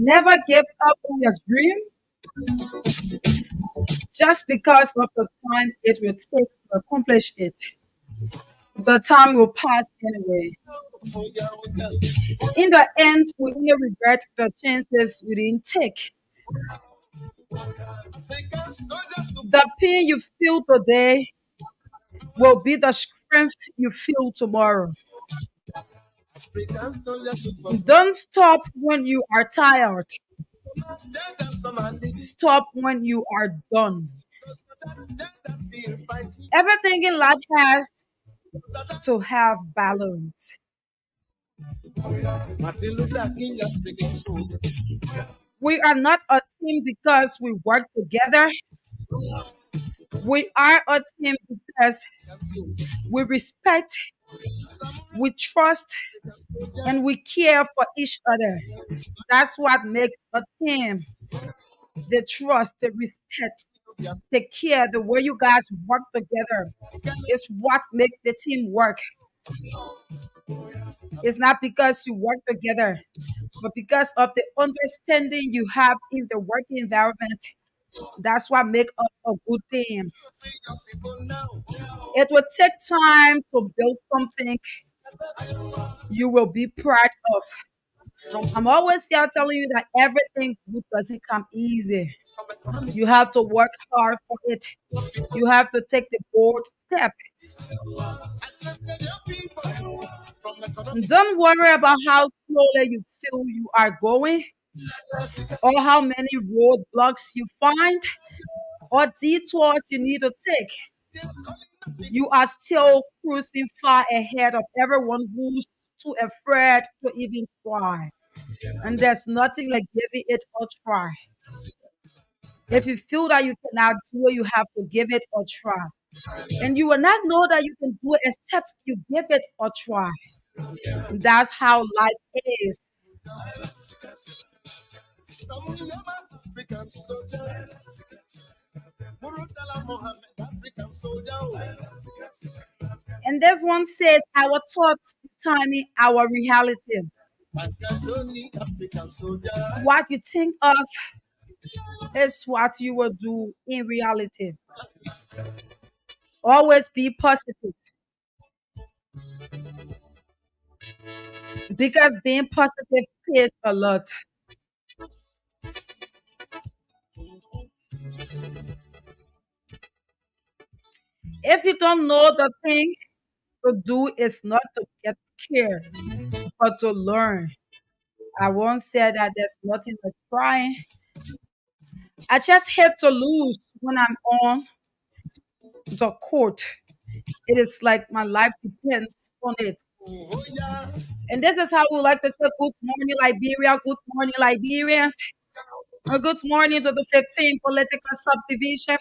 Never give up on your dream just because of the time it will take to accomplish it. The time will pass anyway. In the end, we only regret the chances we didn't take. The pain you feel today will be the strength you feel tomorrow. Don't stop when you are tired. Stop when you are done. Everything in life has to have balance. We are not a team because we work together. We are a team because we respect, we trust, and we care for each other. That's what makes a team. The trust, the respect, the care, the way you guys work together is what makes the team work. It's not because you work together, but because of the understanding you have in the working environment. That's what makes up a good team. It will take time to build something you will be proud of. I'm always here telling you that everything good doesn't come easy. You have to work hard for it. You have to take the bold step. Don't worry about how slowly you feel you are going, or how many roadblocks you find, or detours you need to take. You are still cruising far ahead of everyone who's too afraid to even try. And there's nothing like giving it a try. If you feel that you cannot do it, you have to give it a try. And you will not know that you can do it except you give it a try. That's how life is. And this one says, our thoughts determine our reality. What you think of is what you will do in reality. Always be positive because being positive pays a lot. If you don't know the thing to do is not to get scared, but to learn. I won't say that there's nothing like trying. I just hate to lose when I'm on the court. It is like my life depends on it. And this is how we like to say good morning, Liberia, good morning, Liberians. Good morning to the 15th political subdivision.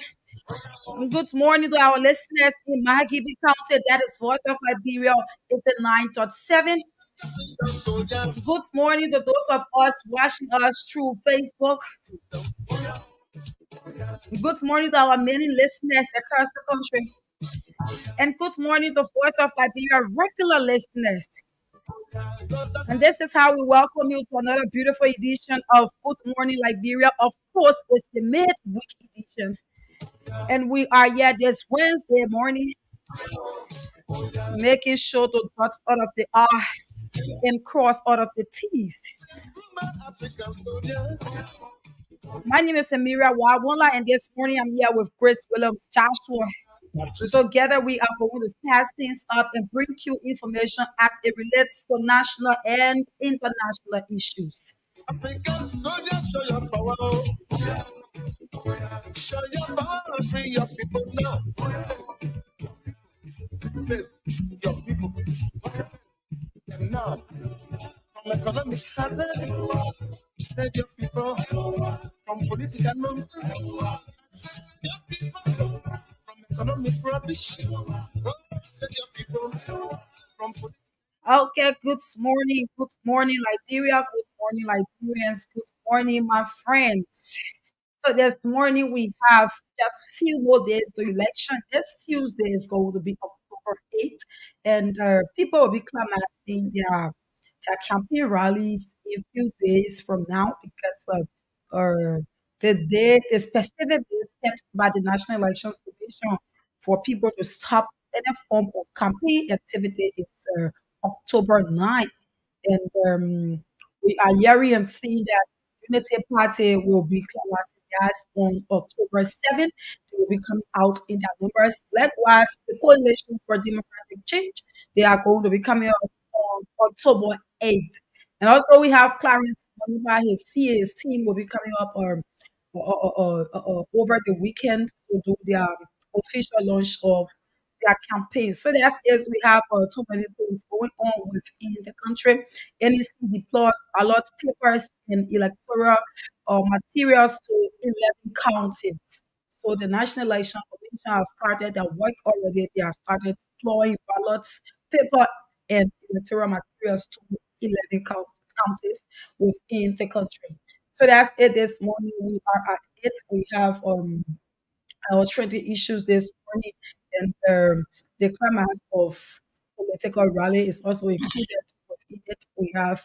Good morning to our listeners in Mahagibi County, that is Voice of Liberia 89.7. Good morning to those of us watching us through Facebook. Good morning to our many listeners across the country. And good morning to Voice of Liberia regular listeners. And this is how we welcome you to another beautiful edition of Good Morning Liberia. Of course, it's the midweek edition. And we are here this Wednesday morning, making sure to dot out of the R and cross out of the T's. My name is Amira Wawala, and this morning I'm here with Grace Williams Joshua. Together, we are going to pass things up and bring you information as it relates to national and international issues. African soldiers, show your power. Show your power and free your people now. Your people. Now, from economic hazard, save your people from political nonsense. Save your people from economic rubbish. Save your people from political. Okay, good morning, Liberia, good morning, Liberians, good morning, my friends. So this morning we have just few more days to election. This Tuesday is going to be October 8th, and people will be clamoring their their campaign rallies in a few days from now because the specific date set by the National Elections Commission for people to stop any form of campaign activity is October 9th. And we are hearing and seeing that Unity Party will be classing gas on October 7th. They will be coming out in their numbers. Likewise, the Coalition for Democratic Change, they are going to be coming out on October 8th. And also, we have Clarence Moniba, his CA's team will be coming up over the weekend to do their official launch of their campaign. So that's is we have too many things going on within the country. NEC deploys ballot papers and electoral materials to 11 counties. So the National Election Commission has started their work already. They have started deploying ballots, paper, and electoral materials to 11 counties within the country. So that's it this morning. We are at it. We have our trending issues this morning, and the climate of political rally is also included. In it, we have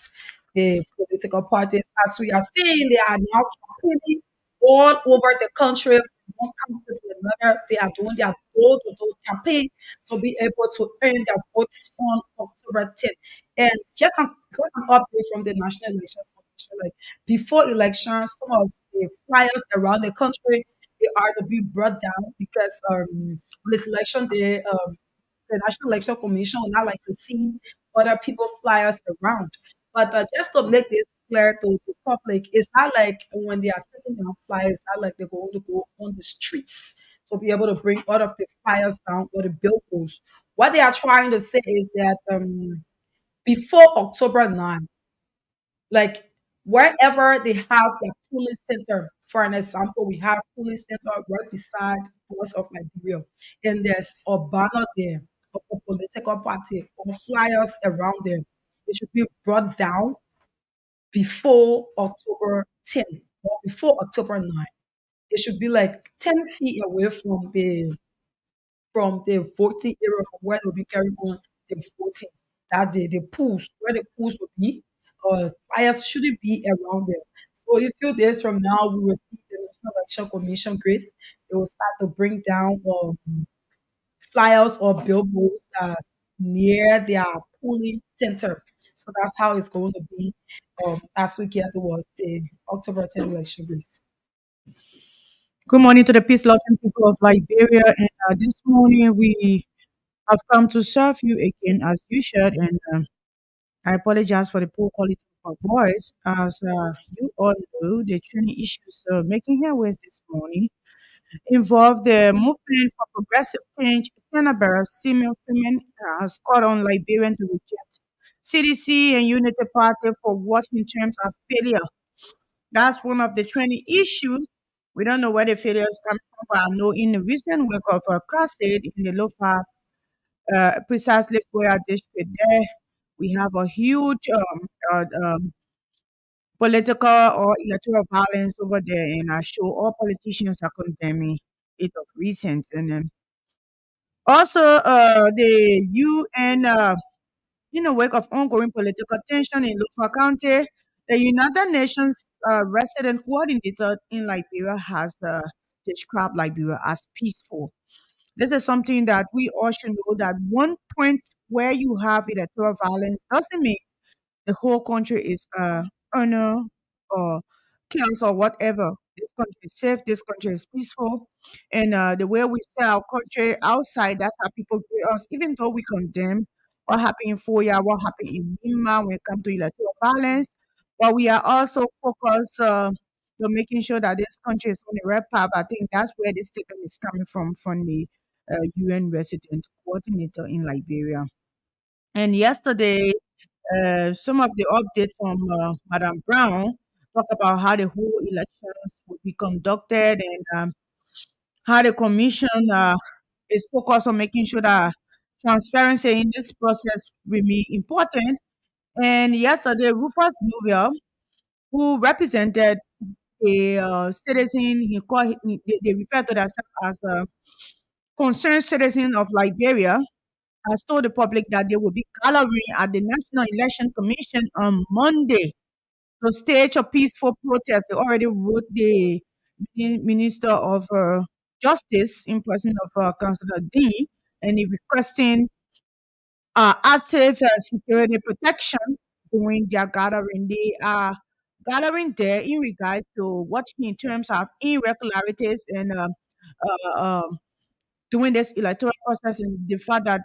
the political parties, as we are seeing, they are now campaigning all over the country, from one county to another. They are doing their door-to-door campaign to be able to earn their votes on October 10th. And just an update from the National Elections Commission, like before elections, some of the flyers around the country they are to be brought down because on this election day, the National Election Commission will not like to see other people flyers around. But just to make this clear to the public, it's not like when they are taking down flyers, not like they're going to go on the streets to be able to bring all of the flyers down or the billboards. What they are trying to say is that before October 9th, like wherever they have their polling center. For an example, we have polling center right beside Voice of Liberia, and there's a banner there of a political party or flyers around them. It should be brought down before October 10th or before October 9th. It should be like 10 feet away from the voting area from where they'll be carrying on the voting. That the pools, where the pools will be, fires shouldn't be around there. So a few days from now, we will see the National Election Commission grace. They will start to bring down flyers or billboards that near their polling center. So that's how it's going to be as we get towards the October 10th election grace. Good morning to the peace loving people of Liberia. And this morning we have come to serve you again as you should. And I apologize for the poor quality of our voice. As you all know, the training issues making headways this morning involve the movement for progressive change. Senator Simeon Freeman has called on Liberian to reject CDC and Unity Party for what in terms of failure. That's one of the training issues. We don't know where the failures come from, but I know in the recent work of CrossAid in the local, precisely where district there, we have a huge political or electoral violence over there, and I show all politicians are condemning it of recent. And also, the UN in a wake of ongoing political tension in Lufa County, the United Nations resident coordinator in Liberia has described Liberia as peaceful. This is something that we all should know that one point where you have electoral violence doesn't mean the whole country is honor or chaos or whatever. This country is safe, this country is peaceful. And the way we see our country outside, that's how people greet us, even though we condemn what happened in Foya, what happened in Myanmar when it comes to electoral violence. But we are also focused on making sure that this country is on the right path. I think that's where this statement is coming from the UN resident coordinator in Liberia. And yesterday, some of the update from Madam Brown talk about how the whole elections will be conducted and how the commission is focused on making sure that transparency in this process remain important. And yesterday, Rufus Newell, who represented a citizen, they refer to themselves as a concerned citizen of Liberia, has told the public that they will be gathering at the National Election Commission on Monday to stage a peaceful protest. They already wrote the Minister of Justice in person of Councillor Dean, and he requesting active security protection during their gathering. They are gathering there in regards to what in terms of irregularities and doing this electoral process, and the fact that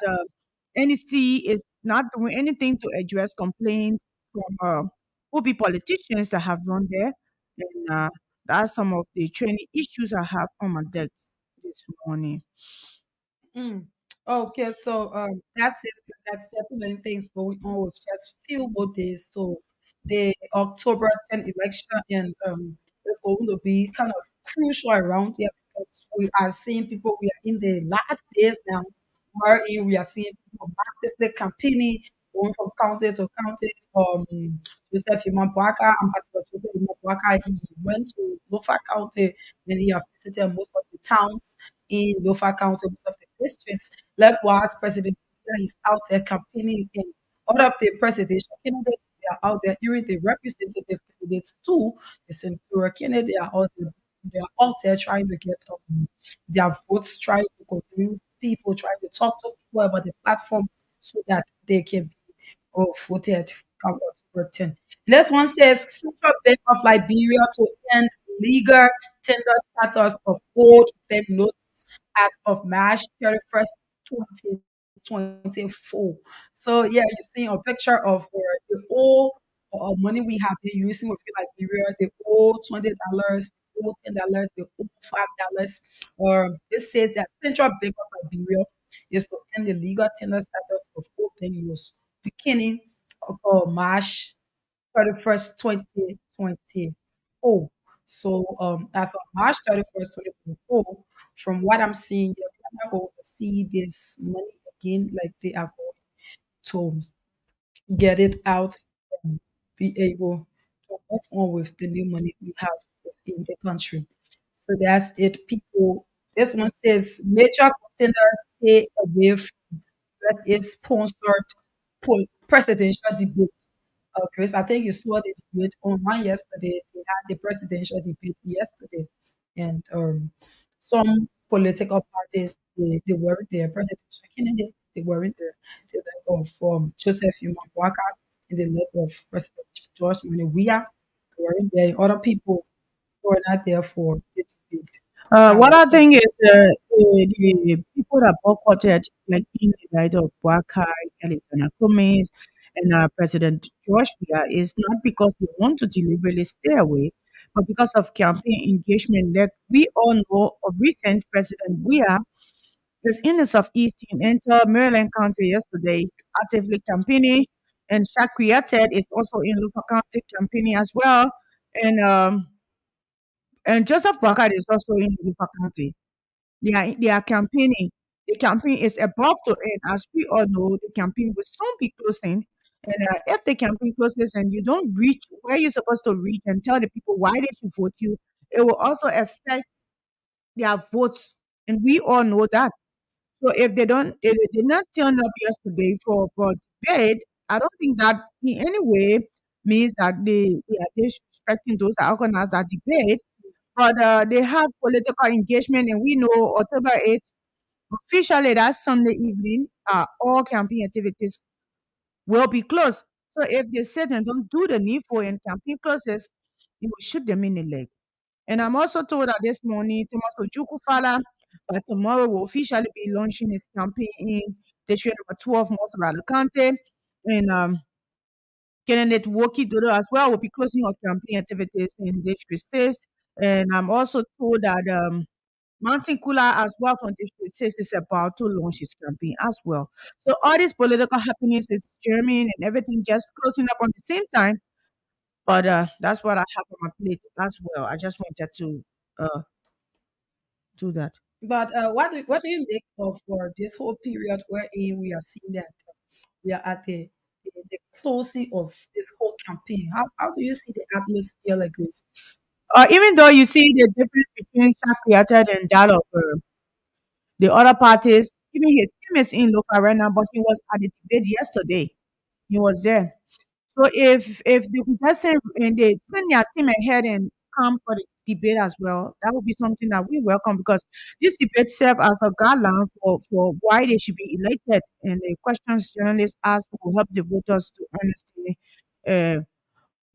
NEC is not doing anything to address complaints from would-be politicians that have run there. And that's some of the training issues I have on my desk this morning. Mm. Okay, so that's it. That's definitely things going on with just few more days. So the October 10th election and it's going to be kind of crucial around here because we are seeing people. We are in the last days now, wherein we are seeing people massively campaigning, going from county to county. Joseph Imambwaka, Ambassador Joseph Imambwaka, he went to Lofa County and he have visited most of the towns in Lofa County, most of the districts. Likewise, President Biden is out there campaigning in all of the presidential candidates. They are out there, even the representative candidates too. The senatorial candidate, they are out there trying to get their votes, trying to convince people, trying to talk to people about the platform so that they can be voted come October 10. Next one says Central Bank of Liberia to end legal tender status of old banknotes as of March 31st, 2024. So yeah, you're seeing a picture of the old money we have been using with Liberia, the old $20, old $10, the old $5. It says that Central Bank of Liberia is to end the legal tender status of old banknotes beginning of March 31st, 2024. So as of March 31st, 2024, from what I'm seeing, we're not going to see this money again like they are going to get it out and be able to move on with the new money we have in the country. So that's it, people. This one says major contenders stay away from USA sponsored presidential debate. Chris, I think you saw the debate online yesterday. They had the presidential debate yesterday, and some political parties they weren't there. Presidential candidates they weren't there. The like of Joseph Imambwaka and the like of President George Weah they weren't there. Other people were not there for the debate that What was I think is yesterday. the people that boycotted, like in the light of Wakai, Alexander Cummings, and President George Weah, is not because they want to deliberately stay away, but because of campaign engagement. Like we all know, of recent President Weah is in the southeastern enter Maryland County yesterday, actively campaigning, and Shaq Created is also in Lufa County campaigning as well, and um, and Joseph Baka is also in Lufa County. They are campaigning. The campaign is about to end. As we all know, the campaign will soon be closing. And if the campaign closes and you don't reach where you're supposed to reach and tell the people why they should vote you, it will also affect their votes. And we all know that. So if they did not turn up yesterday for debate, I don't think that in any way means that they are disrespecting those that organize that debate. But they have political engagement, and we know October 8th. Officially, that Sunday evening, all campaign activities will be closed. So if they say they don't do the needful and campaign closes, you will shoot them in the leg. And I'm also told that this morning, Thomas Ojuku Fala, by tomorrow will officially be launching his campaign in District number 12, Most County. And candidate Woki Dodo as well will be closing our campaign activities in District 6. And I'm also told that Mountain Kula as well from District 6 is about to launch his campaign as well. So all these political happenings is German and everything just closing up on the same time. But that's what I have on my plate as well. I just wanted to uh, do that. But what do you make of for this whole period wherein we are seeing that we are at the closing of this whole campaign? How do you see the atmosphere like this? Even though you see the difference between Shaq Created and that of the other parties, Even his team is in local right now, but he was at the debate yesterday. He was there. So if the person and they send their team ahead and come for the debate as well, that would be something that we welcome because this debate serve as a guideline for why they should be elected, and the questions journalists ask will help the voters to understand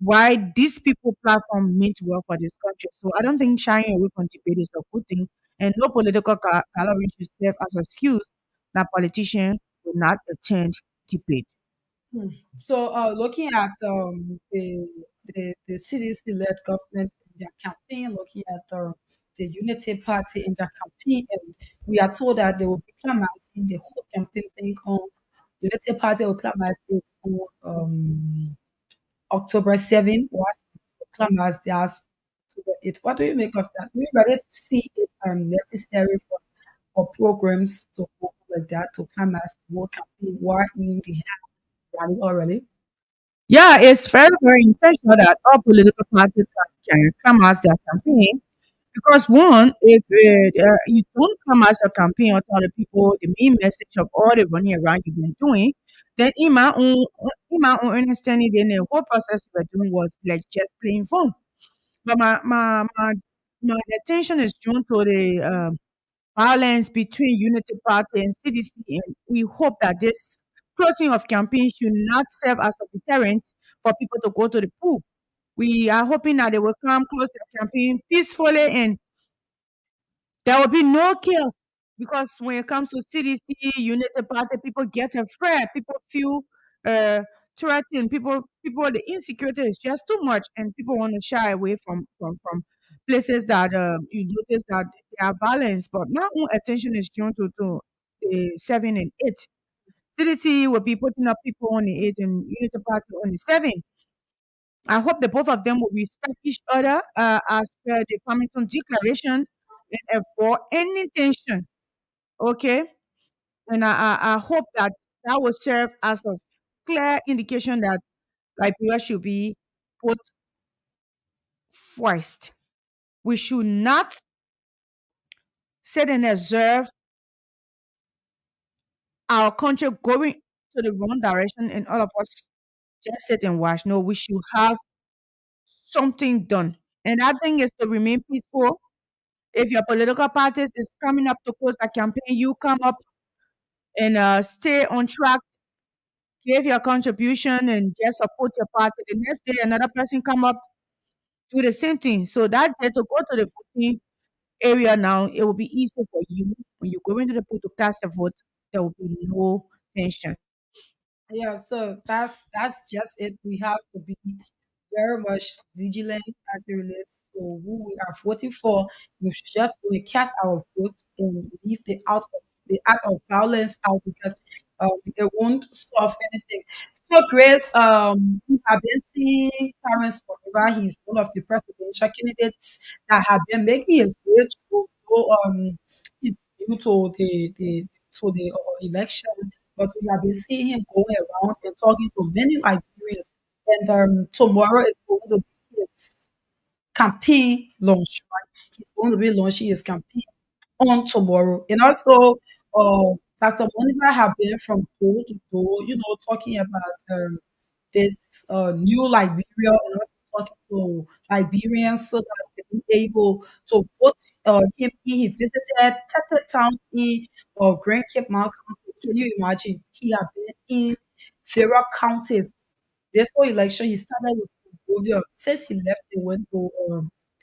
why these people platform mean well for this country. So I don't think shying away from debate is a good thing, and no political calorie should serve as an excuse that politicians will not attend debate. Hmm. So, looking at the CDC-led government in their campaign, looking at the Unity Party in their campaign, and we are told that they will be climaxing the whole campaign thing on Unity Party will climax it on October 7th, whilst climax theirs October 8th. What do you make of that? We ready to see it necessary for programs to go like that to climax the whole campaign while in the rally already? Yeah, it's very, very intentional that all political parties can come as their campaign because one, if you don't come as a campaign or tell the people the main message of all the running around you've been doing, then in my own understanding, then the whole process we're doing was like just playing fun. But my attention is drawn to the violence between Unity Party and CDC, and we hope that this closing of campaign should not serve as a deterrent for people to go to the pool. We are hoping that they will come close the campaign peacefully and there will be no chaos because when it comes to CDC, United Party, people get afraid. People feel uh, threatened. People, the insecurity is just too much, and people want to shy away from places that you notice that they are balanced. But my own attention is drawn to the 7 and 8. CDC will be putting up people on the 8 and United Party on the 7. I hope the both of them will respect each other as per the Farmington Declaration and avoid any tension. Okay, and I hope that that will serve as a clear indication that Liberia should be put first. We should not sit and observe our country going to the wrong direction and all of us just sit and watch. No, we should have something done. And that thing is to remain peaceful. If your political parties is coming up to close a campaign, you come up and stay on track, give your contribution, and just support your party. The next day, another person come up, do the same thing. So that day to go to the voting area now, it will be easy for you when you go into the pool to cast a vote. There will be no tension. Yeah, so that's just it. We have to be very much vigilant as it relates to who we are voting for. We should just go and cast our vote and leave the act of violence out because it won't solve anything. So Grace, we have been seeing Clarence forever. He's one of the presidential candidates that have been making his way through his due to the election. But we have been seeing him going around and talking to many Liberians, and tomorrow is going to be his campaign launch, right? He's going to be launching his campaign on tomorrow. And also, Dr. Monica have been from door to door, talking about this new Liberia and also talking to Liberians so that they will be able to vote him in. He visited 30 towns in Grand Cape Mount County. Can you imagine? He have been in several counties this whole election, he started with Monrovia. Since he left, he went to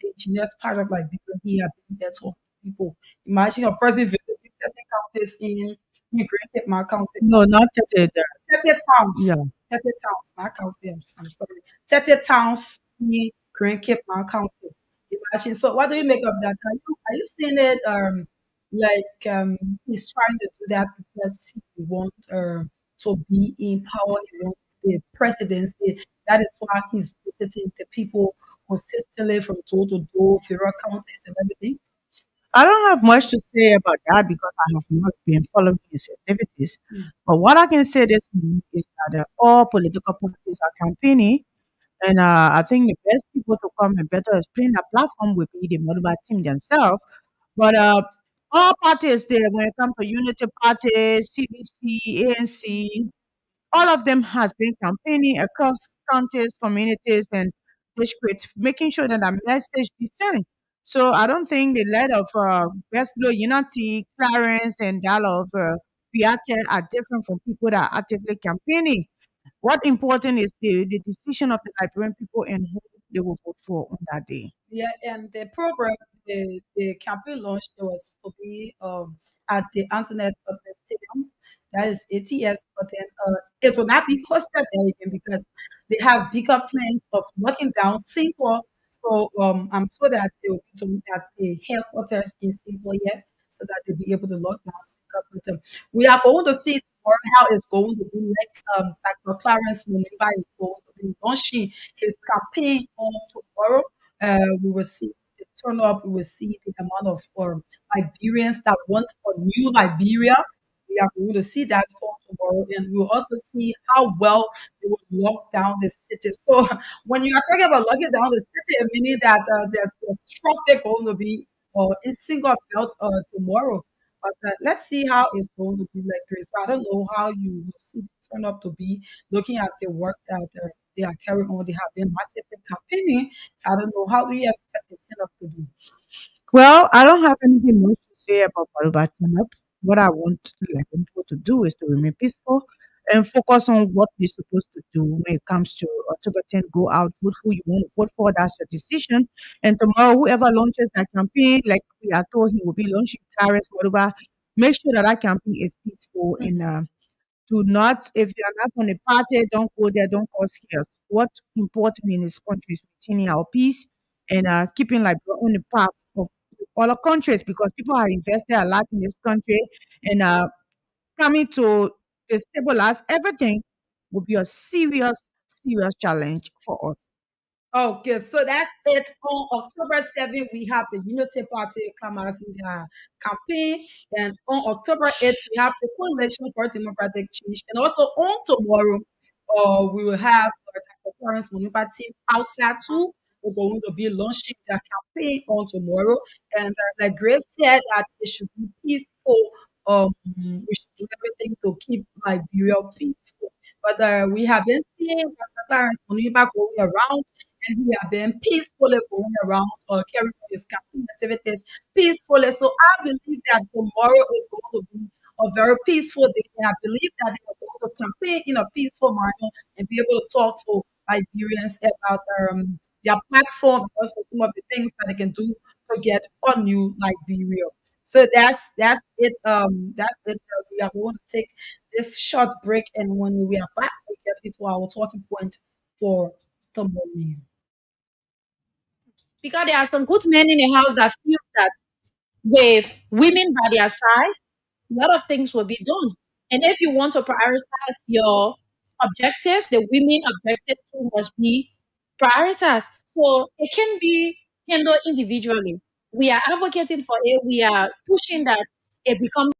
the engineers part of like because he had been there talking to people. Imagine a person visiting 30 counties in Great Cape Mount County. No, not that. 30 Yeah. towns. 30 towns, not county. I'm sorry. 30 towns in Grand Cape Mount County. Imagine. So what do you make of that? Are you seeing it he's trying to do that because he wants to be in power, he wants the presidency. That is why he's visiting the people consistently from door to door, federal counties and everything. I don't have much to say about that because I have not been following his activities. Mm. But what I can say this week is that all political parties are campaigning, and I think the best people to come and better explain the platform will be the Modular team themselves. But all parties there when it comes to Unity Party, CDC, ANC, all of them has been campaigning across counties, communities, and districts, making sure that the message is sent. So I don't think the lead of Westlaw, Unity, Clarence, and that of Viate are different from people that are actively campaigning. What important is the decision of the Liberian people and who they will vote for on that day. Yeah, and the program, the campaign launch was to be at the Antoinette Stadium, that is ATS, but then it will not be hosted there again because they have bigger plans of locking down Singapore. So I'm sure that they will be doing at the headquarters in Singapore here so that they'll be able to lock down Singapore. But, we are going to see tomorrow how it's going to be like Dr. Clarence Muniba is going to be launching his campaign on tomorrow. We will see the turn up, we will see the amount of Liberians that want a new Liberia. We are going to see that for tomorrow, and we will also see how well they will lock down the city. So, when you are talking about locking down the city, meaning that there's traffic going to be in single belt tomorrow. But let's see how it's going to be like, Chris. I don't know how you will see the turn up to be looking at the work that they are carrying on. They have been massively campaigning. I don't know. How do you expect the turn up to be? Well, I don't have anything much to say about Baruba Up. What I want like people to do is to remain peaceful and focus on what they're supposed to do when it comes to October 10th. Go out, vote who you want to vote for. That's your decision. And tomorrow, whoever launches that campaign, like we are told he will be launching Clarence Baruba, make sure that that campaign is peaceful and do not, if you are not on a party, don't go there, don't cause chaos. What's important in this country is maintaining our peace and keeping like on the path of other countries because people are invested a lot in this country and coming to destabilize everything will be a serious, serious challenge for us. Okay, so that's it. On October 7th, we have the Unity Party Clamas in their campaign. And on October 8th, we have the Coalition for Democratic Change. And also on tomorrow, we will have Dr. Florence Muniba team outside too. We're going to be launching their campaign on tomorrow. And like Grace said, that it should be peaceful. We should do everything to keep Liberia peaceful. But we have been seeing Dr. Florence Muniba going around and he have been peacefully going around or carrying on his campaign activities peacefully. So I believe that tomorrow is going to be a very peaceful day. And I believe that they are going to campaign in a peaceful manner and be able to talk to Liberians about their platform and also some of the things that they can do to get a new Liberia. So that's it. That's it. We are going to take this short break, and when we are back, we get into our talking point for the morning. Because there are some good men in the house that feel that with women by their side, a lot of things will be done. And if you want to prioritize your objectives, the women objectives too must be prioritized. So it can be handled individually. We are advocating for it. We are pushing that it becomes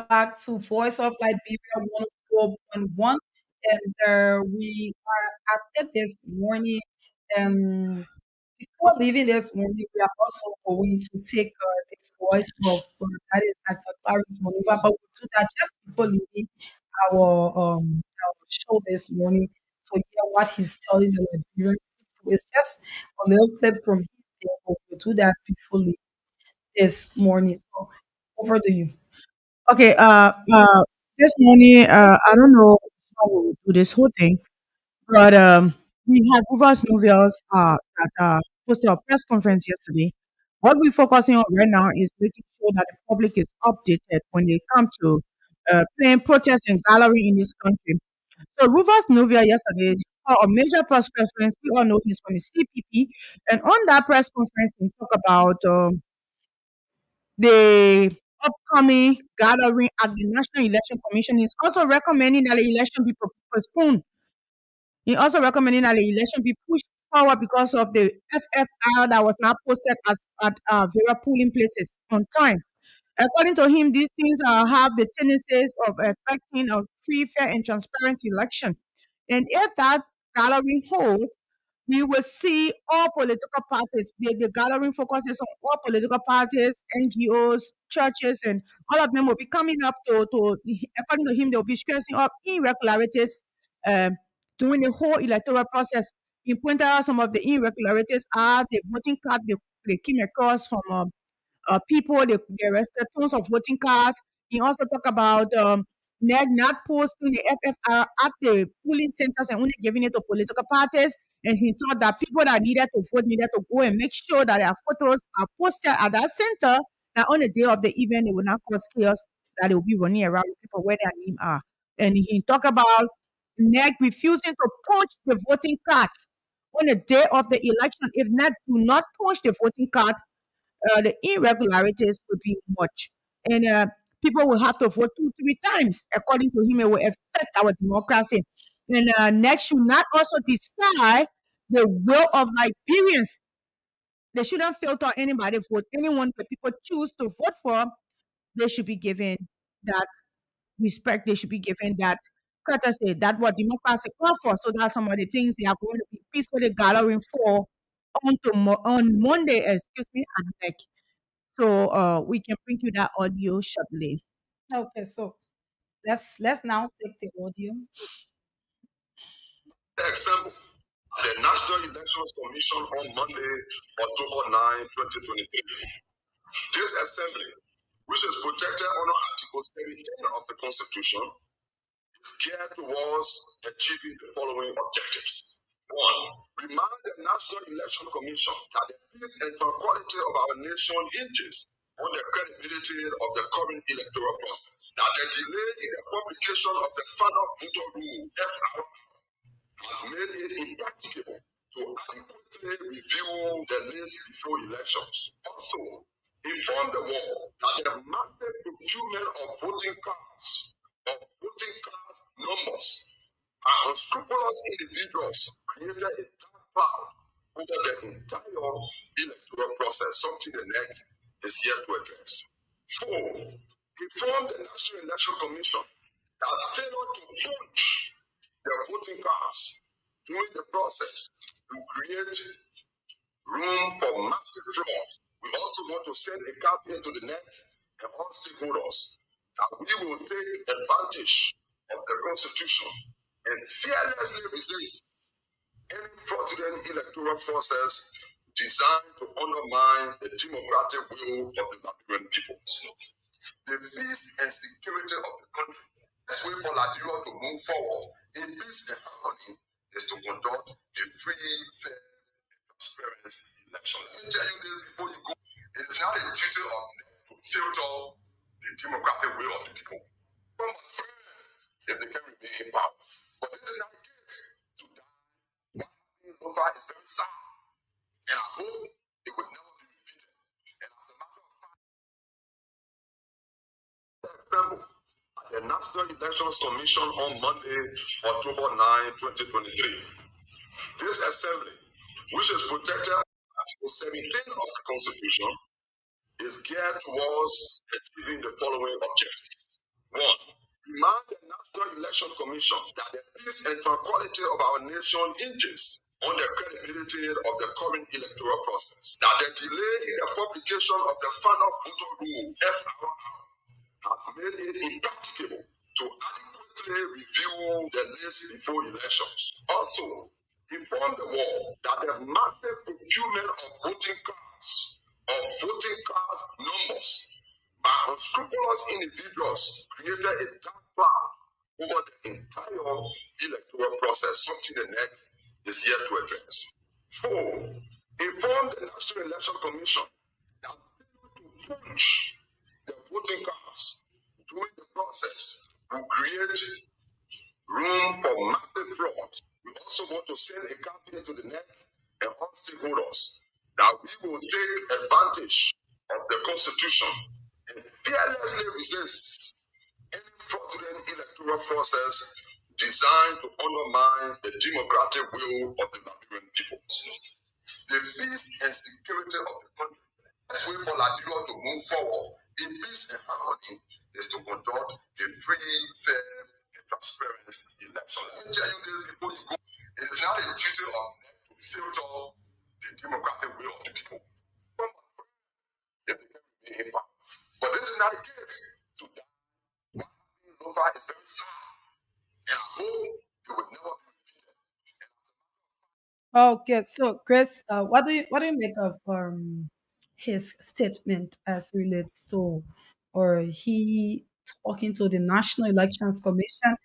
Back to Voice of Liberia 104.1. And we are at it this morning. Um, Before leaving this morning, we are also going to take the voice of that is Dr. Clarence Moniva, but we'll do that just before leaving our show this morning to hear what he's telling the Liberian people. It's just a little clip from him there, but we'll do that before leaving this morning. So over to you. Okay, this morning, I don't know how we will do this whole thing, but we had Rivers Novel's that hosted a press conference yesterday. What we're focusing on right now is making sure that the public is updated when they come to playing protest and gallery in this country. So Rufus Novia yesterday held a major press conference. We all know he's from the CPP, and on that press conference, he talked about the upcoming gathering at the National Election Commission. He's also recommending that the election be postponed. He also recommending that the election be pushed forward because of the FFR that was not posted as at various polling places on time. According to him, these things have the tendencies of affecting a free, fair, and transparent election. And if that gathering holds, we will see all political parties. The gathering focuses on all political parties, NGOs, churches, and all of them will be coming up to according to him, they'll be stressing up irregularities um, during the whole electoral process. He pointed out some of the irregularities are the voting card they came across from people, they arrested tons of voting cards. He also talked about NEG not posting the FFR at the polling centers and only giving it to political parties. And he thought that people that needed to vote needed to go and make sure that their photos are posted at that center. That on the day of the event, it will not cause chaos, that they will be running around looking for where their name are. And he talked about NEG refusing to punch the voting cards on the day of the election. If NEG do not punch the voting card, the irregularities will be much. And people will have to vote two, three times. According to him, it will affect our democracy. And next should not also decide the will of Liberians. They shouldn't filter anybody vote. Anyone that people choose to vote for, they should be given that respect. They should be given that courtesy. That's what democracy calls for. So that's some of the things they are going to be peacefully gathering for on Monday, excuse me, at NEC. So we can bring you that audio shortly. Okay, so let's now take the audio. Example, the National Elections Commission on Monday, October 9, 2023. This assembly, which is protected under Article 17 of the Constitution, is geared towards achieving the following objectives. One, remind the National Election Commission that the peace and tranquility of our nation hinges on the credibility of the current electoral process. That the delay in the publication of the final voter rule (FR) has made it impracticable to adequately review the list before elections. Also, inform the world that the massive procurement of voting cards numbers and unscrupulous individuals created a dark cloud over the entire electoral process, something the NEC is yet to address. Four, inform the National Election Commission that failure to punch their voting cards during the process will create room for massive fraud. We also want to send a caveat to the NEC and all stakeholders that we will take advantage of the Constitution and fearlessly resist any fraudulent electoral process designed to undermine the democratic will of the Liberian people. The peace and security of the country. The best way for Liberia to move forward in peace and harmony is to conduct a free, fair, and transparent election. Let me tell you this before you go. It is not a duty of to filter the democratic will of the people. But my friend, if they can remain in power. But this is not the case. To die, what happened so far is very sad. And I hope it will never be repeated. And as a matter of fact, at the National Elections Commission on Monday, October 9, 2023. This assembly, which is protected by Article 17 of the Constitution, is geared towards achieving the following objectives. One, remind the National Election Commission that the peace and tranquility of our nation hinges on the credibility of the current electoral process. That the delay in the publication of the final voter rule (FR) has made it impracticable to adequately review the list before elections. Also, inform the world that the massive procurement of voting card numbers by unscrupulous individuals created a dark cloud over the entire electoral process, something the NEC is yet to address. Four, inform the National Election Commission that failure to punch the voting cards during the process will create room for massive fraud. We also want to send a campaign to the neck and all stakeholders that we will take advantage of the Constitution and fearlessly resist any fraudulent electoral process designed to undermine the democratic will of the Liberian people. The peace and security of the country. Best way for Liberia to move forward in peace and harmony is to conduct a free, fair, and transparent election. Let me tell you this before you go. It is not a duty of men to filter the democratic will of the people. If they can remain in power. But this is not the case. So that what happened so far is very sad. And I hope it will never be repeated. Okay, so Chris, what do you make of his statement as relates to, or he talking to the National Elections Commission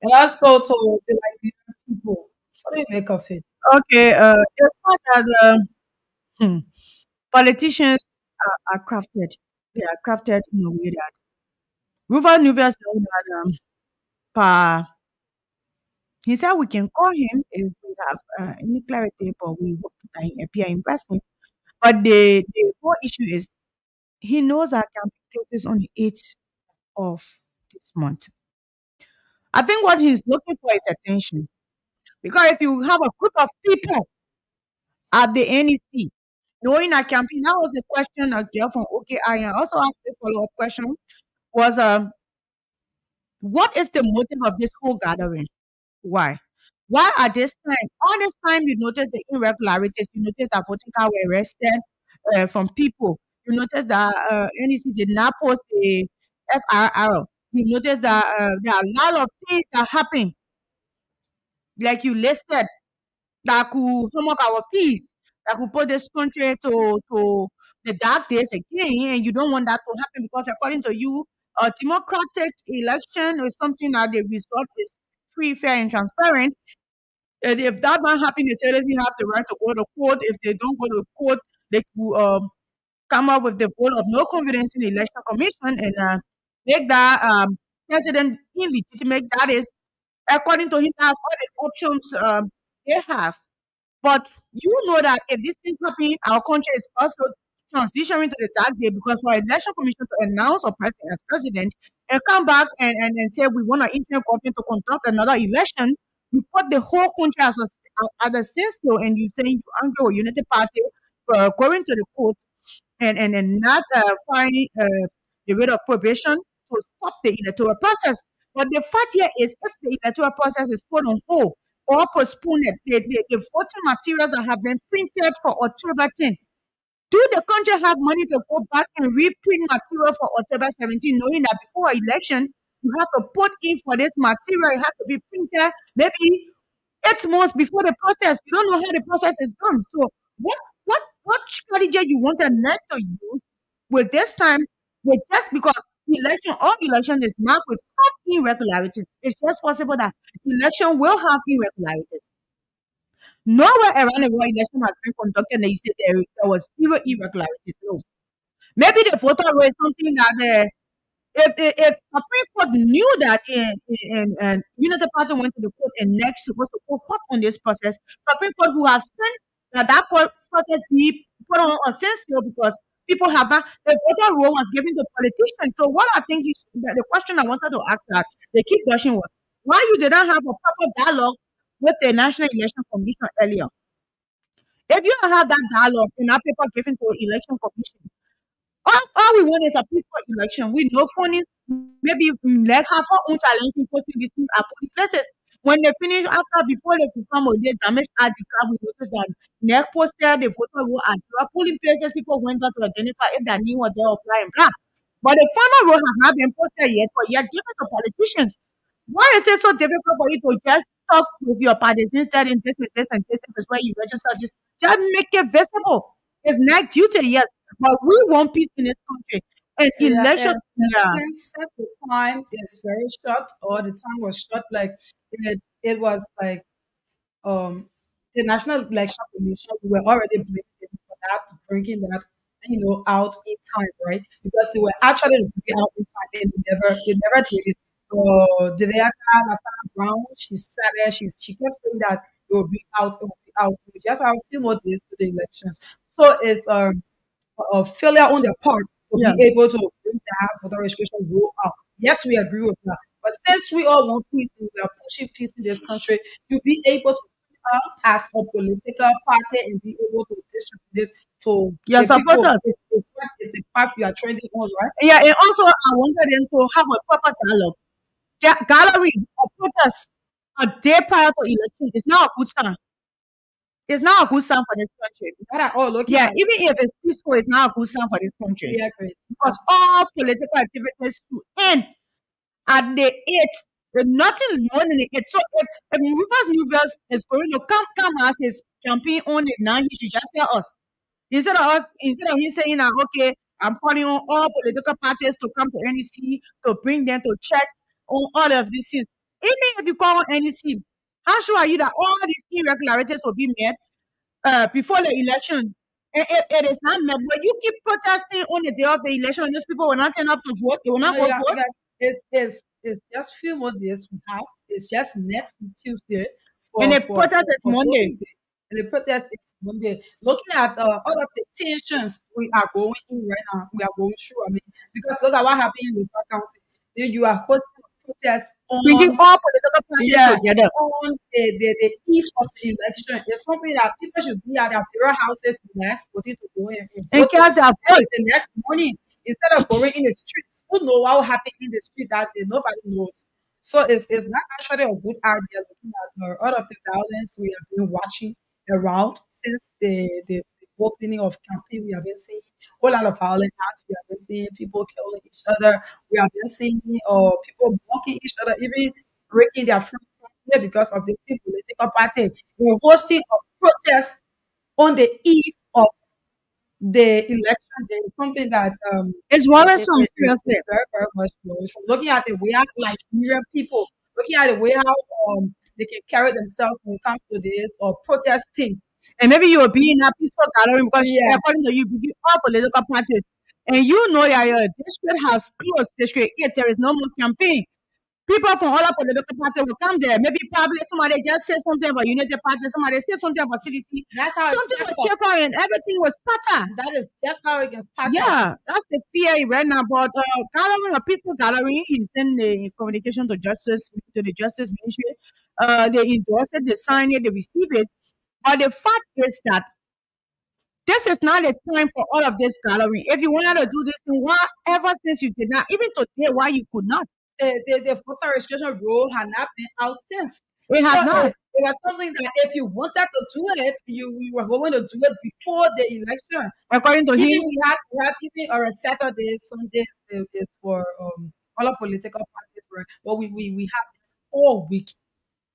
and also to the Liberian people? What do you make of it? Okay, the fact that hmm, politicians are crafted, they are crafted in a way that Ruval Nubius know that pa, he said we can call him if we have any clarity, but we hope that he appear in person. But the whole issue is he knows that campaign closes on the 8th of this month. I think what he's looking for is attention. Because if you have a group of people at the NEC knowing a campaign, that was the question a girl from OKI and also asked a follow-up question was what is the motive of this whole gathering? Why? Why at this time? All this time you notice the irregularities, you notice that voting card were arrested from people. You notice that NEC did not post the FRR. You notice that there are a lot of things that happen, like you listed, that could sum up our peace, that could put this country to the dark days again, and you don't want that to happen because according to you, a democratic election is something that the result is free, fair, and transparent. And if that not happen, the citizens have the right to go to court. If they don't go to court, they could come up with the vote of no confidence in the election commission and make that president illegitimate. That is, according to him, that's all the options they have. But you know that if this thing happen, our country is also transitioning to the dark day because for election commission to announce a person as president and come back and say we want an interim government to conduct another election, you put the whole country as a standstill and you saying you angry with Unity Party for going to the court and not finding the rate of probation to stop the electoral process. But the fact here is if the electoral process is put on hold or postponed, the voting materials that have been printed for October 10, do the country have money to go back and reprint material for October 17, knowing that before election, you have to put in for this material, it has to be printed maybe 8 months before the process. You don't know how the process is done. So what strategy you want the net to use with this time with just because election is marked with some irregularities. It's just possible that election will have irregularities. Nowhere around the world election has been conducted and they say there was zero irregularities. No. Maybe the voter roll is something that if Supreme Court knew that and Unity Party went to the court and next supposed to go court on this process, Supreme Court would have sent that process be put on a standstill because people have not the voter role was given to politicians. So what I think is the question I wanted to ask that they keep gushing was why you did not have a proper dialogue with the National Election Commission earlier. If you don't have that dialogue in that paper given to election commission, all we want is a peaceful election with no funny, maybe like have our own challenge in posting these things at polling places. When they finish after before they become or they damage our card, we notice that next posted the photo row at our polling places, people went out to identify if they knew what they were applying black. But the final row has not been posted yet, but yet given to politicians. Why is it so difficult for you to just talk with your parties instead in this and this and this is where you register this? Just make it visible. It's not duty, yes, but we want peace in this country. And Yeah, election, and yeah, since the time is very short, or the time was short, like it was like um the National Election Commission, we were already blaming them for that, bringing that out in time, right? Because they were actually bringing out in time and they never did it. Deveaka Lasana Brown, she said that she kept saying that it will be out, it will be out. We just have a few more days to the elections. So it's a failure on their part to Yeah. be able to bring that voter registration rule out. Yes, we agree with that. But since we all want peace and we are pushing peace in this country, you be able to put it out as a political party and be able to distribute it to Your the people. supporters. It's what is the path you are trending on, right? Yeah, and also I wanted them to have a proper dialogue. Gallery or protest a day prior to election is not a good sign. It's not a good sign for this country. That are all looking Yeah, at even if it's peaceful, it's not a good sign for this country. yeah, Chris. Because all political activities should end at the 8th. There's nothing more than the 8th. So if Rivers New is going to come as his campaign on it now, he should just tell us. Instead of him saying that, okay, I'm calling on all political parties to come to NEC to bring them to check on all of these things. Even if you call on NEC, how sure are you that all these irregularities will be met before the election? It is not met. When you keep protesting on the day of the election, these people will not turn up to vote. They will not No, go yeah, vote. yeah. It's just few more days we have. It's just next Tuesday And for the protest is Monday. voting day. And the protest is Monday. Looking at all of the tensions we are going in right now, we are going through. I mean, because look at what happened in the county. Then you are hosting a protest Bringing on all political parties yeah, together. on the eve of the election. It's something that people should be at their various houses next, waiting to go and And vote cast their vote. the next morning instead of going in the streets. Who know what will happen in the street that day? Nobody knows. So it's not actually a good idea looking at all of the violence we have been watching around since the opening of campaign. We have been seeing a whole lot of violent acts. We have been seeing people killing each other. We have been seeing people blocking each other, even breaking their friends because of the same political party. We're hosting a protest on the eve of the election day is something that It's worrisome, seriously. is very, very much worrisome. Looking at the way how like Nigerian people, looking at the way how they can carry themselves when it comes to this or protesting. And maybe you will be in a peaceful gathering because Yeah, according to you, between all political parties, and you know that your district has closed district 8, there is no more campaign. People from all our political parties will come there. Maybe probably somebody just say something about United Party, somebody say something about CDC, that's how it something gets will up. check on and everything will scatter. That is just how it gets pattern. Yeah, that's the fear right now. But gathering, a peaceful gathering, he sent the communication to the Justice Ministry. They endorsed it, they signed it, they received it. But the fact is that this is not the time for all of this gathering. If you wanted to do this thing, why ever since you did not, even today, why you could not? The voter registration rule had not been out since. It So has not. it was something that if you wanted to do it, you were going to do it before the election. According to Even him, we have even or Saturdays, Sundays is for all our political parties, right? But we have this whole week.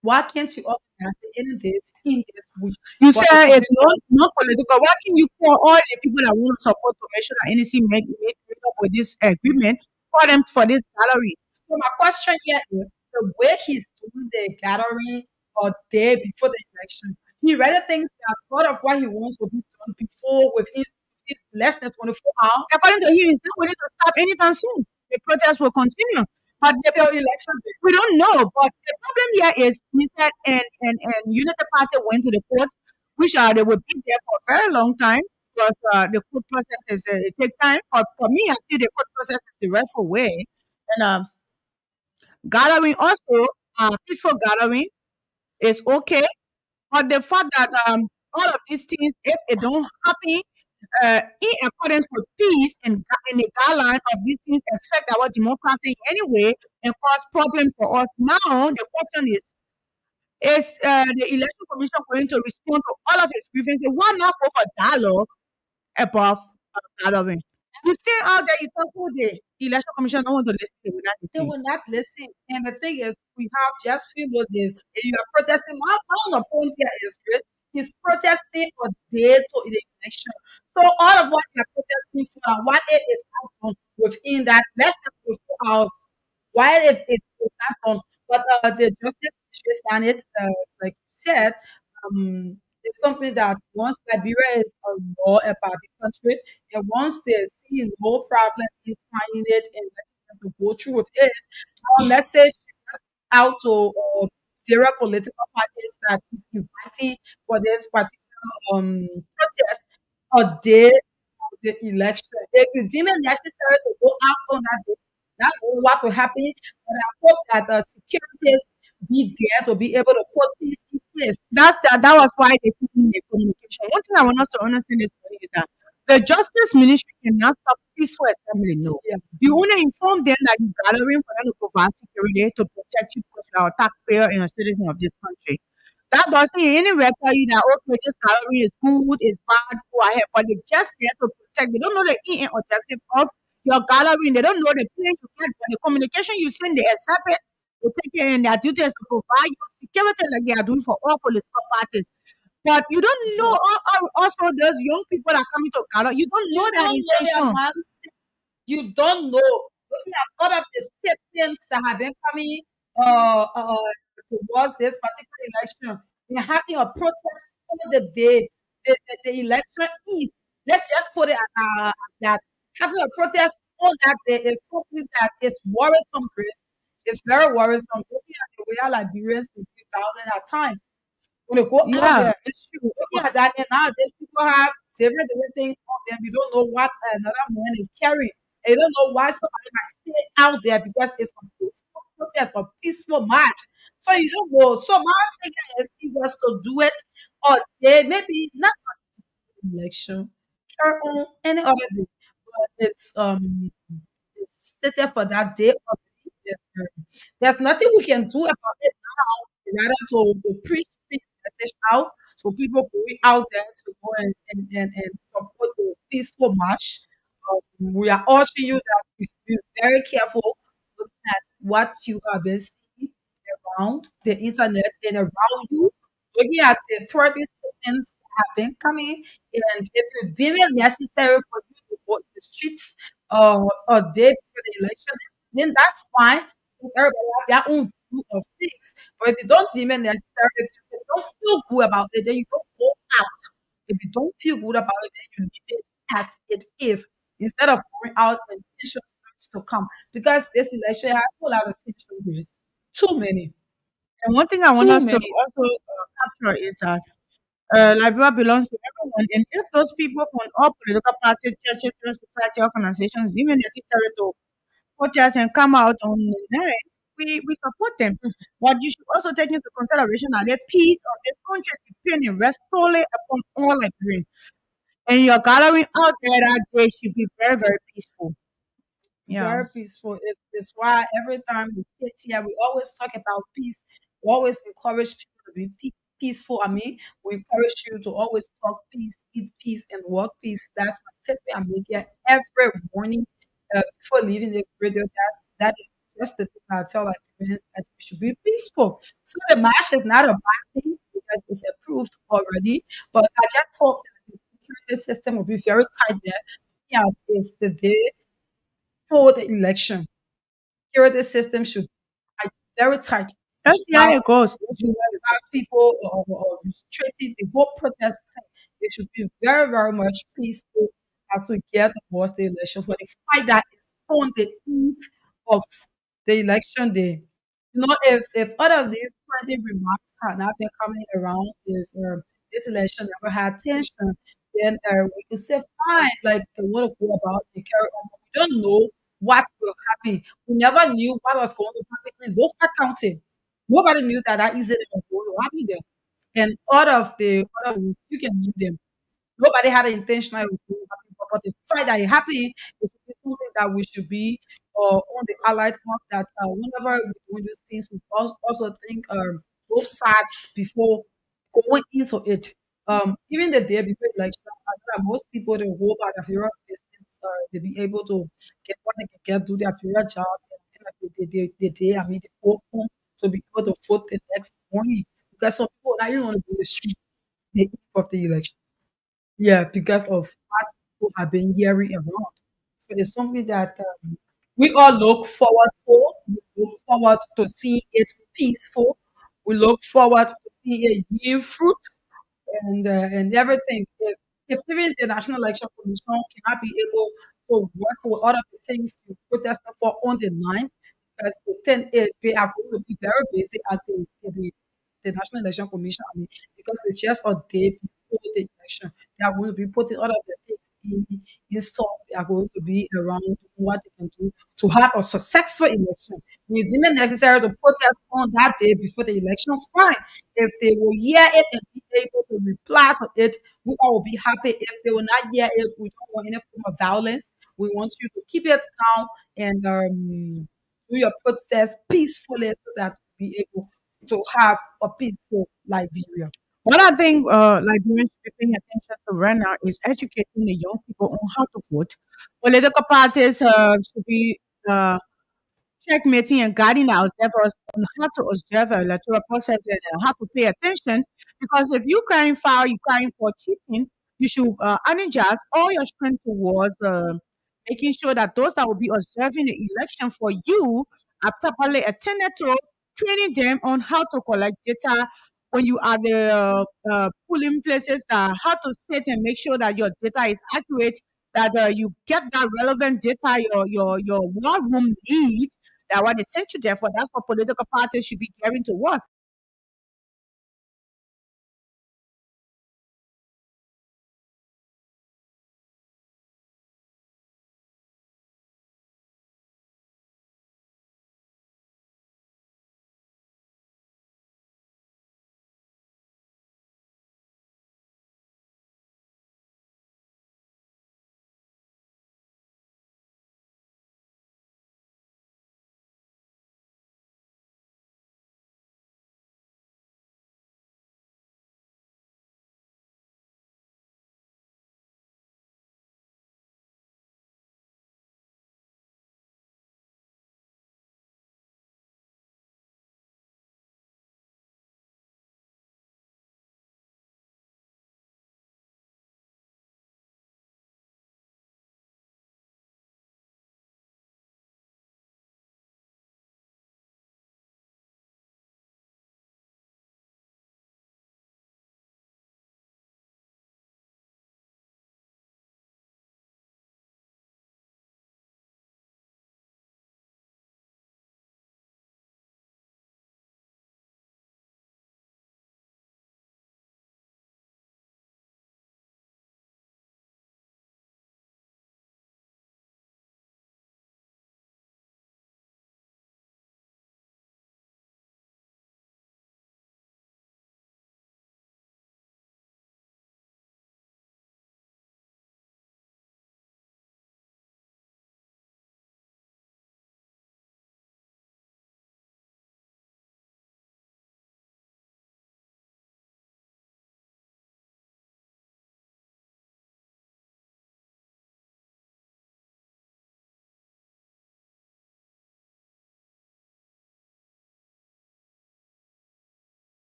Why can't you organize the end this in this week? you But it's said it's something not political. Why can you call all the people that want to support to make sure that NEC make up with this agreement for them for this salary? so my question here is the way he's doing the gathering or day before the election, he rather thinks that part of what he wants will be done before within less than 24 hours According to him, it's not going to stop anytime soon. The protest will continue. But till election day. we don't know. But the problem here is Mr. And United Party went to the court, which they will be there for a very long time because the court process is it takes time. But for me, I see the court process is the rightful way. And gathering also, peaceful gathering is okay. But the fact that all of these things, if it don't happen in accordance with peace and the guideline of these things affect our democracy in any way and cause problems for us. Now the question is the election commission going to respond to all of his grievances? Why not go for dialogue above gathering? You stay out there, you talk all day. The election commission don't want to listen, they will not They listen. will not listen. And the thing is, we have just few more days, and you are protesting. My own point here is Chris. He's protesting a day to the election. So all of what you're protesting for, what it is not done within that less than 24 hours, while it is not done. But the justice ministry stand it, like you said, it's something that once Liberia is a law about the country, and once they see no problem in signing it and letting them to go through with it. Our message is out to various political parties that is inviting for this particular protest a day of the election. If you deem it necessary to go out on that day, that is what will happen. But I hope that the securities be there to be able to put things in place. That was why they put in the communication. One thing I want us to understand is that the justice ministry cannot stop peaceful assembly. No, Yeah, you only inform them that you're gathering for them to provide security to protect you because you are a taxpayer and a citizen of this country. That doesn't in any way tell you that okay, this gathering is good, is bad, go ahead. But they just there to protect. They don't know the end objective of your gathering. They don't know the plan you get, but the communication you send, they accept it. They take it in their duties to provide you security like they are doing for all political parties. But you don't know yeah. also those young people that are coming to gather, you don't know You their don't know their intention. mindset. You don't know. Looking at all of the statements that have been coming towards this particular election, we're having a protest on the day, the election eve. Let's just put it as that. Having a protest on that day is something that is worrisome, Chris. It's very worrisome. Looking at the way our Liberians in 2000 at time. When they go out Yeah, there, it's true. looking at that, and nowadays people have several different things on them. You don't know what another man is carrying. And you don't know why somebody might stay out there because it's a peaceful protest, a peaceful march. So you don't know. So my thing is, he was to do it, or they maybe not election, or on any other day, but it's stated for that day. There's nothing we can do about it now, rather to preach this message out so people going out there to go and support the peaceful march. We are urging you that you should be very careful looking at what you have been seeing around the internet and around you, looking at the authority statements that have been coming, and if you deem it necessary for you to go in the streets a day before the election, then that's fine. Everybody have their own view of things. But if you don't deem it necessary, if you don't feel good about it, then you don't go out. If you don't feel good about it, then you leave it as it is instead of going out when tension starts to come. Because this election has a whole lot of tension, Grace. Too many. And one thing I want Too us to many. also capture is that Liberia belongs to everyone. And if those people from all political parties, churches, civil society organizations, even the necessary to protest and come out on the night, we support them. But you should also take into consideration that the peace of this country depends rests solely upon all Liberians. And your gathering out there that day should be very, very peaceful. Yeah. Very peaceful. It's why every time we sit here, we always talk about peace. We always encourage people to be peaceful. I mean, we encourage you to always talk peace, eat peace, and work peace. That's my statement I make here every morning before leaving this radio. That is just the thing I tell Nigerians that we should be peaceful. So the march is not a bad thing because it's approved already. But I just hope that the security system will be very tight there. Yeah, is the day for the election. Security system should be tight, very tight. You Let's should see how have, it goes. Let's you see how should it goes. have people restricting the whole protest thing. It should be very, very much peaceful as we get towards the election. For the fight that is on the eve of the election day. You know, if all of these party remarks had not been coming around, if this election never had tension, then we could say fine, like they want to go about and carry on. But we don't know what will happen. We never knew what was going to happen in local county. Nobody knew that that incident was going to happen there. And all of the other ones, you can use them. Nobody had an intention it was going to happen, but the fact that it happened is something that we should be on the alert of that whenever we do these things, we also think both sides before going into it. Even the day before election, I know that most people they go by the hero business, they be able to get what they can get, do their favorite job, and then like the day, I mean, they go home to be able to vote the next morning. Because some people now you want to go to the street the eve of the election. Yeah, because of what people have been hearing around. So it's something that we all look forward to. We look forward to seeing it peaceful. We look forward to seeing it yield fruit and everything. If even the National Election Commission cannot be able to work with other things you protest for on the line, because the thing is they are going to be very busy at the National Election Commission. I mean, because it's just a day before the election. They are going to be putting all of the things in store. They are going to be around to do what they can do to have a successful election. When you deem it necessary to protest on that day before the election, fine. If they will hear it and be able to reply to it, we all will be happy. If they will not hear it, we don't want any form of violence. We want you to keep it calm and do your protest peacefully so that we be able to have a peaceful Liberia. What I think Liberians should be paying attention to right now is educating the young people on how to vote. Political parties should be checkmating and guiding ourselves on how to observe the electoral process and how to pay attention. Because if you crying foul, you crying for cheating, you should energize all your strength towards making sure that those that will be observing the election for you are properly attended to, training them on how to collect data when you are the polling places, how to sit and make sure that your data is accurate, that you get that relevant data your war room need, that what they sent you there for. That's what political parties should be gearing towards.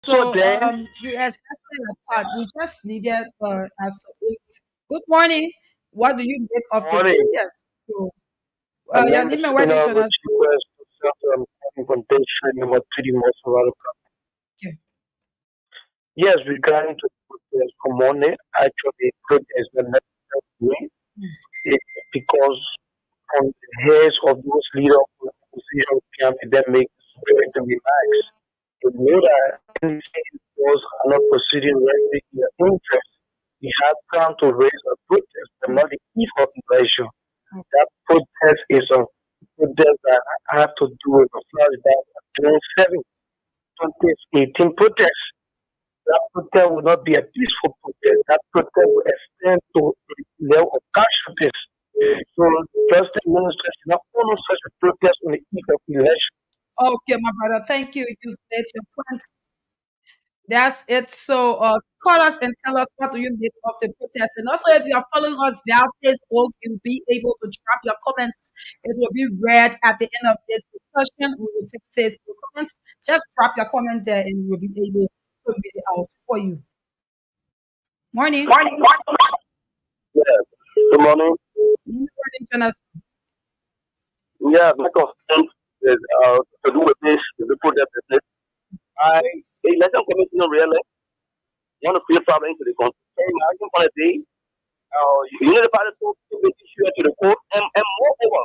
So So then, you exhausted your thought. We just needed us to good morning. What do you make of the morning, protest? So my your name is name and where do you join Inaugural us from? Request to Central from Patient number 3 most welcome. Okay. Yes, regarding to protest for morning, actually, protest the necessary. Mm. It's because from the heads of those leaders of the opposition can then make the spirit to relax. To know that anything those are not proceeding rightly in their interest, we have come to raise a protest, but not the eve of election. That protest is a protest that have to do with the flashback of June 7, 2018 protest. That protest will not be a peaceful protest. That protest will extend to a level of casualties. So, Justice Minister should not honor such a protest on the eve of election. Okay, my brother. Thank you. You made your point. That's it. So call us and tell us what do you make of the protest. And also if you are following us via Facebook, you'll be able to drop your comments. It will be read at the end of this discussion. We will take Facebook comments. Just drop your comment there and we'll be able to read it out for you. Morning. Yes. Good morning. Morning, Jonas. Yeah, lack of things is to do with this, the protest. I election commission really want to feel problem into the country. I think on a day, you know the party to be issued to the court, and moreover,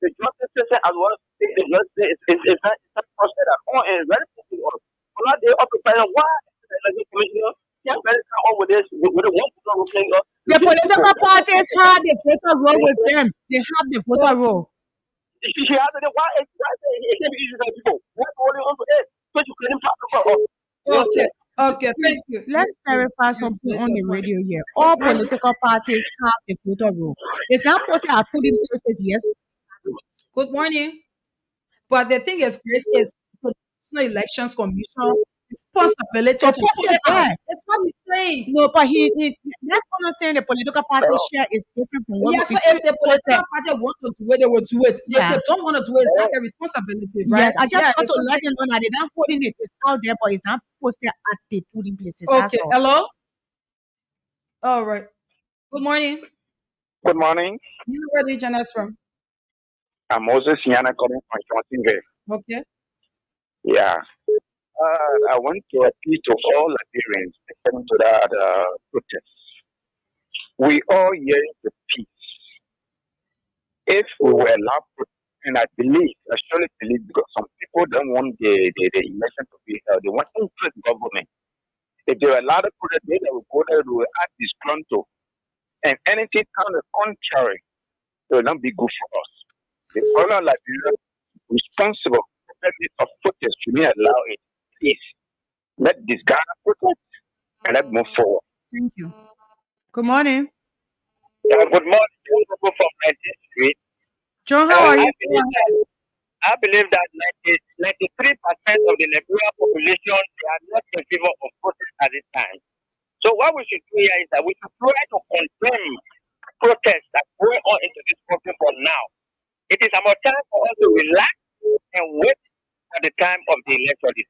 the justice system as well as the justice is not process at all, and it's very difficult. On that day, up to find out why the election commissioner can't very come up with this with the one people who think The political parties the have the voter roll with them. They have the voter roll. she has it. Why it can't be easy for people? Why only on to it? So you couldn't talk about her. You know what I'm Okay. saying? Okay. Thank you. Let's clarify You've something made on your the point. radio here. All political parties have the voter roll. It's not what they are put in places, yes. Good morning. But the thing is, Grace, is the National Elections Commission responsibility So to post check it out. there. That's what he's saying. No, but he let's understand the political party share is different from what Yeah, we so if the post political party want to do it, they will do it. If Yeah. they don't want to do it, it's not their responsibility, Yes, right? I just Yeah, want it's to not let them know that they're not holding it. It's out there, but it's not posted at the polling places. That's okay. all. Hello? All right. Good morning. Good morning. Where do you join us from? I'm Moses Yana calling from Johnsonville. Okay. Yeah. I want to appeal to all Liberians listening to that protest. We all yearn for peace. If we were allowed to, and I surely believe, because some people don't want the election to be held, they want interest government. If they were allowed to put it there, they will go there, they will act disgruntled. And anything kind of contrary, it will not be good for us. The problem Liberia responsible for every of protest should not allow it. Please, let this Ghana protest and let's move forward. Thank you. Good morning. Good morning, people from 19th Street. John, how are I you? believe that 93% of the Liberian population they are not in favor of protest at this time. So what we should do here is that we should try to condemn protests that are going on into this country for now. It is about time for us to relax and wait for the time of the election. This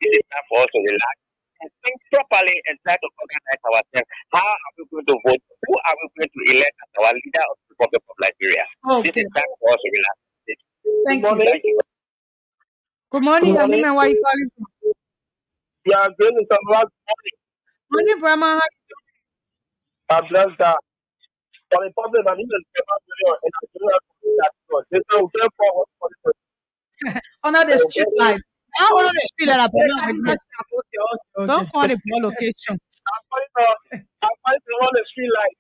is time for us to relax and think properly and try to organize ourselves. How are we going to vote? Who are we going to elect as our leader of the Republic of Liberia? This Okay. is time for us to relax. Thank you. Thank you. Good morning, Good morning. Anime. Where you calling from? Yeah, I'm doing some last morning. Morning, Brahma. How you doing? I'm blessed that for the problem, I need to step up and I do not that God. This is okay for the Under the street light. I want to speak that Okay, about okay, okay. Don't call the poor location. I'm fighting the one that feel like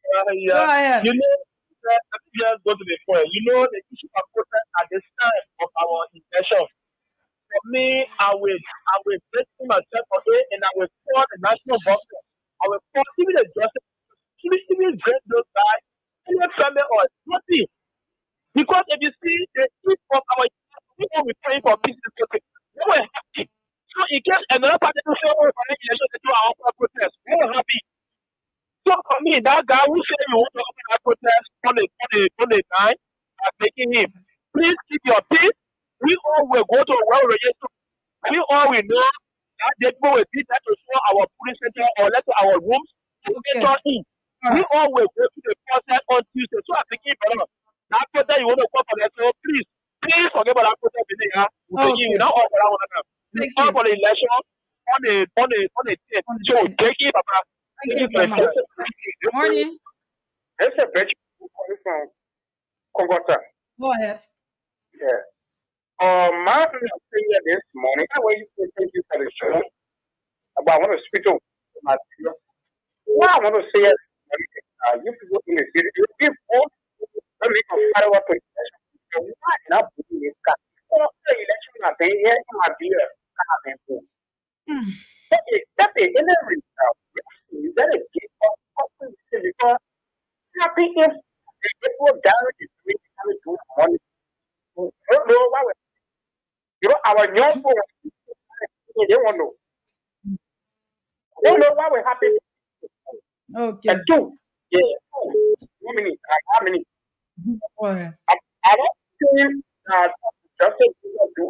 Go yeah. ahead. You know, just go to the point. You know the issue of protest at the time of our election. For me, I will take myself away and I will support the national government. I will support even the justice, even great those guys, any family or nothing. Because if you see the issue of our people we pray for peace in the country, they were happy. So in case another party will say, oh, for election to do our own protest, we were happy. So for me, that guy who said you want to open that protest on the time, I'm making him. Please keep your peace. We all will go to a well registered We all we know that the people will be that to show our police center or let our rooms to Okay. enter in. All We right. all will go to the process on Tuesday. So I think that protest you want to come for that. So please forget about that protest today. We begin Okay. without all that one. We Thank call you. for the election on the 10th. On the So 10th. take it, Papa. Thank Take you it for very the much. Thank you. Morning. It's a bitch from Kogota. Go ahead. Yeah. My opinion this morning, I want you to thank you for the show. But I want to speak to my people. What I want to say is, you people in the city, you people, let me compare what to election. Why not putting this guy? So, the election are there, here, in my beer, coming home. Hmm. That is in the result. That is give up because I think if the people down the street have to do money, don't know why. Our young people, they want to know. They don't know why we're happy. And Okay. two, yeah, 2 minutes, how many? Go ahead. I don't think that just a people do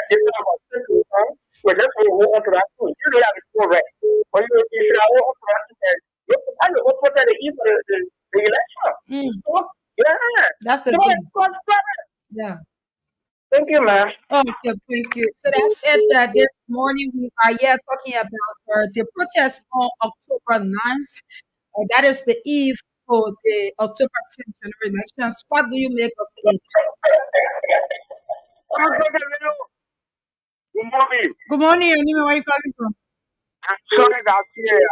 if I was thinking, well, let's hold on to that too. You know that is correct. But you should hold on to that and look at the what the the election. Hmm. So, yeah. That's the So, thing. Yeah. thank you, man. Okay, thank you. So that's it. This morning we are here talking about the protest on October 9th. That is the eve for the October 10th general elections. What do you make of it? Good morning. Good morning, Anime. Where you calling from? I'm sorry that I'm here.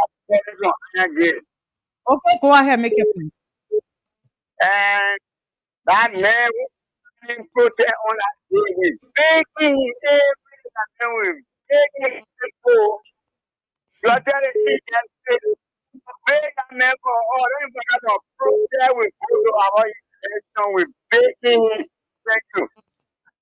Okay, go ahead, make your point. And that man was protest on that day with begging everything that man with begging people. You are telling me that beg that man for all them for that protest with go to our election with begging. Thank you.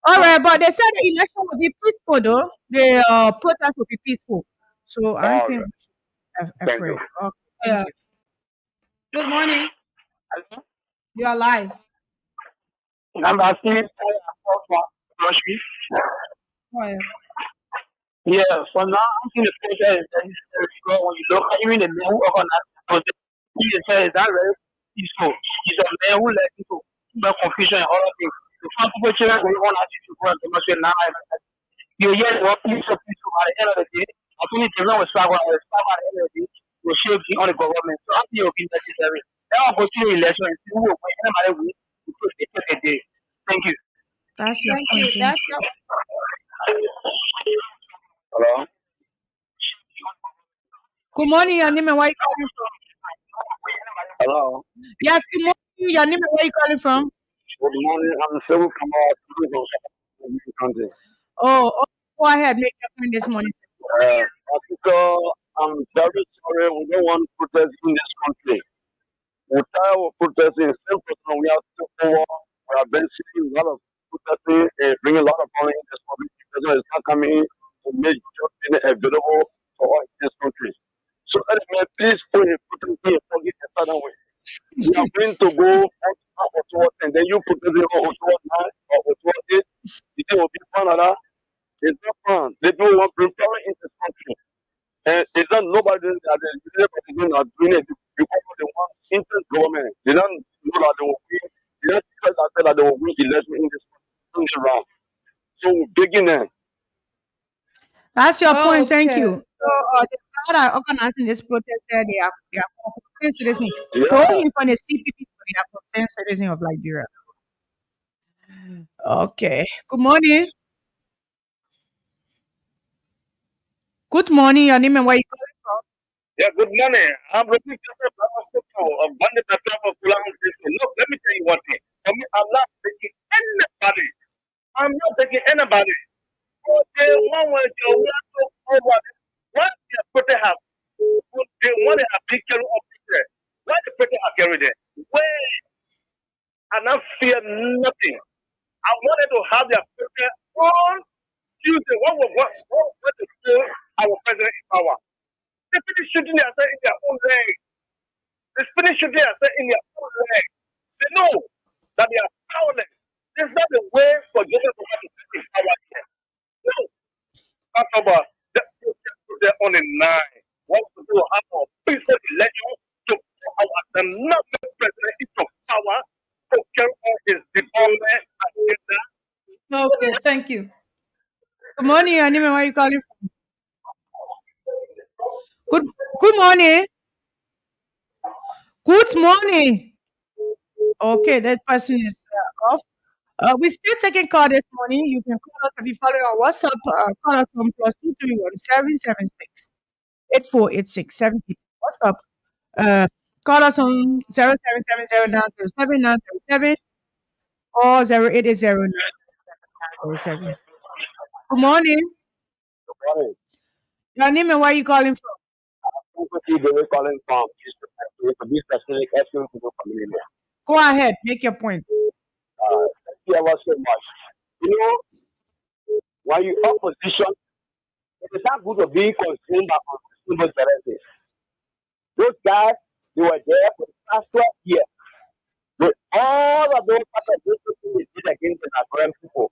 All right, but they said the election will be peaceful, though. The protest will be peaceful. So I don't All think right. we should be Thank you. afraid. Okay, thank Yeah. you. Good morning. Hello? You are live. I'm asking for me. Go ahead. Yeah, for now, I'm seeing the pressure is very strong when you look at even the man who organized the protest. He says that very peaceful. He's a man who let people about confusion and all of things. The some people children going on as if you go and demonstrate now. You hear what peaceful people at the end of the day. I think the man will struggle at the end of the day will shape on the government. So I think it will be necessary. Then I'll go to the election and see who will win. Anybody win, we put a day. Thank you. That's your Thank point. you. Thank That's your Hello? Good morning, Anime. Where you calling from? Hello? Yes, good morning, Anime. Where you calling from? Good morning. I'm Sebu from country. Oh, go ahead, make your point this morning. Africa, I'm very sorry. We don't want protest in this country. We tired of protesting. Same person we have to over. We have been seeing a lot of protesting and bringing a lot of money in this country. Because it's not coming in to make jobs available for all in this country. So, anyway, please put a protest here for it a certain way. We are going to go out of towards and then you put it on towards 9 or towards 8. The thing will be fun. It's not fun. They don't want to bring power in this country. And it's not nobody that is doing it because they want interest government. They don't know that they will win. They don't tell that they will win election in this round. So we're begging them. That's your point. Thank okay. you. So the guy that organizing this protest said they are concerned citizen. Told Yeah. him from the CPP, they are concerned citizen of Liberia. Okay. Good morning. Good morning, your name and where you calling from? Yeah, good morning. I'm looking for a bandit attack of Kulang. Look, let me tell you one thing. I mean, I'm not taking anybody. I'm not taking anybody. Okay, one way to over. What the people have, they want to have big carry up there. Why the people are carried there? Where and I fear nothing. I wanted to have their people on Tuesday. What to kill our president in power? They finish shooting themselves in their own leg. They finish shooting themselves in their own leg. They know that they are powerless. This is not the way for Joseph to have to take power here. No. October, that protest on the 9th. What to have a peaceful election to our another president into power to carry on his development agenda. Okay, thank you. Good morning, your name and where you calling from? Good good morning. Good morning. Okay, that person is off. We still taking call this morning. You can call us if you follow our WhatsApp. Call us on +231 776 8486 WhatsApp. Uh, Call us on 0777 or 0880. Good morning. Morning. Your name and where you calling from? Frequency they were calling from to be specific asking to go familiar. Go ahead, make your point. Thank you ever so much. You know, when you opposition, it is not good to be consumed by consumable services. Those guys, they were there for the past 12 years. With all of those type of things they did against the Nigerian people.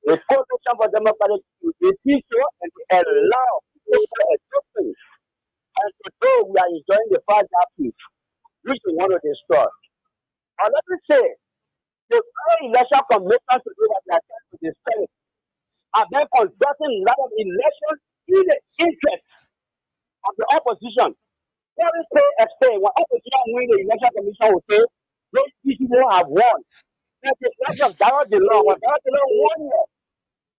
The coalition for democratic they teach you and they allow people existence. And today we are enjoying the fact that peace, which we want to destroy. And let me say, the very election commission today that they are trying to destroy are then conducting a lot of elections in the interest of the opposition. What is say when opposition win the election commission will say those people have won. That's the election of Darrell DeLong. When Darrell DeLong won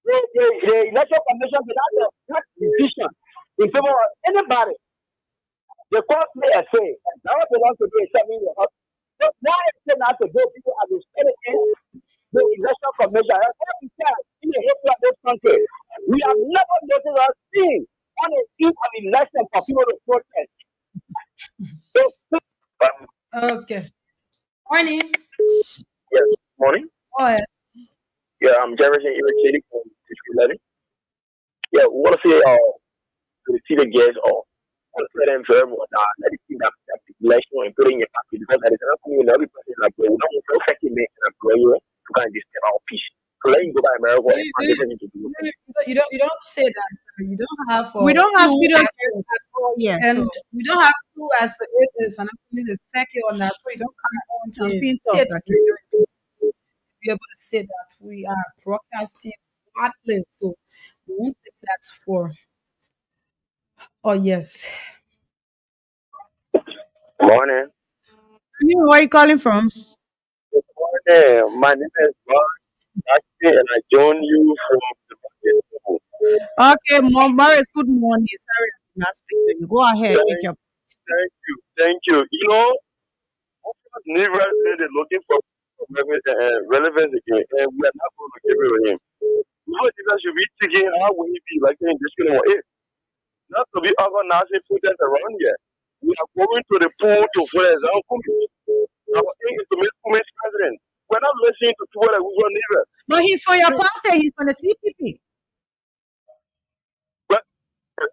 the election commission without that decision in favor of anybody, the court may say Darrell DeLong to be a 7 year old. But now it's still not to do people have been spending the election commission. And what we said in the history of this country, we have never noticed or seen on a eve of election for people to protest. Okay. Morning. Yes, morning. Go ahead. Yeah, I'm Jefferson Irritated from District 11. Yeah, we want to say to the city guests or let them very much let it see that election and put it in your pocket because there is another thing in every person like we don't want to affect it and you to kind of disturb our peace. So let you go by America You, and you, get into the you don't say that. You don't have We don't have clue serious as guests to, at all yet, and so we don't have clue as to if it's an activist is fake or not. So you don't come on the campaign talk. state to be able to say that we are broadcasting wireless. So we won't take that for. Oh yes. morning. Where you calling from? Good morning. My name is Mark Actually, and I join you from the market. Okay, Morris, good morning. Sorry, I did not speak to you. Go ahead, make Thank, your thank you. You know, Never said looking for relevance again, and we are not going to give it to him. No, Jesus should be thinking, how will he be like in this kind of way? Not to be organizing protest around here. We are going to the pool to, for example, our aim is to make women's president. We're not listening to people that we don't need. But he's for your party, he's for the CPP. But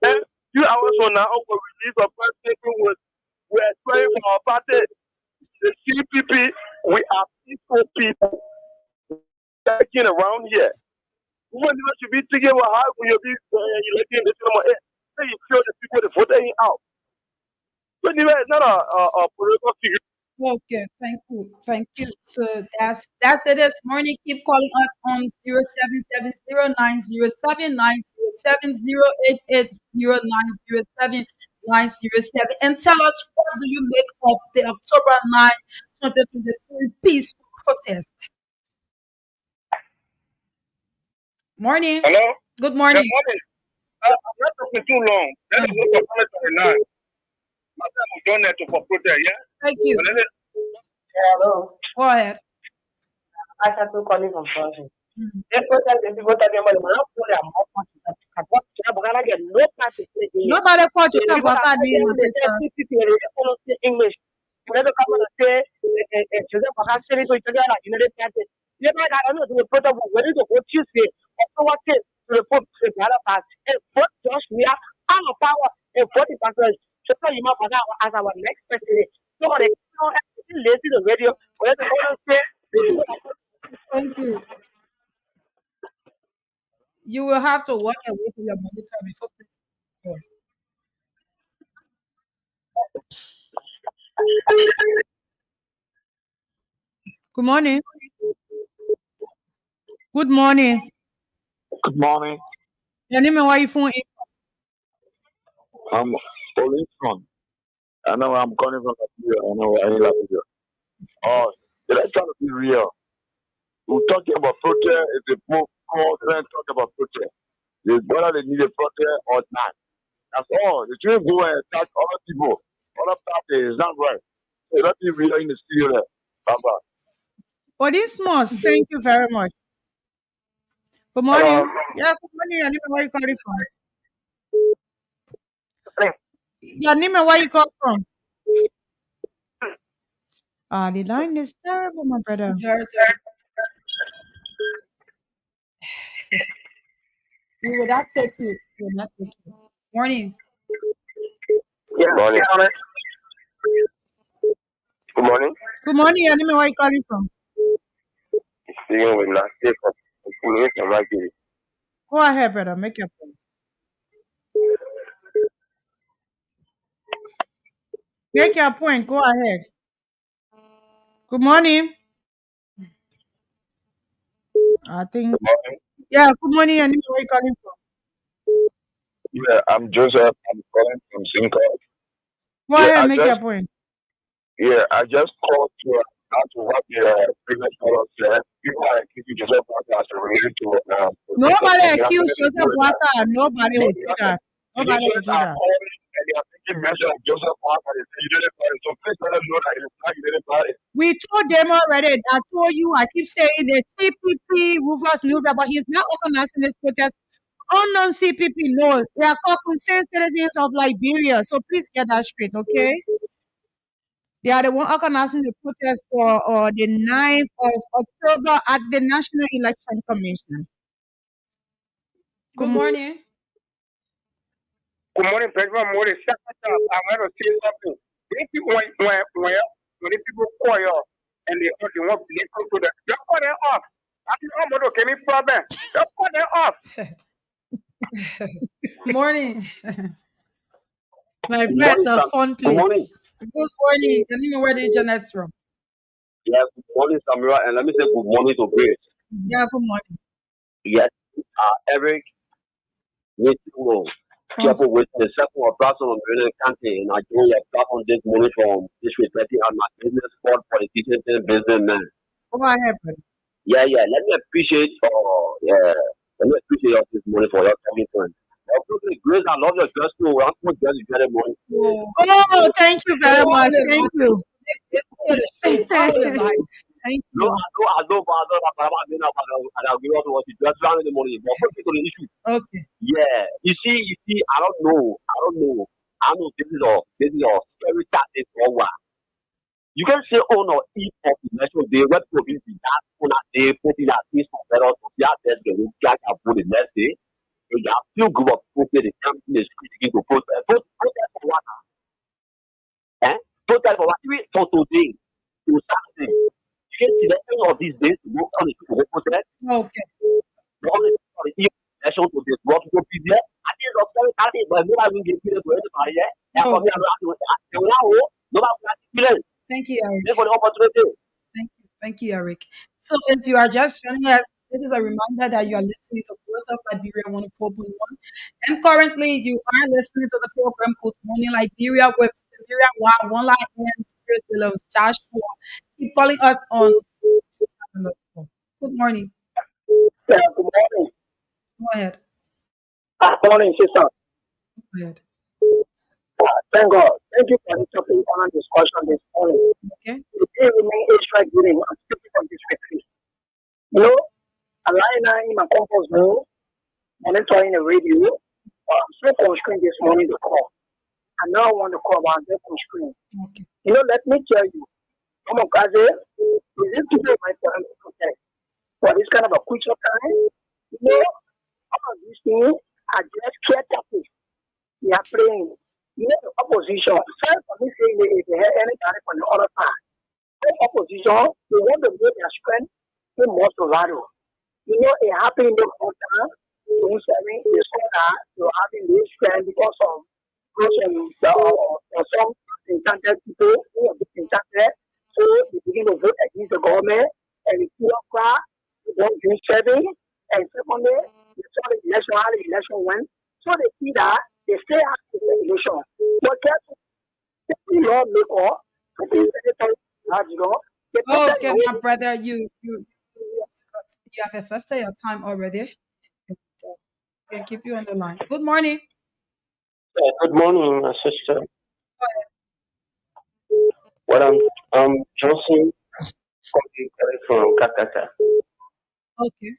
and 2 hours from now, we release a president who we're trying for our party. The CPP, we are peaceful people working around here. Women should be thinking about how will you be electing this one. Say you feel the people that vote out. But anyway, it's not a political figure. Okay, thank you. Thank you. So that's it this morning. Keep calling us on 0770-907-90880-907-907 and tell us what do you make of the October 9, 2023 peaceful protest. Morning. Hello? Good Good morning. morning. I'm not talking too long. Let us go for comment on the 9. My time was done there to for protest, yeah? Thank you. Hello. Go ahead. I started calling from France. Mhm. They protest the people that they want to put their mouth on it. We're gonna get no part to say English. Nobody caught you The talk people about that that being they say sister. CPP, they don't say English. When they come and say, Joseph Bakassi, to Italia, United States. You know, I don't know the protocol. When you go Tuesday, or what is to the put the other part, and what just we are out of power and 40%. So you might as our next president. So they lazy the radio. When they say, Thank you. You will have to walk away your monitor before placing the call. Good morning. Good morning. Good morning. Your name and where you phone in? I'm calling from. I know I'm calling from Liberia. I know I ain't Liberia. Oh, let's try to be real. We're talking about protest. It's a poor let's talk about protest. Whether they need a protest or not. That's all. They shouldn't go and attack other people. Other parties. It's not right. So let's be real in the studio there. Bye bye. For this month, thank you very much. Good Hello. morning. Yeah, good morning. Your name and where you calling from? Your name and where you call from? Ah, the line is terrible, my brother. Very terrible. We would not take you. We would not take you. Morning. Yeah. Good morning. Good morning. Good morning. Your name and where you calling from? Speaking with Nasty from Liberia. Go ahead, brother. Make your point. Make your point. Go ahead. Good morning. I think. Good morning. Yeah, good morning. Your name and where you calling from? Yeah, I'm Joseph. I'm calling from Sinko. Go Yeah, ahead. Make your point. I just called to ask what the previous caller said. People are accusing Joseph Parker as related to protesters. Nobody And they have accused nothing to do Joseph with that. Walker. Nobody No, will do nothing. that. Nobody will Niggas do are that. calling and they are taking mention of Joseph Parker. They say you didn't buy it. So please let them know that it's not you didn't buy it. We told them already. I told you. I keep saying the CPP Rufus knew that, but he's not organizing this protest. Unknown CPP knows. They are called concerned citizens of Liberia. So please get that straight, okay? They are the one organizing the protest for the 9th of October at the National Election Commission. Good morning. Good morning, President Modi. Second up, I want to say something. If you when the people call you and they want to come to the, just call them off. I think I'm not okay. Any problem? Just call them off. Morning. My Good best morning, a Sam. fun Good place. morning. Good morning. Your name and where did you join us from? Yes, good morning, Samira. And let me say good morning to Grace. Yeah, good morning. Yes, Eric, waiting room. Careful with the second of person on the country. And I join your platform this morning from disrespecting my business for politicians and businessmen. Go ahead, brother. Yeah. Let me appreciate let me appreciate you this morning for your coming point. Grace, I love your dress too. I'm going to dress you very morning. Oh, Oh, thank you very all much. the Thank life. you. It's here to show all the life. Thank No, you. I know, but I mean, I'll give you what you dress around in the morning. But first, to the issue. Okay. Yeah, you see, I don't know. I know this is a scary tactic for what. You can say on or eat of the national day, what province is that on a day, putting that things for better to see that the will catch up for the next day. And you have few group of people say they come in the street begin to protest. Protest for what? Eh? Protest for what? Even for today, to Saturday. You can see the end of these days to go on the street to protest. Okay. The only election to disrupt the people. I think the very thing, but nobody will give it to anybody. And for Oh, me, I don't have to. Nobody will give it. thank you, Eric. Thank for the opportunity. Thank you, Eric. So if you are just joining us, this is a reminder that you are listening to Voice of Liberia 104.1. And currently you are listening to the program called Morning Liberia with Liberia-VOL, one line and Joshua. Keep calling us on. Good morning. Yeah, good morning. Go ahead. Good morning, sister. Go ahead. Thank God. Thank you for this topic on discussion this morning. Okay. The day remain age right during. I'm speaking from this way. You know, a line in my compost room, monitoring the radio. I'm so constrained this morning to call. And now I want to call, but I'm very constrained. Okay. You know, let me tell you, come on, Kaze, is it today my parents protest for this kind of a quick time? You know, all of these things are just care tactics. We are praying. You know, the opposition, first for me saying if they have anybody from the other side, the opposition, they want to make their strength in more survival. You know, it happened in the whole time. June 7, they saw that they were having this trend because of some enchanted people who were being enchanted. So they begin to vote against the government and the killer crowd on June 7. And secondly, they saw the election, how the election went. So they see that they still have the election. But guess what? The lawmaker, the secretary, the president, Okay, my brother, you have exhausted your time already. Can keep you on the line. Good morning. Good morning, my sister. Well, I'm Johnson calling from Kakata. Okay.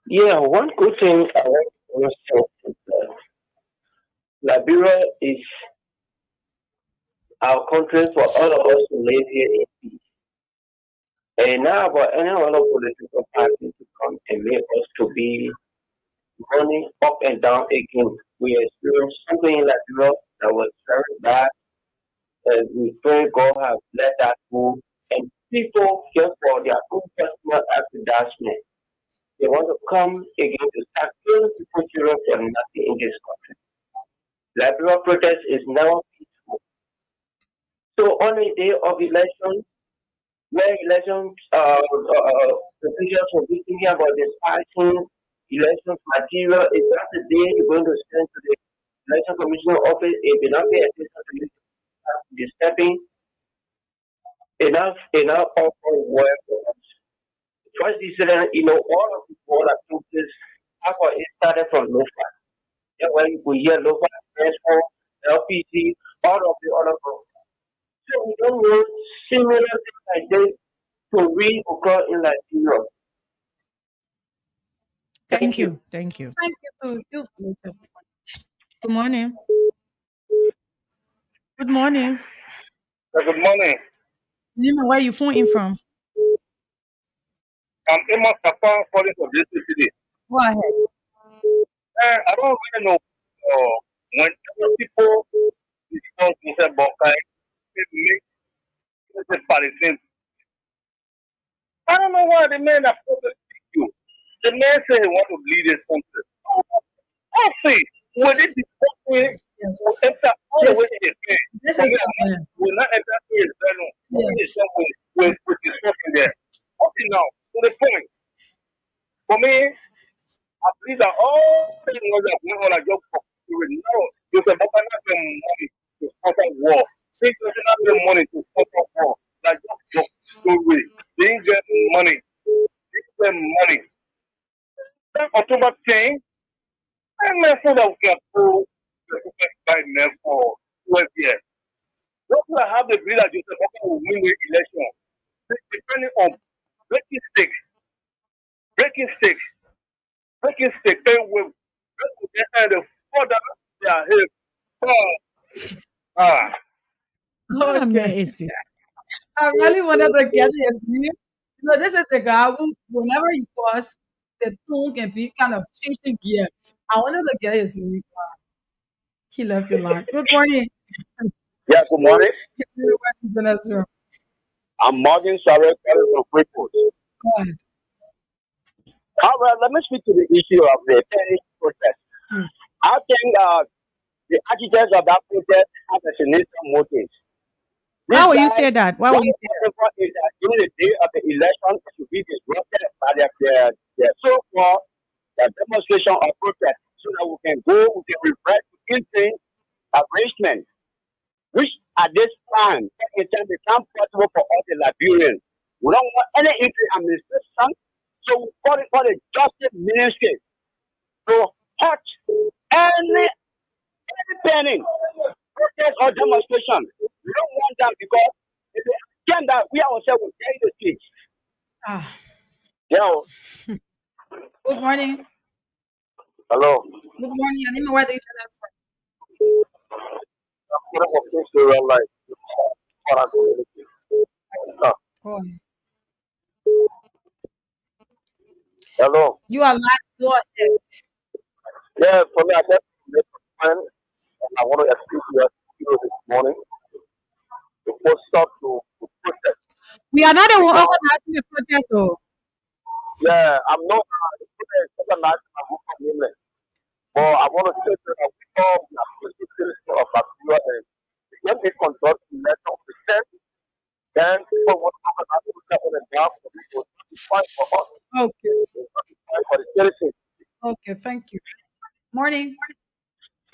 Yeah, one good thing I want to say is that Liberia is our country for all of us to live here in peace. And now about any other political party to come and make us to be running up and down again. We experienced something in Liberia that was very bad, and we pray God has let that go. And people just for their own personal advancement, they want to come again to start killing people children for nothing in this country. Liberia protest is now peaceful. So on the day of election, where election officials will be thinking about dispatching election material, is that the day you're going to send to the election commissioner office if they not pay attention to this disturbing enough of work for us. First incident, all of the all activities after it started from Lofa. Yeah, where you could hear Lofa, Transport, LPG, all of the other groups. So we don't want similar things like this to reoccur in Nigeria. Thank Thank you. you. Thank you. Thank you to you. Good morning. Good morning. Good morning. You know where you phone in from? I'm Emma Kappa calling from this city. Go ahead. I don't really know whenever people discuss Mr. Bokai, they make the Palestine. I don't know why the man are supposed to speak you. The man said he want to lead his country. I see. When they discuss it, Yes. will enter all the This way to his head. this For is me, the man. will not enter to his bedroom. Yeah. Only his something with discussing there. Okay, now, to the point. For me, I believe that all things that are going on are just for spirit. No, you can not have the money to sponsor war. They doesn't have the money to sponsor war. Like just for story. They ain't get money. They get money. That October 10, I'm not sure that we can pull the super by them for 12 years. What will have the belief that Joseph Walker will win the election? Depending on breaking stick, breaking stick, breaking stick, they will get the further they are here. Ah, What man Okay. is this? I really wanted to get his name. This is a guy who, whenever he calls, the tone can be kind of changing gear. I wanted to get his name. He left the line. Good morning. Yeah, good morning. Go I'm Morgan Sarah calling from Freeport. ahead. However, let me speak to the issue of the terrorist protest. Hmm. I think the architects of that protest have a sinister motive. This Why will you guy, say that? Why will you say whatever is that during the day of the election, it should be disrupted by their so-called demonstration or protest so that we can go, we can revert to insane arrangement, which at this time, it can become possible for all the Liberians. We don't want any interim administration, so we call it the justice ministry to hurt any penny protest or demonstration. We don't want that because it's the agenda we ourselves will carry the streets. Ah, Yeah. good morning. Hello. Good morning. Your name and where do you tell us from? What about this real life? What I'm doing. Go ahead. Hello. You are live. Go ahead. Yeah, for me, I said this friend, and I want to explain to you this morning. The first stop to protest we are not the one because organizing the protest? Oh, yeah, I'm not. It's not a But I want to say that before we are putting of material and when we conduct election of the sense, then people want to talk about the level and down for people. It's fine for us. Okay. It's not fine for the citizens. Okay. Thank you. Morning.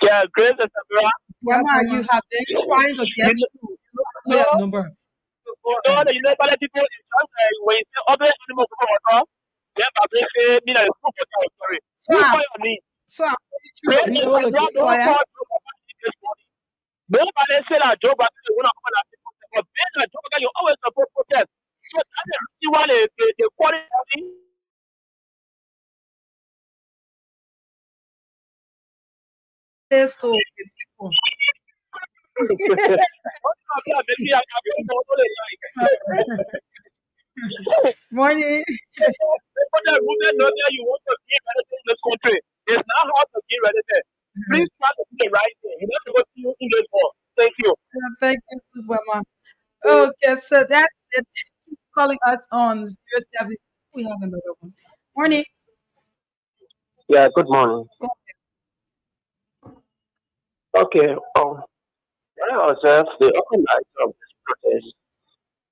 Yeah, Grace and Sabra. Yeah, Grandma, you Grandma. have been trying to You get know, through. You Know your know, number. So go you know, ahead. the United people is just when you say other animals come on, then I bring me like a group of sorry. So You I call your name. so I put you through to Grace be and able to Sabra get to don't I am. call Joe Biden this morning. Nobody say that Joe Biden is going to come and protest. But then that Joe Biden, you always support protest. So that's the reason why they quality. This to the people. Maybe I don't know what they like. Morning. People that rule that know that you want to give anything in this country. It's not hard to give anything. Please try to do the right thing. You don't have to go to you in this for. Thank you. Thank you, Grandma. Okay, so that's it. Keep calling us on 07. We have another one. Morning. Yeah, good morning. Go Okay, when I was the organizer of this protest,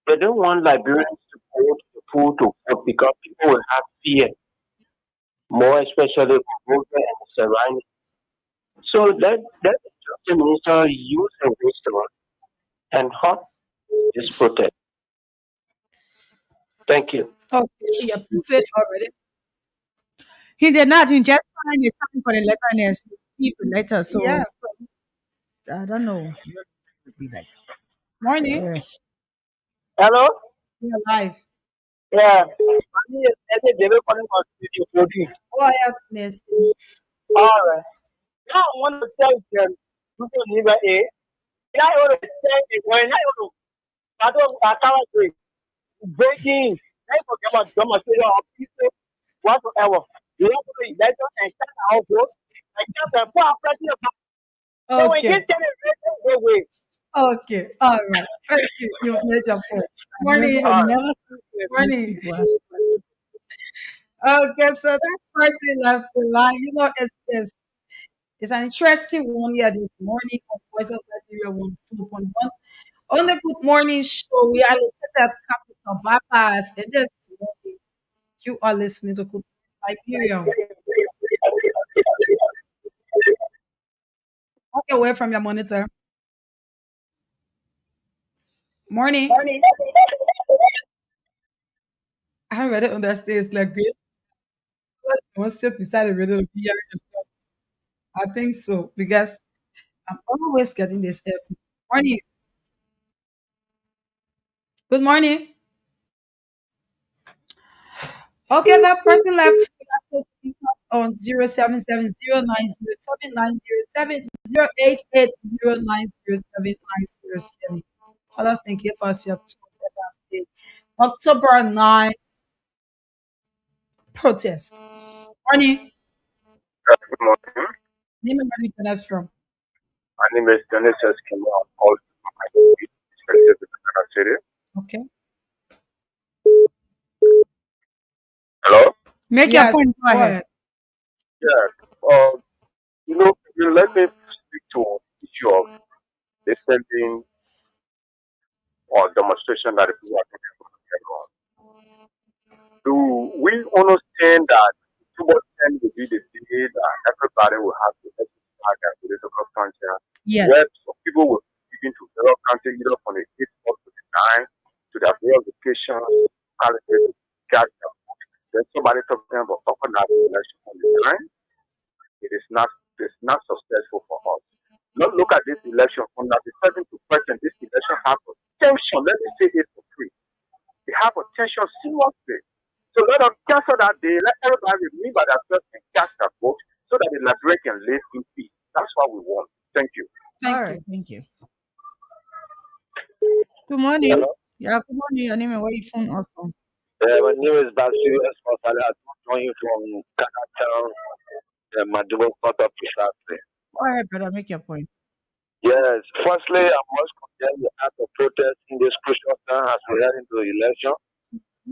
they don't want Liberians to go to the pool to vote because people will have fear, more especially for voter and surrounding. So let the justice minister use her wisdom and halt this protest. Thank you. Okay, he approved it already. he did not. He just signed a sign for the letter and then received the letter. So Yes. I don't know. It'll be like, Morning. yeah. Hello? We are live. Yeah. I need a debate calling on video 14. Go ahead, Miss. Alright. Now I want to tell them, people need a. I want to tell you, when I want to, I don't say, breaking, I forget about demonstration of people whatsoever. You have to be election and start our vote, and just a poor president. So when you Okay. tell the election, go away. Okay. All right. Thank you. You made your point. Morning. I Alright. never think that these Morning. people are smart. Okay, so that person left the line. It's an interesting one here this morning on Voice of Liberia 1 On the Good Morning Show, we are located at Capital Bypass. And this morning, you are listening to Good Liberia. Walk away from your monitor. Morning. I read it on the stage like Grace. One sit beside the radio to be hearing themselves. I think so because I'm always getting this echo. Morning. Good morning. Okay, that person left on 0770-907-907-08880-907-907. Call us and give us your thoughts about the October 9 protest. Morning. Good morning. Name and where you join us from. My name is Dennis Eskimo. I'm called from my city. Okay. Hello? Make your Yes, point. Go go ahead. ahead. Yeah. You let me speak to the issue of the sending or demonstration that the people are talking about. Do we understand that October 10 will be the day that everybody will have to exercise their political conscience, Yes. where some people will begin to develop country either from the 8th up to the 9th to their various locations, calculate, get them. Then somebody talking about talking about the election on the 9th. It is not successful for us. Not look at this election from 97 to present. This election has potential. Let me say it for free. They have potential seriously. So let us cancel that day. Let everybody remember themselves and cast their vote so that the Liberia can live in peace. That's what we want. Thank you. All Thank you. right. Thank you. Good morning. Hello. Yeah, good morning. Your name and where you phone us from? My name is Basu Esposale. I'm joining from Canada, Madubo, South Africa. Go ahead, brother. Make your point. Yes, firstly, I must condemn the act of protest in this crucial time as we head into the election.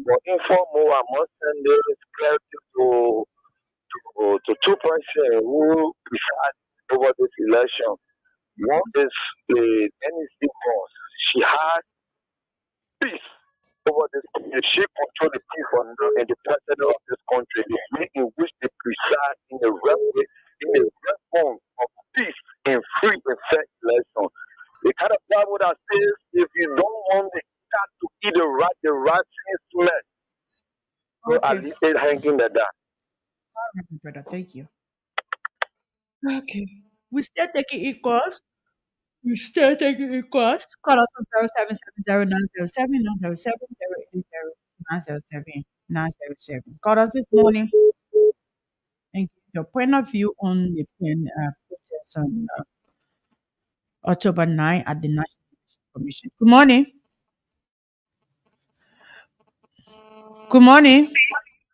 But informal, I must send this clarity to to two persons who preside over this election. One is the NEC boss. She had peace over this country. She controlled the peace and the president of this country. The way in which they preside in a reform of peace and free and fair election. The kind of Bible that says if you don't want the cat to eat the rat is smell. So at Okay. least it's hanging there. All right, brother. Thank you. Okay. We still taking equals. We still taking equals. Call us on 0770-907-080-907-907. Call us this morning and give your point of view on the protest on October 9 at the National Election Commission. Good morning. Good morning.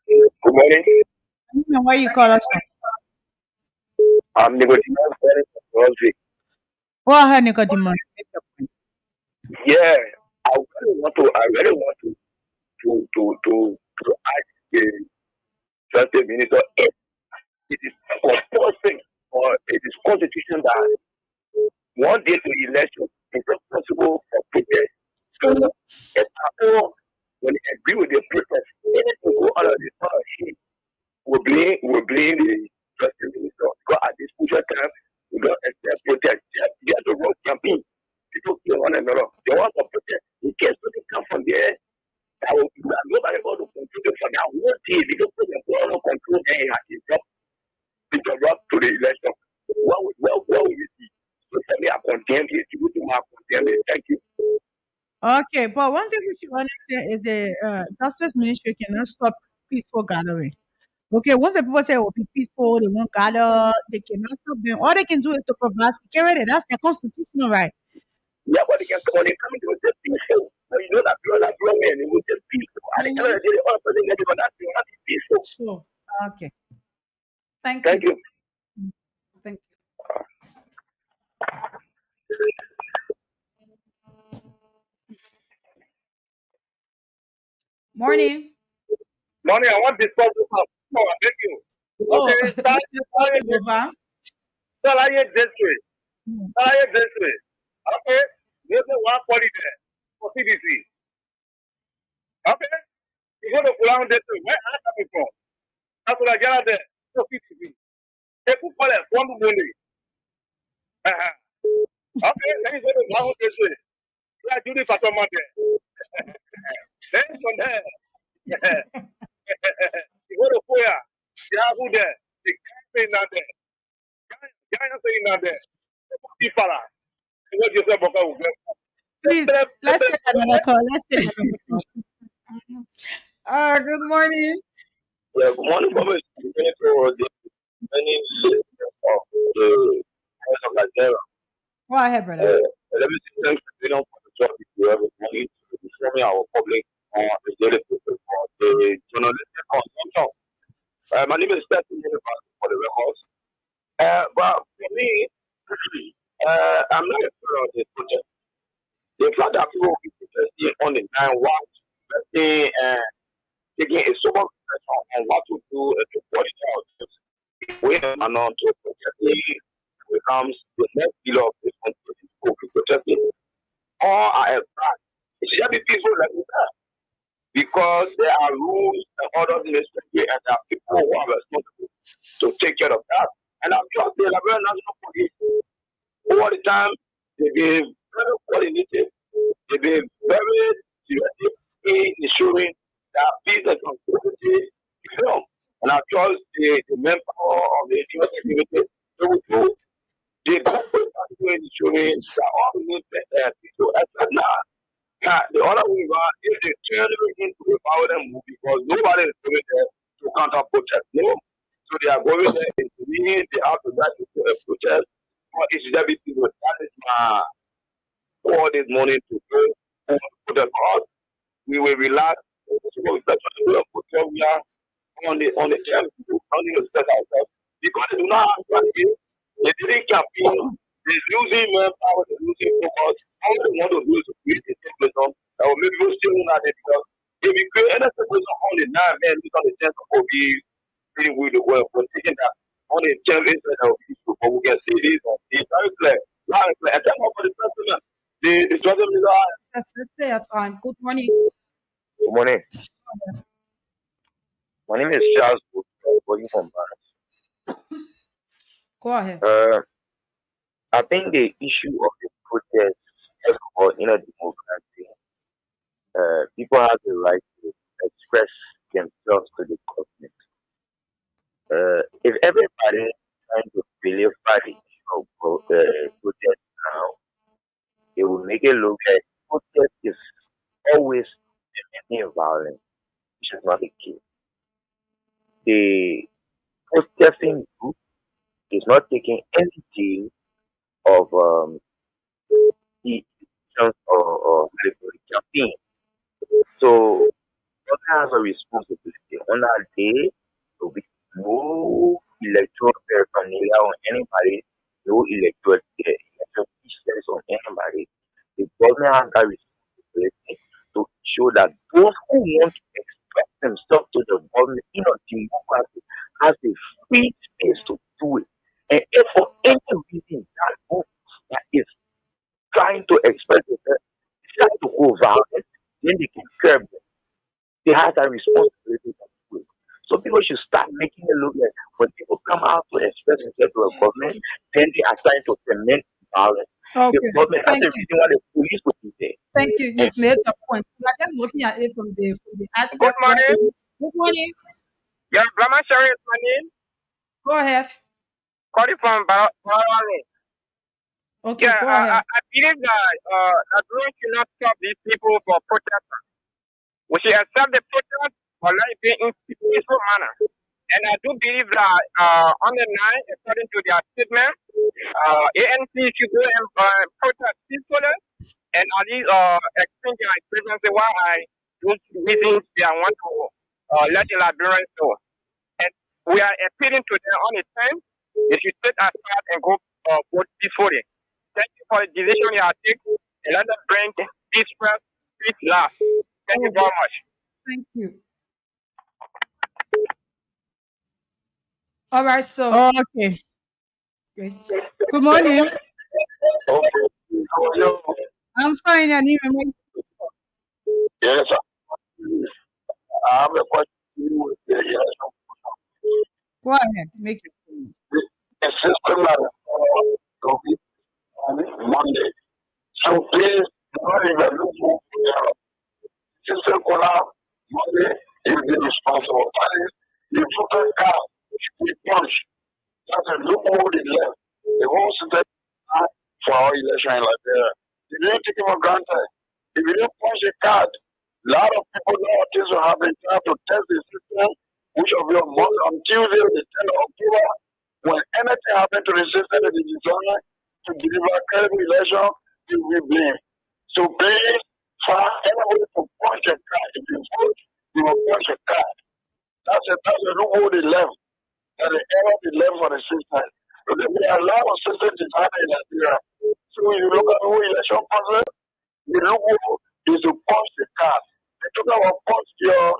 Good morning. Where you call us from? I'm negotiating for Rosary. Go ahead, Nicodemus. Make your point. Yeah, I really want to ask the Justice Minister if it is compulsory or it is constitution that one day to election is not possible for protest. So if people when they agree with the protest, anything go out of the scholarship will blame the Justice Minister because at this crucial time we don't accept protest. They are the wrong campaign. People kill one another. They want to protest. In case when they come from there, nobody going to control them for that one day because they don't control them. Interrupt to the election. What will you see? So tell me, I condemn it. You to my condemn it. Thank you. Okay, but one thing we should understand is the Justice Ministry cannot stop peaceful gathering. Okay, once the people say it will be peaceful, they won't gather, they cannot stop them. All they can do is to provide security. That's their constitutional right. Yeah, but they can when they come into the peaceful. So you know that you're not wrong man, it was just peaceful. And the end of the day, the other person get it, but that's not peaceful. Sure. Okay. Thank Thank you. you. Thank you. Morning. Money, I want this person to come. No, I beg you. Oh, Okay, not discussing over. salary district. Hmm. Salary district. Okay, there's one quality there for CDC. Okay, you go to Pulang district. Where are you coming from? That's what I get out there. For CDC. They put for that one money. Okay, then you go to Pulang district. You are Judy Fatoma there. Then from there, you go to Koya. You are who there? The guy saying not there. Guy saying not there. Ifala. What you say, Boka? Please, let's take another call. Let's take another call. Good morning. Yeah, good morning, Thomas. For the many of the voice of Nigeria. Go ahead, brother. Let me say thanks to you for the job that you have money to informing our public on the daily basis for the journalistic consumption. My name is Stephen for the records. But for me, I'm not a fan of this project. The fact that people will be protesting on the 9-1, taking a sober reflection on what to do to put it out. We are not to protesting becomes the next pillar of this country. People will be protesting. All are bad. It should be peaceful like that. Because there are rules and orders in this country and there are people who are responsible to take care of that. And I'm sure the Liberia National Police all the time they be very coordinated, they be very serious in ensuring that peace and tranquility prevail. And I trust the member of the community they will do the best they can do in ensuring that all the needs people except now. The other way around, if they turn it into a violent move because nobody is going there to counter protest, no. So they are going there into me, they have to that into a protest. But it's everything that is my all this morning to go and put the cause. We will relax. So that's what we are on the term to only respect ourselves. Because they do not have strategy, they didn't campaign, they're losing manpower, they're losing focus. All they want to do is to create a situation that will maybe still not because if we create any situation on the 9 men, we got a chance of OB dealing with the world, but taking that on the challenge that our people, but we can see this on it's very clear. Loud and clear. And thank you for the person. The struggle is Let's stay at time. Good morning. good morning. My name is Charles calling from Go ahead. I think the issue of the protest first of all, in a democracy, people have the right to express themselves to the government. If everybody trying to vilify the issue of protest now, it will make it look like protest is always preventing violence, which is not the case. The protesting group is not taking any deal of the elections or military campaign. So government has a responsibility. On that day, there will be no electoral paraphernalia on anybody, no electoral pieces on anybody. The government has that responsibility to show that those who want to express themselves to the government in a democracy has a free space to do it. And if for any reason that group that is trying to express themselves, trying to go violent, then they can curb them. They have that responsibility to do it. So people should start making it look like when people come out to express themselves to a government, then they are trying to cement violence. The Okay. government, that's Thank the you. reason why the police would be there. Thank you. And You've made your point. We are just looking at it from the Good aspect where morning. good morning. Yeah, Blama Sherry is my name. Go ahead. Calling from Barawa. Okay, Yeah, go ahead. I believe that we should not stop these people for protest. We should accept the protest, but let it be in peaceful manner. And I do believe that on the night, according to their statement, ANC should go and protest peacefully and at least exchange their expressions why those reasons they want to let the Liberians know. And we are appealing to them on the time. They should take aside and go vote peacefully. Thank you for the decision you have taken and let them bring peace first, peace last. Thank you Okay. very much. Thank you. All right, so Okay. Grace. Good morning. okay, how are you? I'm fine, and even Yes, I have a question to you with the election. go ahead. Make it. The system of Monday. So please, not even look for system collapse Monday is the responsible party. The voter card should be punched. That's a loophole they left. The whole system for our election in Liberia. They didn't take it for granted. If you didn't punch the card, a lot of people nowadays will have been trying to test the system, which will be on Tuesday, the 10th of October. When anything happens to the system that is designed to deliver a credible election, it will be blamed. So please, for anybody to punch a card, if you vote, you will punch a card. That's a loophole they left. That the error they left for the system. So there are a lot of systems designed in Nigeria. So when you look at the whole election process, the loophole is to punch the card. They talk about punch your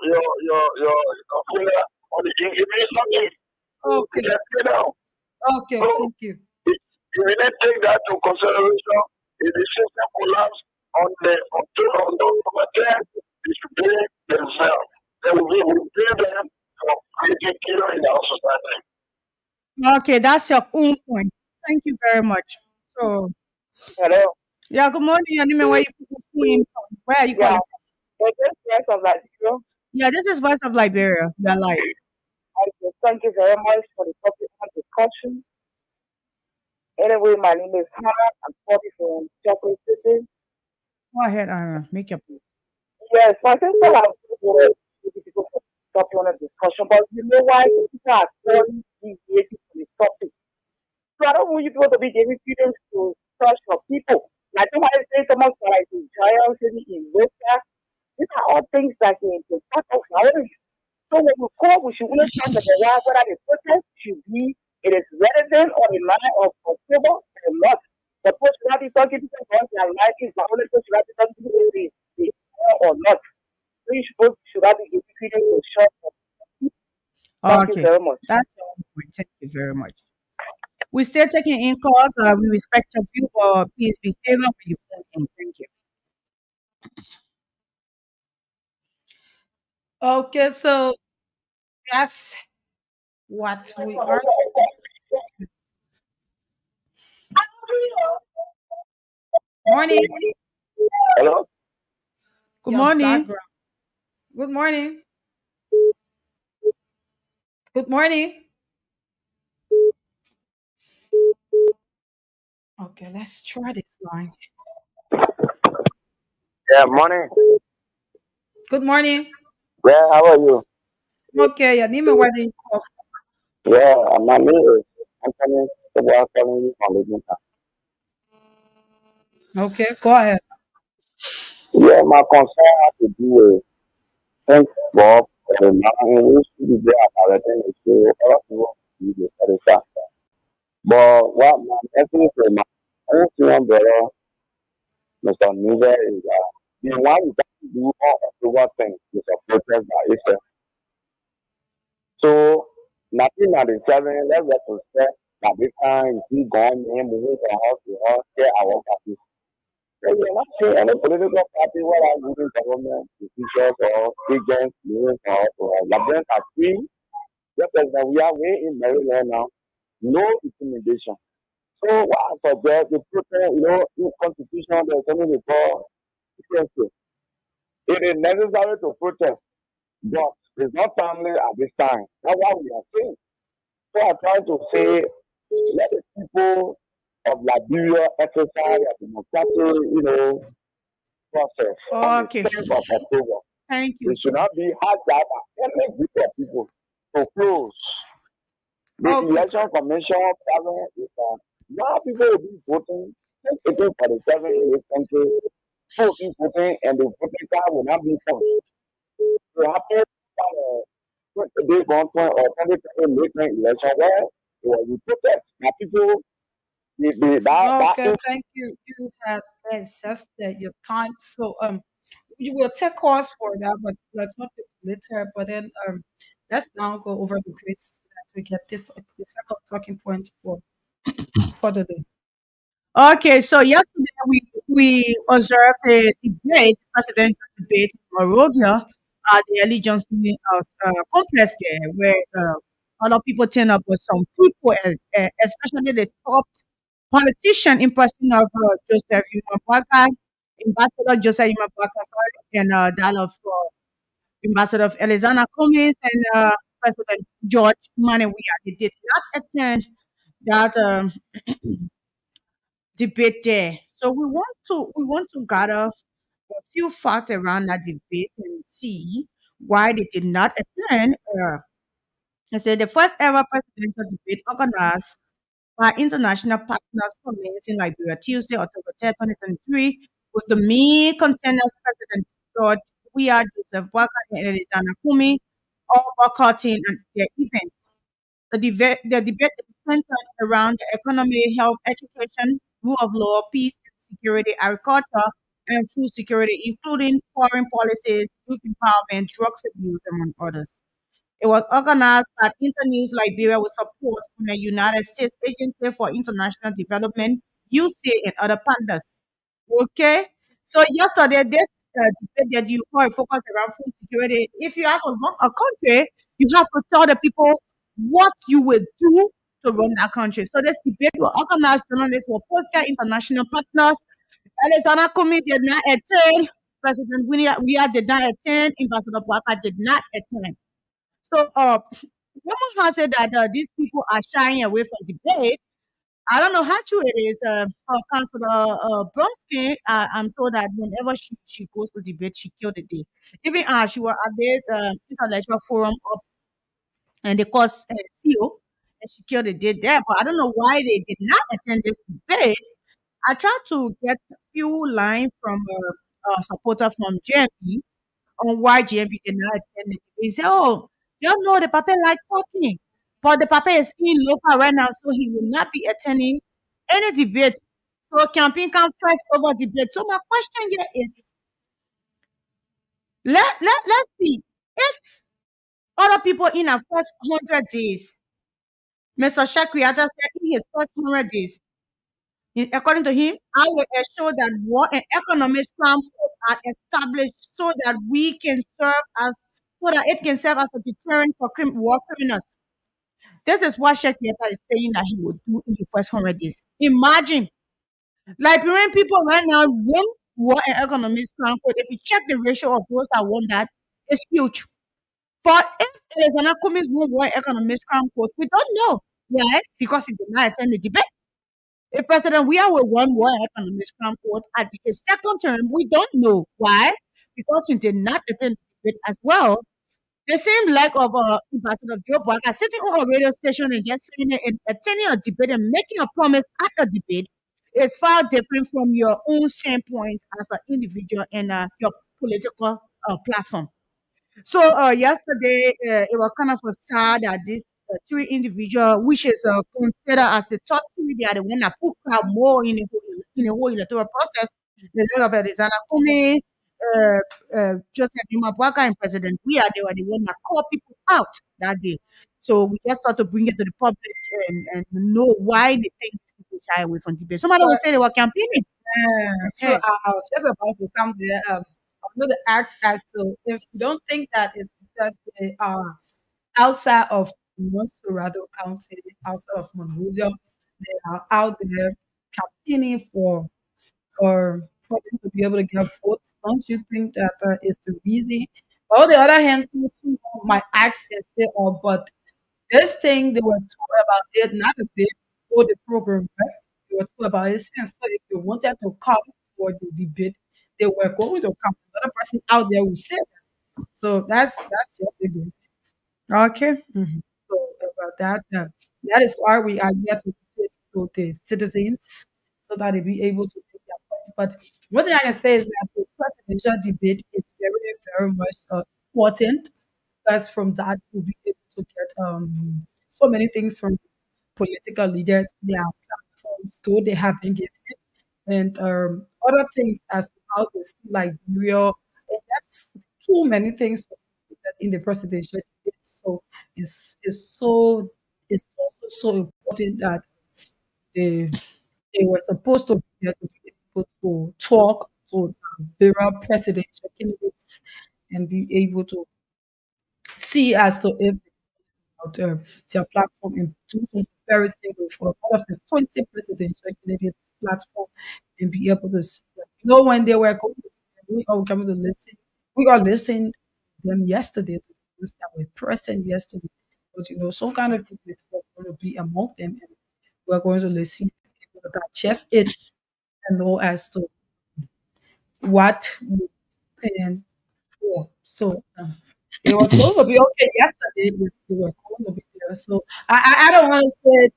finger on the ink. It means nothing. Okay. Just get down. Okay, So thank you. if we didn't take that to consideration, if the system collapse on October 10th, they should blame themselves. They will blame them for creating chaos in our society. Okay, that's your own point. Thank you very much. So, Hello. yeah, good morning, Anime. Where you from? Where are you Yeah, calling? the rest of that video. Yeah, this is Voice of Liberia. You're live. Okay, thank you very much for the topic of discussion. Anyway, my name is Hannah. I'm calling from Chocolate City. Go ahead, Anna. Make your point. Yes, my sister has to go for topic on a discussion, but you know why people are very deviating from the topic. So I don't want you people to be giving credence to such for people. Like somebody say someone like in Giant City in Western, these are all things that can start of violence. So when we call, we should only stand the why whether the protest should be it is relevant on the 9th of October or not. The post should not be talking to them once their life is the only post should not be talking to them the or not. So you should not be giving credence to short Thank you Okay, very much. that's all. Thank you very much. We still taking in calls. We respect your view, but please be safe when you phone in. Thank you. Okay, so that's what we are talking. Morning, Hello? Good your morning. background. Good morning. Good morning. Okay, let's try this line. Yeah, morning. Good morning. Yeah, how are you? Okay, your name and where do you call Yeah, my name is Anthony. So we are calling you from Libya. from? Okay, go ahead. Yeah, my concern has to do with thanks Bob for the man in which we be operating the show all of us to the satisfaction. But what my message for my own one brother, Mr. Niver, is the one who can do all October things is a protest by itself. So 1997, let's retrospect that this time he gone in moving from house to house, share our party. So we're not seeing any political party where I'm moving government officials or agents moving from house to house. Liberians are free, just as that we are way in Maryland now. No intimidation. So what I suggest the protest, in constitution there's something we call protest. It is necessary to protest, but it's not timely at this time. That's what we are saying. So I try to say, let the people of Liberia exercise a democratic, process on the Okay, 10th of October. thank you It so should much. not be hijacked by any group of people to close. The Okay, election commission problem is now people will be voting 1847 in this country, people will be voting and the voting card will not be pushed. It happened they gone to or 2020 late election where it was reported that people that okay, thank you. You have exhausted your time. So you will take calls for that, but let's not do it later. But then let's now go over the quiz so that we get this the second talking point for the day. Okay, so yesterday we observed the debate, presidential debate in Monrovia at the Ellie Johnson complex there, where a lot of people turn up with some people, especially the top politician in person of Joseph Yumabaka, Ambassador Joseph Yumabaka, and that of Ambassador of Elizana Cummings and President George Manawia. They did not attend that debate there. So we want to gather a few facts around that debate and see why they did not attend. I said the first ever presidential debate organized by international partners commenced in Liberia Tuesday, October 10, 2023, with the main contenders President George Weah, Joseph Boakai, and Elizana Kumi, all boycotting their event. The debate is centered around the economy, health, education, rule of law, peace and security, agriculture, and food security, including foreign policies, youth empowerment, drugs abuse, among others. It was organized by Internews Liberia with support from the United States Agency for International Development, USAID, and other partners. Okay, so yesterday this debate that you heard focused around food security. If you have to run a country, you have to tell the people what you will do to run that country. So this debate will organize journalists, will post their international partners. Alexander Kumi did not attend. President Weah did not attend. Ambassador Bwaka did not attend. So, someone has said that these people are shying away from debate. I don't know how true it is. Councillor Bromsky, I'm told that whenever she goes to debate, she killed the day. Even she was at the intellectual forum up and they caused CEO, and she killed the day there. But I don't know why they did not attend this debate. I tried to get a few lines from a supporter from JMP on why JMP did not attend it. He said, "Oh, you know the papa like talking, but the papa is in local right now, so he will not be attending any debate. So campaign can first over debate." So my question here is, let's see. Other people in our first 100 days, Mr. Shakriata said in his first 100 days, according to him, I will ensure that war and economic framework are established so that we can serve as so that it can serve as a deterrent for war criminals. This is what Shakriata is saying that he will do in the first 100 days. Imagine, Liberian people right now won war and economic framework. If you check the ratio of those that won that, it's huge. But if it is an Akumi's won war and economic framework, we don't know. Why? Because he did not attend the debate. If President Weah will run war and economic framework at his second term, we don't know. Why? Because he did not attend the debate as well. The same lack of Ambassador Joe Biden sitting on a radio station and just saying it and attending a debate and making a promise at a debate is far different from your own standpoint as an individual and your political platform. So yesterday, it was kind of a sad that this three individual, which is considered as the top three, they are the one that put crowd more in the whole electoral process. The leader of Arizona Kumi, Joseph Imabwaka, and President Weah, they were the one that called people out that day. So we just thought to bring it to the public and know why they think these people shy away from debate. Somebody will But say they were campaigning. so I was just about to come there. I wanted to ask as to if you don't think that it's because they are outside of Montserrado County, outside of Monrovia, they are out there campaigning for them to be able to get votes. Don't you think that is the reason? But on the other hand, people might ask and say, "Oh, but this thing they were told about it not a day before the program, right? They were told about it since. So if they wanted to come for the debate, they were going to come. Another person out there will say that. So that's your big Okay. so about that, that is why we are here to educate to the citizens so that they be able to take their point. But one thing I can say is that the presidential debate is very, very much important because from that we'll be able to get so many things from political leaders, their platforms, though they have been given it, and other things as to how they see Liberia, and that's too many things in the presidential debate. So it's also so important that they they were supposed to be there to be able to talk to Liberia presidential candidates and be able to see as to if out their platform and do some comparison with all of the 20 presidential candidates platform and be able to see that. You know, when they were going to, we all coming to listen, we all listened to them yesterday, to the news that were present yesterday. But you know, some kind of debate were going to be among them and we're going to listen, able to digest it and know as to what we stand for. So it was going to be okay yesterday if we were going to be there. So I don't want to say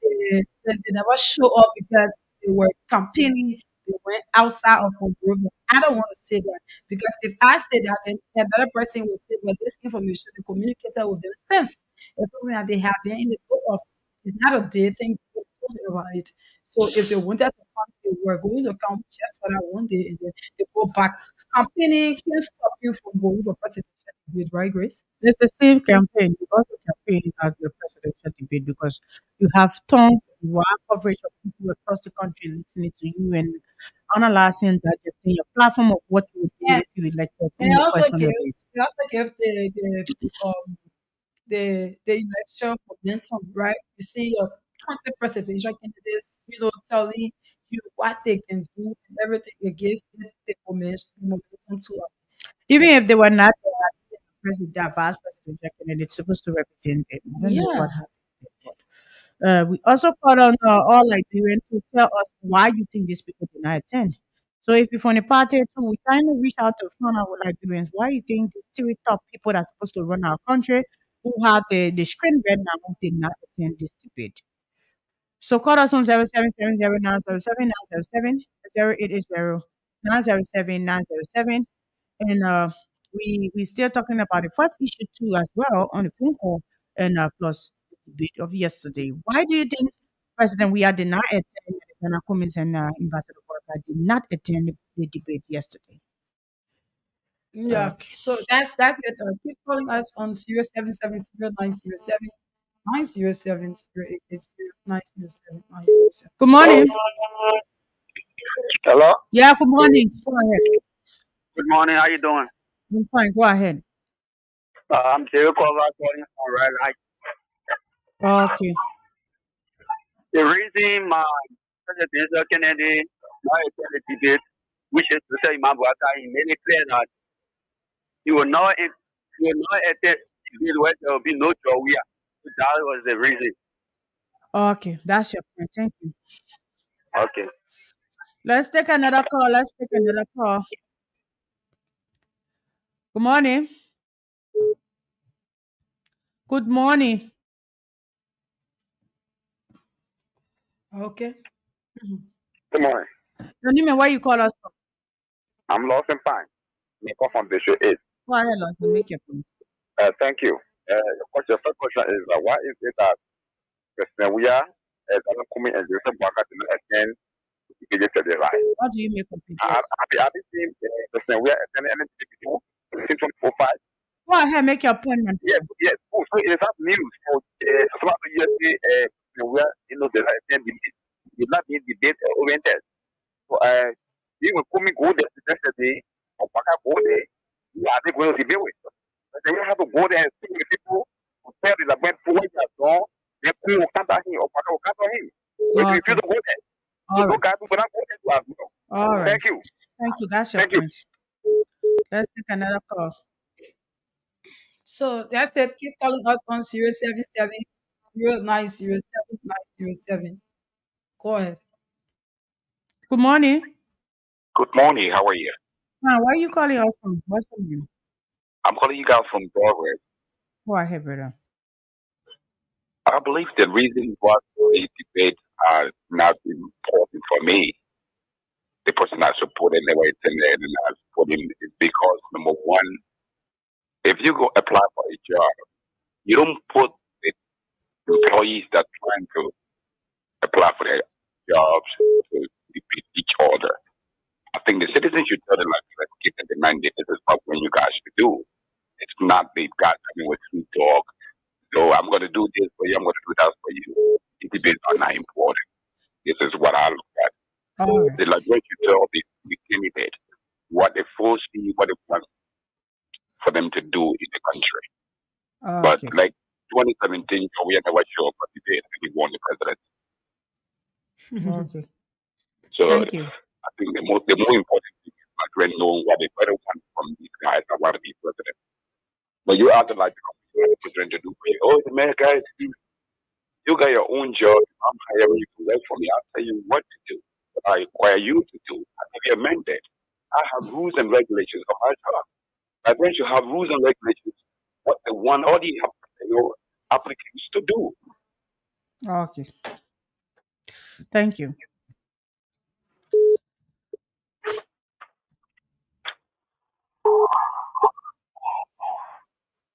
they never show up because they were campaigning, they went outside of Monrovia. I don't want to say that because if I say that, then another person will say, well, this information they communicated with them since it's something that they have been in the know of. It's not a day thing. They told them about it. So if they wanted to come, they were going to come just for that one day and then they go back. Campaigning can't stop you from going for presidential debate, right, Grace? It's the same campaign. You also campaign at the presidential debate because you have tons of wide coverage of people across the country listening to you and analyzing that just in your platform of what you would do And if you elected and in the first 100 days. it also gives the election momentum, right? You see your 20 presidential candidates, you know, telling you what they can do and everything. It gives it the momentum to us. Even So if they were not president, the vice presidential candidate supposed to represent them. I don't know what yeah, happened. We also called on all Liberians to tell us why you think these people did not attend. So if you're from the party too, we trying to reach out to find out with Liberians why you think these three top people that are supposed to run our country who have the screen red now did not attend this debate. So call us on 07770907 and we still talking about the first issue too as well on the phone call and plus the debate of yesterday. Why do you think President Weah did not attend Alexander Cummings and Ambassador Walker did not attend the debate yesterday? Yeah. So that's it. Keep calling us on 070907907 907 Good Hello. morning. Hello. Yeah, good morning. Go ahead. Good morning. How you doing? I'm fine. Go ahead. I'm Terry Cover calling from Red Light. Okay. The reason my presidential candidate not attended the debate, which is to say, my brother, he made it clear that he will not, he will not attend the debate where there will be no Jawia. So that was the reason. Okay. That's your point. Thank you. Okay. Let's take another call. Let's take another call. Good morning. Good morning. Okay. Good morning. Your name and where you call us from? I'm lost and fine. Me call from District 8. Go ahead, Lawson. Make your point. Thank you. Your first question is why is it that President Weah doesn't come in and just back at the attend to get to the right? What do you make of it? Yes. I've been seeing President Weah attend anything before since 2005. Go ahead, make your point, man. Yes, yes. Oh, so it is not news. So, some of the years, Weah, the right attend debate. Did not be debate oriented. So, you will come go there yesterday, or back up go there. You are not going to debate with. But then you have to go there and speak with people who tell you that when what you have done, they will counter him or back up counter him. But if you refuse Okay. to go there, All so no right. guy will not go there to as well. All right. Thank you. Thank you. That's your Thank you. point. Let's take another call. So that's it. Keep calling us on 077 Go ahead. Good morning. Good morning. How are you? Where are you calling us from? What's your name? I'm calling you guys from Broadway. Go ahead, brother. I believe the reason why the debates are not important for me, the person I support and the way it's in there and I support him is because number one, if you go apply for a job, you don't put the employees that trying to apply for their jobs to defeat each other. I think the citizens should tell them like let's give them the mandate. This is what when you guys should do. It's not the guys coming with sweet talk. So I'm gonna do this for you, I'm gonna do that for you. The debates are not important. This is what I look at. All right. The language you tell the candidate what they foresee, what they want for them to do in the country. But Okay. like 2017, we had never show up for debate and he won the presidency. Okay. So Thank you. I think the more important thing is like when knowing what they better want from these guys that want to be president. But you have to like the president to do for you. Oh, the man, guys, you got your own job. I'm hiring you to work for me. I'll tell you what to do. What I require you to do. I give you a mandate. I have rules and regulations of my job. I want you have rules and regulations. What they want all the applicants to do. Okay. Thank you.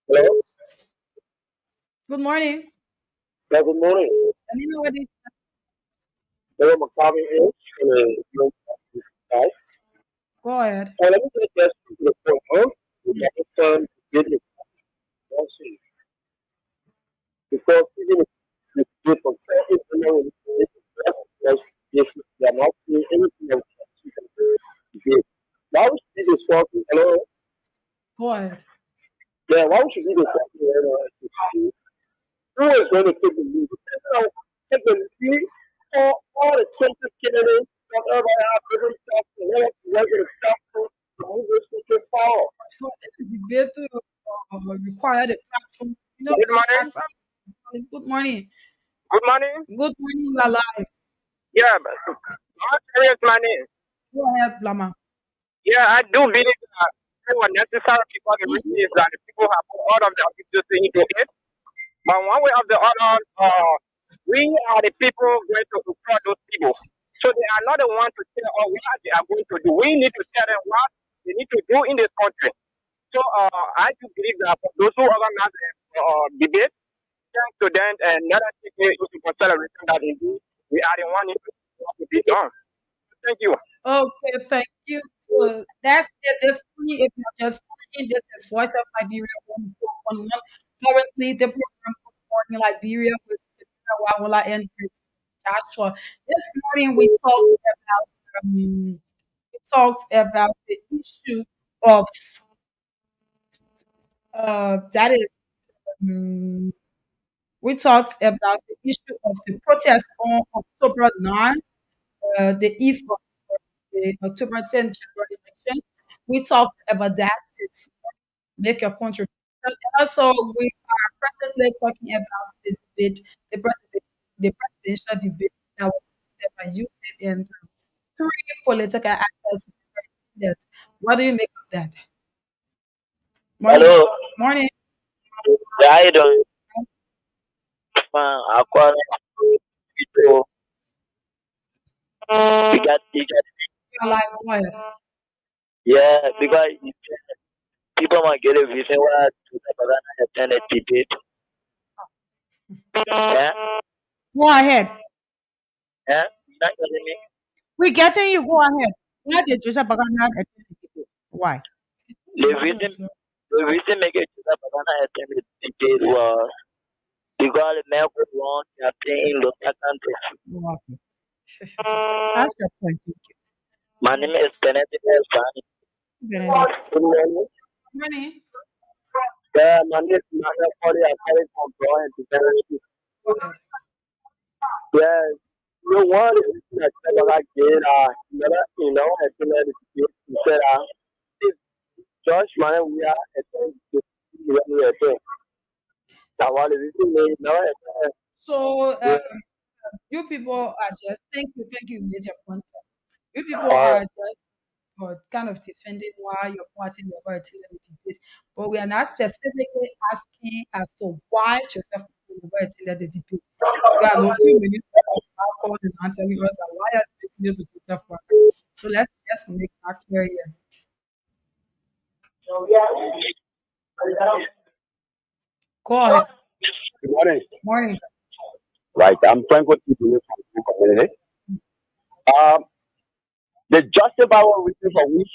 Hello? Good morning. Yeah, good morning. And you know what it- Hello, McCarthy here. Guys. Go ahead. Let me get this to the point, huh? We got the time to get it. Let's see. Because even if the different families, you know, because if they are not seeing anything else, why would she be discussing, hello? Go ahead. Yeah, why would she be discussing, who is going to take the lead? Take the lead, all the cases candidates, everybody have different stuff, and they have to work with stuff to move this to forward. For the debate to require the platform. Good morning. Good morning. Good morning. Good morning. You are live. Yeah, I'm serious, my name. Go ahead, Blama. Yeah, I do believe that they were necessary because the reason is that the people have put all of their business into it. But one way or the other, we are the people going to support those people. So they are not the ones to tell us what they are going to do. We need to tell them what they need to do in this country. So I do believe that for those who organize the debate, thanks to them and let us take into consideration that indeed we are the one who to be done. Thank you. Okay, thank you. So that's it this morning. If you're just tuning in, this is Voice of Liberia 1411. Currently, the program for Morning Liberia with Samira Wawula and Chris Joshua. This morning, we talked about the issue of that is um, we talked about the issue of the protest on October 9th, the eve of the October 10th general election. We talked about that. It's make your contribution. And also, we are presently talking about the presidential debate that was hosted by USAID and three political actors. What do you make of that? Morning. Hello, Morning. yeah, how you doing? I call you. You got, You're like, go ahead. yeah, because people might get a reason why to the banana attend a debate. Yeah, Go ahead. yeah, not getting me. We're getting you. Go ahead. Why did Joseph Bagana attend the debate? Why? The reason, the reason make it to the banana attend a debate was because the man was wrong campaign in local countries. Oh, okay. That's your point. Thank you. My name is Benedict Sani. Benedict. Good morning. Morning. Yeah, my name is Manager Corey. I carry from Brown to Benedict. Go ahead. Yeah, you know, one of the reasons I said what I did, I think that he said, this Josh, man, we are at the when we are there. Now, what is it? So, Yeah, you people are just thank you, Major Point. You people are just kind of defending why your party never attended the debate, but we are not specifically asking as to why Joseph never attended the debate. We got a few minutes called and answering us that why are they attending the Joseph Parker. So let's make that clear here. Go ahead. Good morning. Morning. Right, I'm Franco Tito from the community. Um, the justifiable reason for which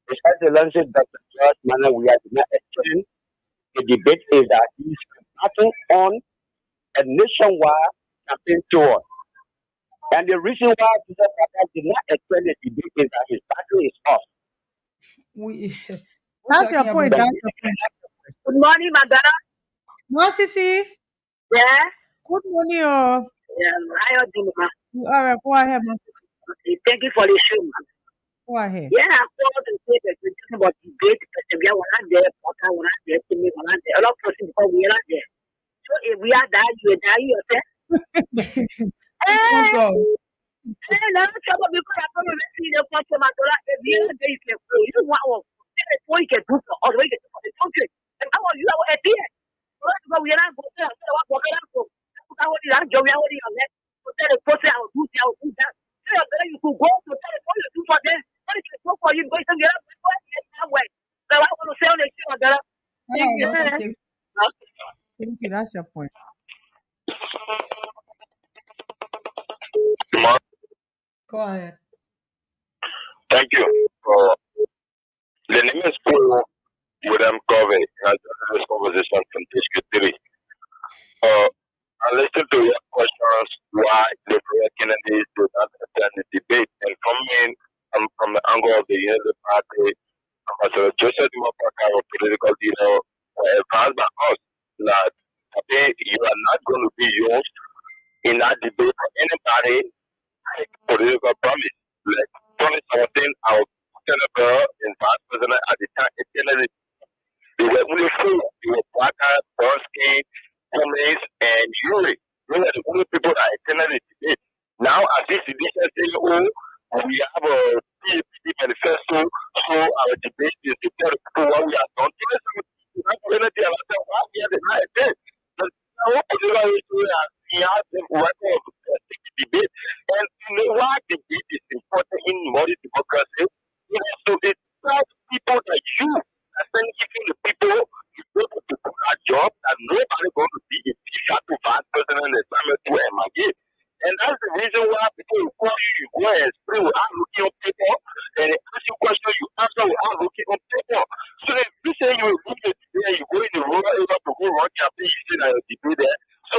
the Excellency Dr. George Manuel we are not attending the debate is that he is embarking on a nationwide campaign tour. And the reason why Mr. Kaka did not attend the debate is that his battery is off. We we're That's your talking about point. the That's your point. Good morning, Madonna. No, Sissy. Yeah, Good morning. Oh, yeah, how you doing, ma? all right. Go ahead, man. Thank you for the show, man. Go ahead. Yeah, I called to say that we're talking about debate, because we are one out there, Potter, one out there, Timmy, one out there, a lot of person before we are out there. So if we are that, you are that, you are there. this one Eh, talk. no trouble because I'm going to see the person, Madonna, if you are there, you can go. You don't want one. Before you can do so, or the way you can do the country. And how are you at the end? Well, we are not going to walk around. I want you to enjoy your next. So tell the person, I will do that. You could go to tell the person to do for them. What is it for you? Go to get up that way. So I want to say on the show, Madonna. All Thank right, you, man. thank you. Thank you. That's your point. Go ahead. Thank you. The name is Paul William Covey. Has this conversation from District 3. I listened to your questions why the Liberia Kennedys did not attend the debate. And from the angle of the Unity Party, Ambassador Joseph Dimopaka, a political leader, were advised by us that okay, you are not going to be used in that debate for anybody like political promise. Like 2017, our senator and vice president at the time attended. They were only four. They were Parker, Bonsky, Cummings, and Yuri. Those are the only people that attended the debate. Now, as this edition saying, oh, we have a PhD manifesto, so our debate is to tell people what we have done. We're not going to tell us why we are the right thing. But our political history has the record of the debate. And you know why debate is important in modern democracy? It is to tell people that you are saying giving the people you go to do a job that nobody going to be a teacher to vice president and assignment to MIA. And that's the reason why people will call you, you go and explain without looking up paper. talking, I think you see that debate there. So,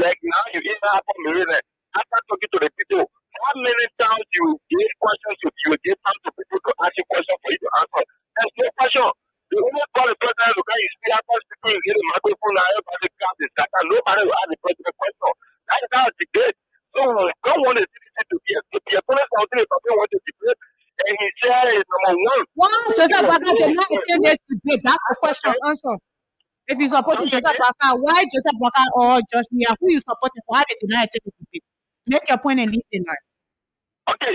like now, you even have a minute. After talking to the people, how many times you give questions to you give time to people to ask you questions for you to answer? There's no question. The only call the president to come, you see after speaking, you get a microphone, now everybody grab the data. Nobody will ask the president a question. That is how it's debate. So, we don't want the citizen to be a police something the person want to debate, and he said is number one. Why Joseph Baka did not attend this debate? That's the question. Answer. If you supporting Joseph Baka, why Joseph Baka or Josh Mia? Who you supporting? Why they did not attend the debate? Make your point and leave the line. Okay,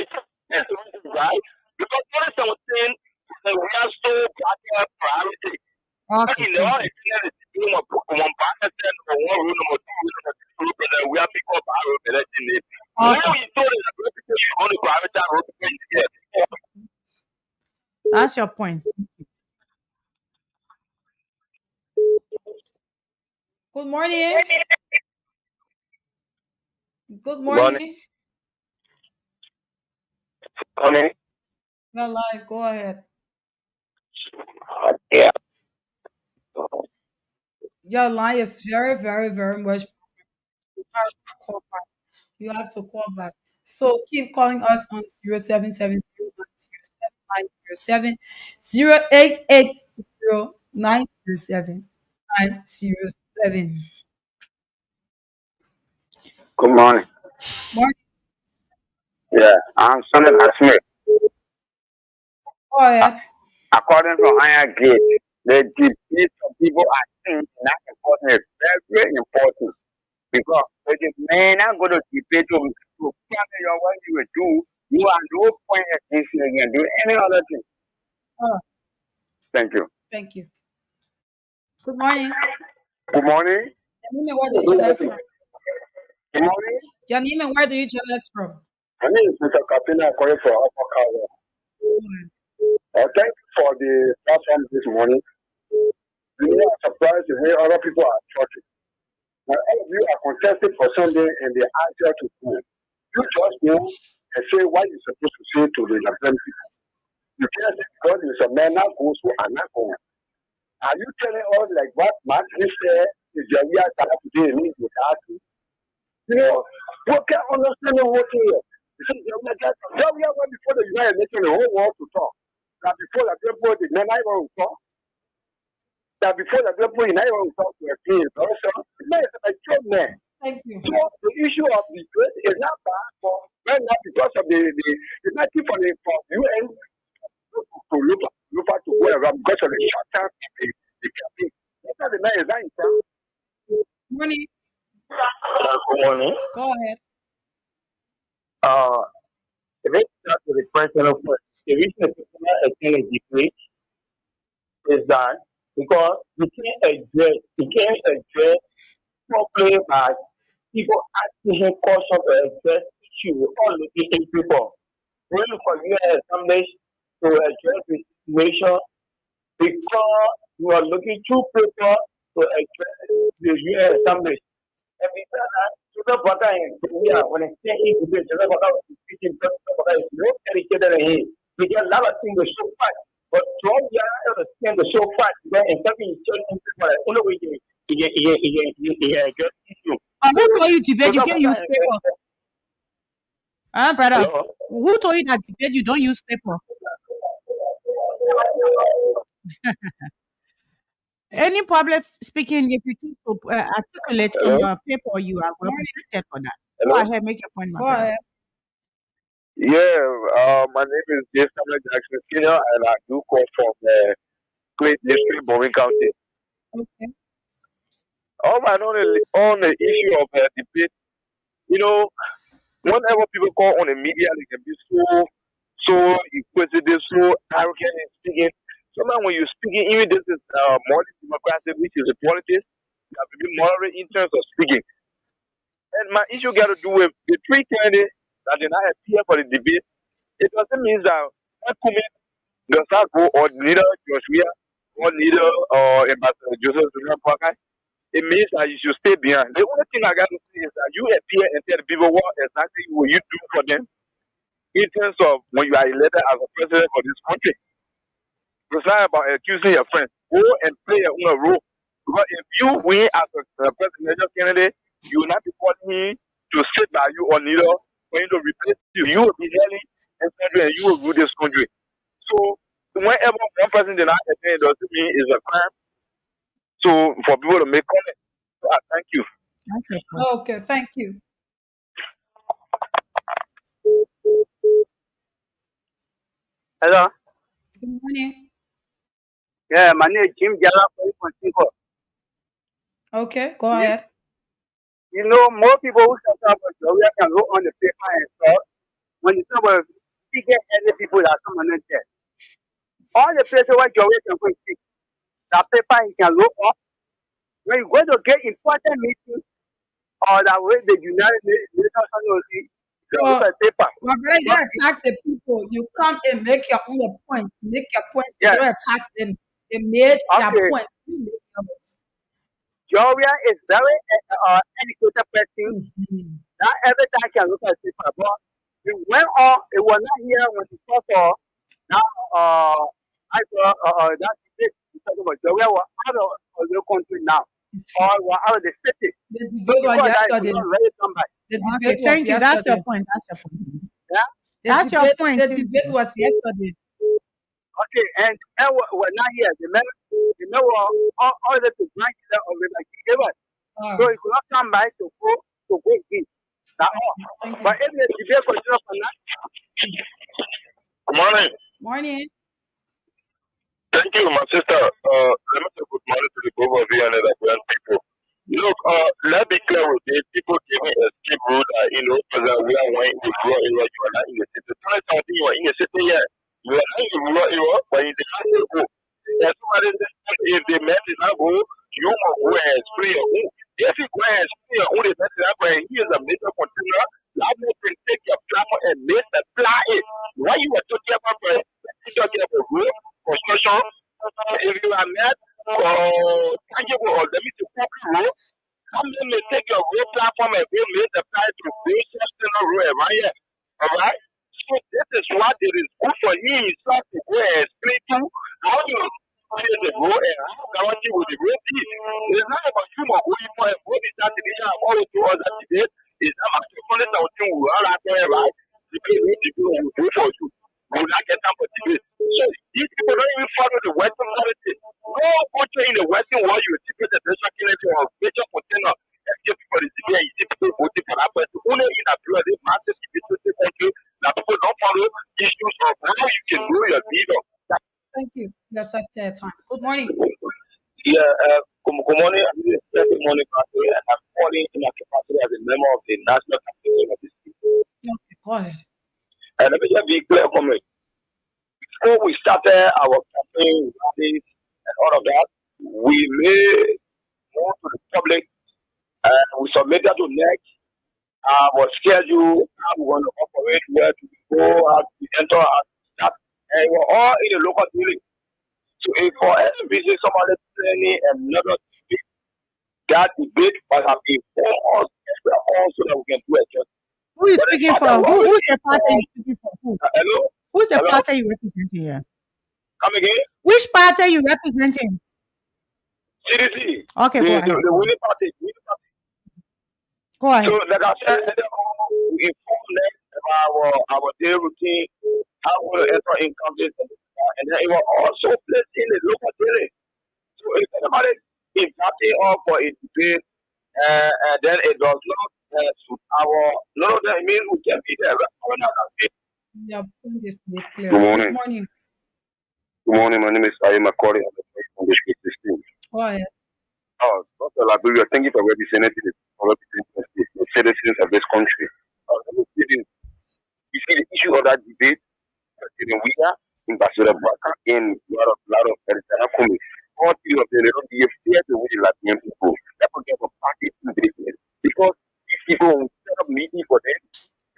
that's the reason, right? Because there is something that we are so priority. Okay, Okay, now thank you. it's not one percent or one rule number two, rule number three, but we are pick up our election. When Okay, we told that people you only prioritize road people, that's your point. Good morning. Good Money, morning. money, You're live. Go ahead. yeah. Your line is very, very, very much. You have to call back. You have to call back. So keep calling us on 0770 0880 Good morning. Morning. Yeah, I'm Sonny Smith. Go ahead. According to Iron Gate, the debate of people are saying that important is very, very important because if the men are going to debate to cancel your what you will do, you are no point at this you can do any other thing. Oh, Thank you. thank you. Good morning. Good morning. Your name and where do you join us from? Good morning. Your name and where do you join us from? My name is Mr. Kapina calling for Upper Calvary. Thank you for the platform this morning. You know, I'm surprised to hear other people are talking. Now, all of you are contesting for something and they ask you to do it. You just know and say what you're supposed to say to the Liberian people. You can't say because it's a man that goes to another. Are you telling us like what Mark said is the real time today means without you? You know, what can understand what here? You see, we are before the United Nations, the whole world to talk. That before the people, the men I want to talk. That before the people in Iran talk to a place, also, it's a job man. Thank you. So the issue of the trade is not bad for when not because of the it's not for the for UN to look at to go around because of the short term the campaign. That's not the man is not in front. Morning. Good morning. Go ahead. If it starts with the question of the reason people are attending debate is that because you can't address properly by people asking him questions to address issue or looking in people. Really for you as somebody to address the situation because you are looking through people to address the UN Assembly. And because Joseph Baka and Korea, when I say he to be Joseph Baka was speaking, Joseph Baka is more educated than him. Because a lot of things are so fast. But John Yara understand the so fast, and something is changing people. Only way he address issue. Who told you debate? You can use paper. Brother. Hello? Who told you that debate you don't use paper? Any public speaking, if you choose to articulate from Hello? paper, you are well protected for that. Go Hello? ahead, make your point, my Go brother. ahead. Yeah, my name is Jason Jackson Senior, and I do call from Great District, Bowen County. Okay. On the issue of debate, you know, whenever people call on the media, they can be so inquisitive, so arrogant in speaking. Sometimes when you're speaking, even this is more democratic, which is a politics, you have to be moderate in terms of speaking. And my issue got to do with the three candidates that did not appear for the debate. It doesn't mean that one coming does not go or neither Joshua or neither Ambassador Joseph Parker. It means that you should stay behind. The only thing I got to say is that you appear and tell the people what exactly will you do for them in terms of when you are elected as a president for this country. It's not about accusing your friends. Go and play your own role. Because if you win as a presidential candidate, you will not be calling him to sit by you or neither for him to replace you. You will be hailing this country and you will rule this country. So whenever one person did not attend, it doesn't mean it's a crime. So for people to make comments. So I thank you. That's your point. Okay, thank you. Hello. Good morning. Yeah, my name is Jim Jala from Cinco. Okay, go ahead. You know, more people who talk about Joria can go on the paper and stuff. When you talk about bigger any people that come on there. All the places where Joria can go and see, that paper he can look up. When you go to get important meetings or that way the United Nations So, look at paper. my brother, you attack the people. You come and make your own point. Make your points. You Yes. don't attack them. They made their Okay. point. You make yours. Joria is very educated person. Mhm. Not every time can look at paper. But it went on, it was not here when he saw now I saw that debate talking about Joria was out of the country now. Or was out of the city. The So debate was because that yesterday. is not very somebody. The Okay, debate was thank you. That's your yesterday. point. That's your point. Yeah? That's your point. The too. debate was yesterday. Okay, and we're not here. The men were all the to grant that of the like gave us. Ah, So he could not come by to go in. That's all. thank you. But if the debate continues for now. Good morning. Morning. Thank you, my sister. Let me say good morning to the both of you and the grand people. Look, let's be clear with this. People giving escape route that, because we are one in the rural area, you are not in the city. Tell us something, you are in the city, yeah. You are not in the rural area, but in the land you go. There's somebody that if the man did not go, you will go and spray your own. If you go and spray your own, the man did not go and he is a major container, let me take your platform and make the fly it. Why you were talking about road construction, if you are mad or tangible or let me to property road, come in and take your road platform and go make the fly to build sustainable road right here. Alright? So this is what it is good for you himself to go and explain to how you create the road and how guarantee with the road is. It's not about you or who you for a road is that the nation have always told us that today is about to call it out to all out there, right? The people will do for you. We will not get time for debate. So these people don't even follow the Western narrative. No country in the Western world you will see presidential candidate or major container escape people the debate and you see people voting for that person. Only in a period massive debate in the country that people don't follow issues of how you can grow your leader. Thank you. Yes, I stay at time. Good morning. Yeah, good morning. Good morning, Pastor. And I'm calling in my capacity as a member of the National Campaign of this people. Okay, go ahead. And let me just be clear for me. Before we started our campaign rallies and all of that, we made known to the public and we submitted to next our schedule, how we want to operate, where to go, how to enter, how to start. And we're all in the local building. So if for any reason somebody planning another debate, that debate must have informed us so that we can do it. Who is speaking for? Who's the party you speaking for? Who? Hello? Who's the Hello? party you representing here? Come again? Which party you representing? CDC. Okay, go ahead. The winning party. Go ahead. So, like I said, we inform them about our daily routine, how we will enter in countries, and then it will also placed in the local daily. So, if anybody is starting off for a debate, and then it does not suit no, that means we can be there. Your point is made clear. Good morning. Good morning. Good morning. My name is Ayima Kori. I'm the first from the street 16. Go ahead. Dr. Liberia, thank you for representing the citizens of this country. Let me say this. You see the issue of that debate, President Wida, Ambassador Baka, and a lot of Eritrea Kumi. All three of them, they don't be fair to the Latvian people. That could get a party to business. Because these people will set up meeting for them.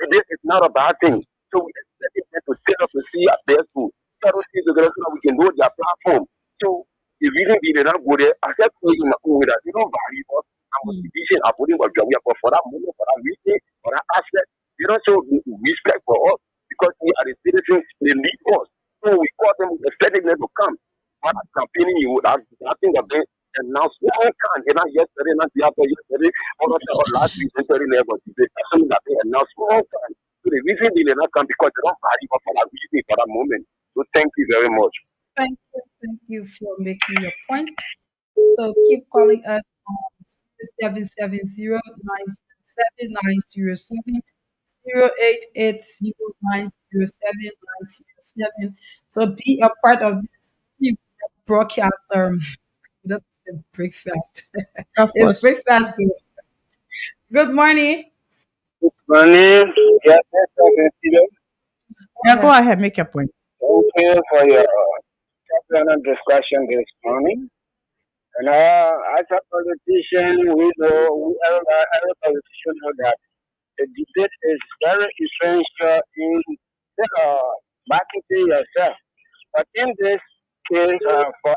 So this is not a bad thing. So we expect them to set up to see at their school. Settle things together so that we can know their platform. So the reason they did not go there, I said to you, that they don't value us. Our division, our putting our job, for that moment, for that meeting, for that aspect, they don't show respect for us because we are the citizens, they lead us. So we call them, expecting them to come. But campaigning you, I think of them, announced one can, and not yesterday, not the other yesterday, or not last week, yesterday, never debate. Something that they announced one can. So the reason they did not come because they don't value for that reason for that moment. So thank you very much. Thank you for making your point. So keep calling us on 770-907-907-088-090-7-907. So be a part of this broadcast. That's a breakfast. Of It's course. breakfast. Good morning. Money, yes, yes, yes, Yeah, go Yeah. ahead, make your point. thank you for your excellent discussion this morning. And as a politician, we know, every politician know that the debate is very essential in marketing yourself. But in this case, for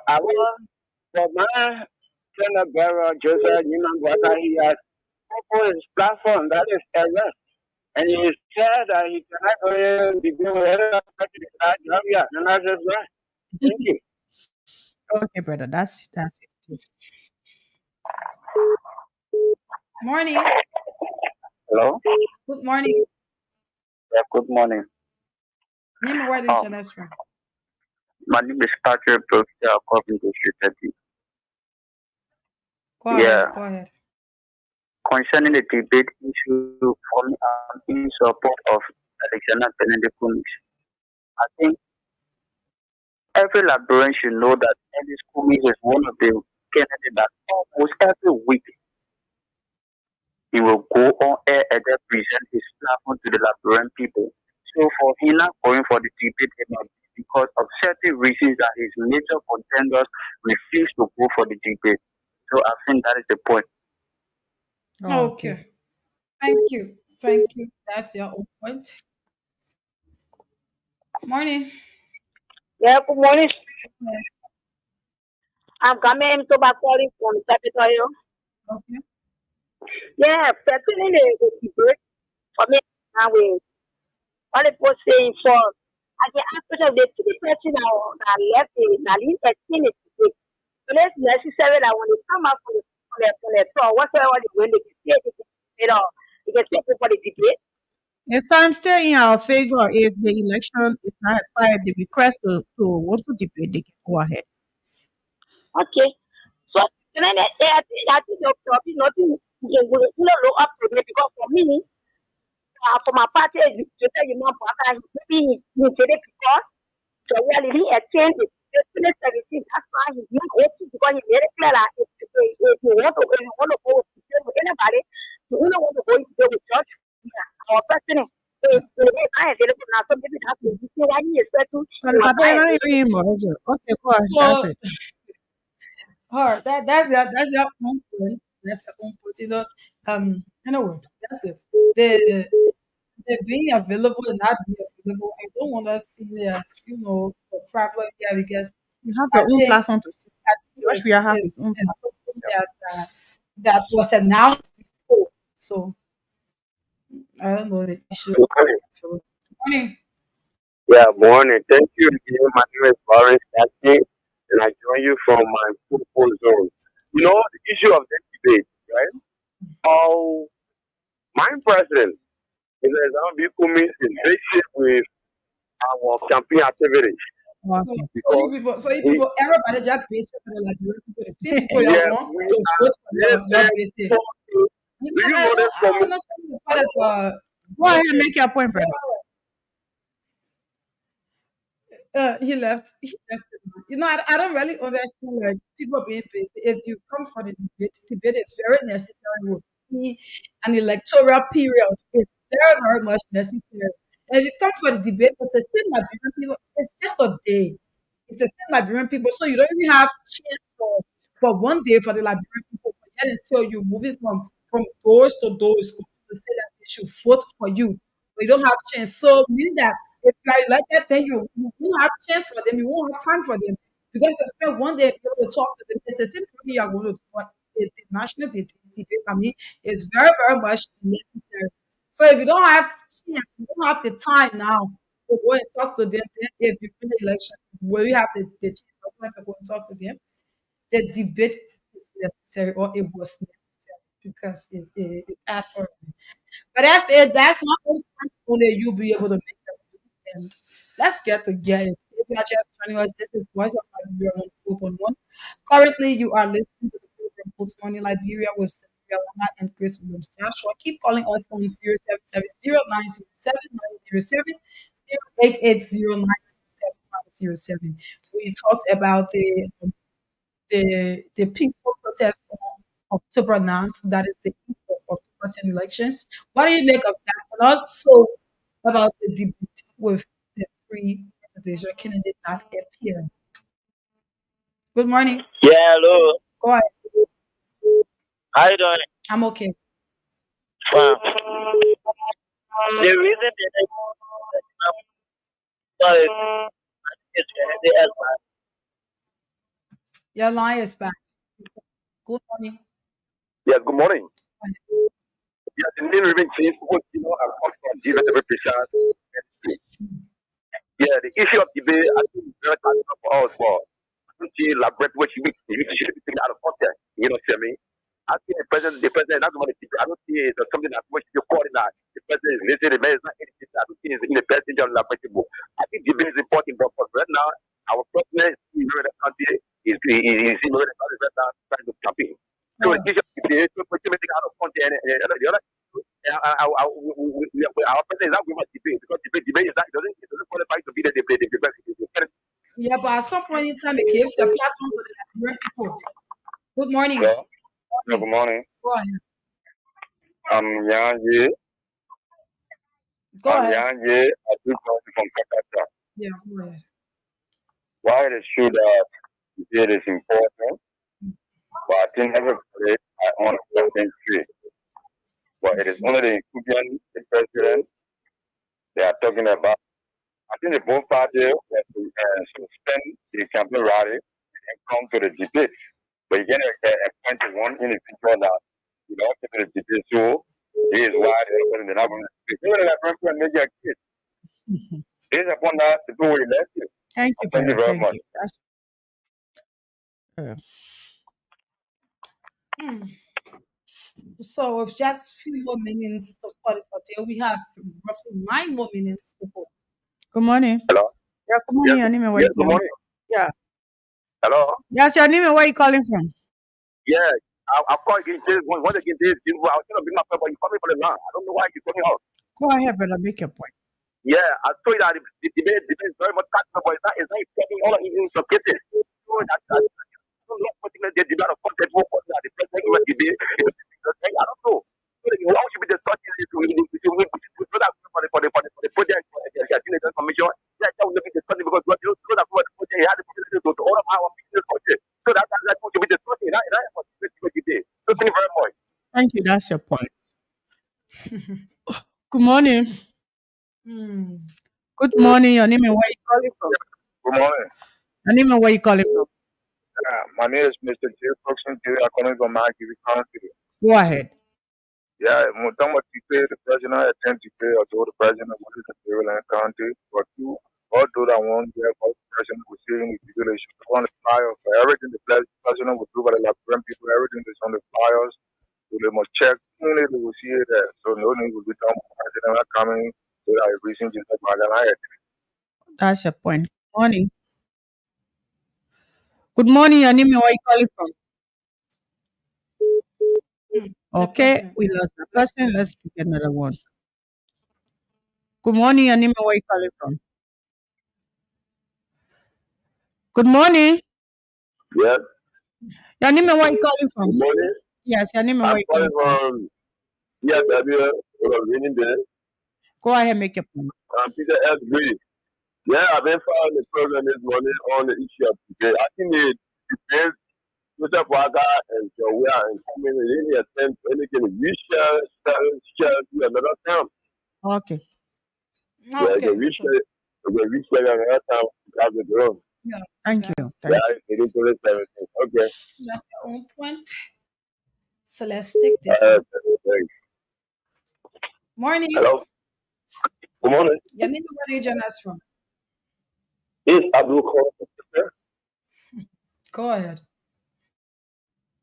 my Senate Barrow, Joseph Yimangwata, he has opened his platform, that is arrest. And he said that he cannot go be doing whatever job, yeah, and that's just right. Thank you. Okay, brother. That's it. Morning. Hello? Good morning. Yeah, good morning. Name and where the Um, channel is from. my name is Patrick Brooks, Covenant District 30. Go Yeah, ahead. Go ahead. concerning the debate issue, for me, I'm in support of Alexander Benedict Cummings. I think every Liberian should know that Ellis Cummings is one of the candidates that almost every week he will go on air and then present his platform to the Liberian people. So for him not going for the debate, it might be because of certain reasons that his major contenders refuse to go for the debate. So I think that is the point. Oh, okay. Okay. Thank you. Thank you. That's your own point. Morning. Yeah, good morning. Yeah. I'm coming to back calling from Capitol. Okay. Yeah, pertaining the debate for me now we all the post saying for at the aspect of the two person now that left the lead extend it debate. So that's necessary that when they come out from the floor, whatever they win, they can say it, they can say it for the debate. If time still in our favor, if the election is not expired, the request to want to debate, they can go ahead. Okay. So then I think the probably nothing you will look up to me because for me, for my party, you tell you know, maybe he did it because so really a change it. Definitely everything. That's why he's not voting because he made it clear that if you want to go with anybody, you don't want to go with church. Yeah, our president. So if I available now, so maybe that's the reason why he is certain So he the was not Papaya not available. even more. Okay, go ahead. That's So it. her that's your own point. That's your own point. Anyway, that's it. The being available and not being available, I don't want to see it as a problem here because You have I your own think platform to speak. I think Josh, we have his own is platform. something that was announced before. So I don't know the issue. Morning. Yeah, morning. Thank you again. My name is Lawrence Casting, and I join you from my football zone. You know, the issue of this debate, right? How my president is becoming in great shape with our campaign activities So, Okay. because so you he, people, everybody just based on the Liberian people. The same people you yeah, want we to are vote for your getting base. talking. Do you know this I don't community? understand the part of Go ahead, voting. make your point, brother. He left. He left. I don't really understand like people being busy. If you come for the debate is very necessary with me. An electoral period is very, very much necessary. And if you come for the debate, it's the same Liberian people. It's just a day. It's the same Liberian people. So you don't even have chance for one day for the Liberian people. But yet and still you moving from doors to doors to say that they should vote for you. But you don't have chance. So meaning that if like that, then you won't have chance for them. You won't have time for them because you spend one day able to talk to them. It's the same thing you are going to do. What the national debate. I mean, is very very much necessary. So if you don't have chance, you don't have the time now to go and talk to them. Then if you win the election, will you have the chance of going to go and talk to them? The debate necessary or it was necessary because it passed already. But that's it. That's not only you be able to make that move. And let's get together. If you are just joining us, this is Voice of Liberia on Open One. Currently, you are listening to the program Put Money Liberia with Cynthia Lana and Chris Williams Joshua. Keep calling us on 0770907 We talked about the peaceful protest on October 9th, that is the eve of October 10 elections. What do you make of that? And also about the debate with the three presidential candidates that appear. Good morning. Yeah, hello. Go ahead. How you doing? I'm okay. Fine. The reason they is the airline. Your line is back. Good morning. Yeah, good morning. Go ahead. Yeah, the name remains changed because, I'm come from given every patient. Yeah, the issue of debate, I think, is very important for us, but I don't see elaborate what you should be taken out of context. You know what I mean? I think the president, that's what I don't see it as something that much you call it that the president is listening, the man is not anything. I don't think it's in the best interest of the elaborate. I think debate is important, but for right now, our president is in the country, is in the country right now trying to campaign. So Oh, it gives you the taken out of context, and the other our president is not going to debate because debate is not, it doesn't qualify to be the yeah, but at some point in time, it gives a platform for the Nigerian people. Good morning. Hello. Yeah, good Morning. morning. Go ahead. I'm Yang Ye. Go I'm ahead. Yang Ye. I do come from Kakata. Yeah, go ahead. Why it is true that it is important, but I think everybody I understand tree. But it is only the inclusion the president they are talking about. I think the both parties have to suspend the campaign rally and come to the debate. But again, a point is one individual that you know to the debate. So this is why they're not going to speak. Even if I'm make a case. Based upon that, the people will elect you. Thank you, Thank you brother. very Thank much. you. That's Hmm. So with just few more minutes to call it a day, we have roughly 9 more minutes to go. good morning. Hello? Yeah, good Yes, morning. Your name and where yes, you good calling morning. from? Yeah. Hello? Yes, your name and where you calling from? Yeah, I'll call again. Once again, I was going to bring my phone, but you call me for the line. I don't know why you're coming out. Go ahead, brother. Make your point. Yeah, I told you that the debate is very much cutting, but it's not getting all in some cases. So I don't know what the debate of content will cause that the president will debate. I don't know. So how should be discussing it so that for the project, the information, that will be discussing because what you know that for the project, he had the possibility to all of our business project. So that's what should be discussing. That's what debate. So thank you very much. Thank you. That's your point. Good morning. Hmm. Good morning. Your name and where you calling from? Good morning. Your name and where you calling from? My name is Mr. J. Coxon. I'm calling from Marquis County. Go ahead. Yeah, Mutama Tipe, the president, attend to pay or to the president of the Liberia County, but you, although that one, the vice president was saying the regulation on the flyer for everything the president would do, but the Liberian people, everything is on the flyers, so they must check, only they will see it there. So no need will be done, president are coming, so that everything is like that. That's your point. Morning. Good morning. Your name and where you calling from? The Okay, person. we lost the person. Let's pick another one. Good morning. Your name and where you calling from? Good morning. Yes, Your name and where you calling from? good morning. Yes, your name and I'm where you calling calling from? from DFW, raining day. Go ahead, make your point. Peter S. Green. Yeah, I've been following the program this morning on the issue of today. I think the debate, Mr. Waga and Joya and coming in any attempt to anything, we share do another time. Okay. Yeah, Okay. So, we share another time to have the drone. yeah, Thank you. that's Thank Yeah, it is really everything. Okay. that's your own point. So let's take this one. Thanks. Morning. Hello. Good morning. Your name and where you join us from? It's Abdul Khadir. Go ahead.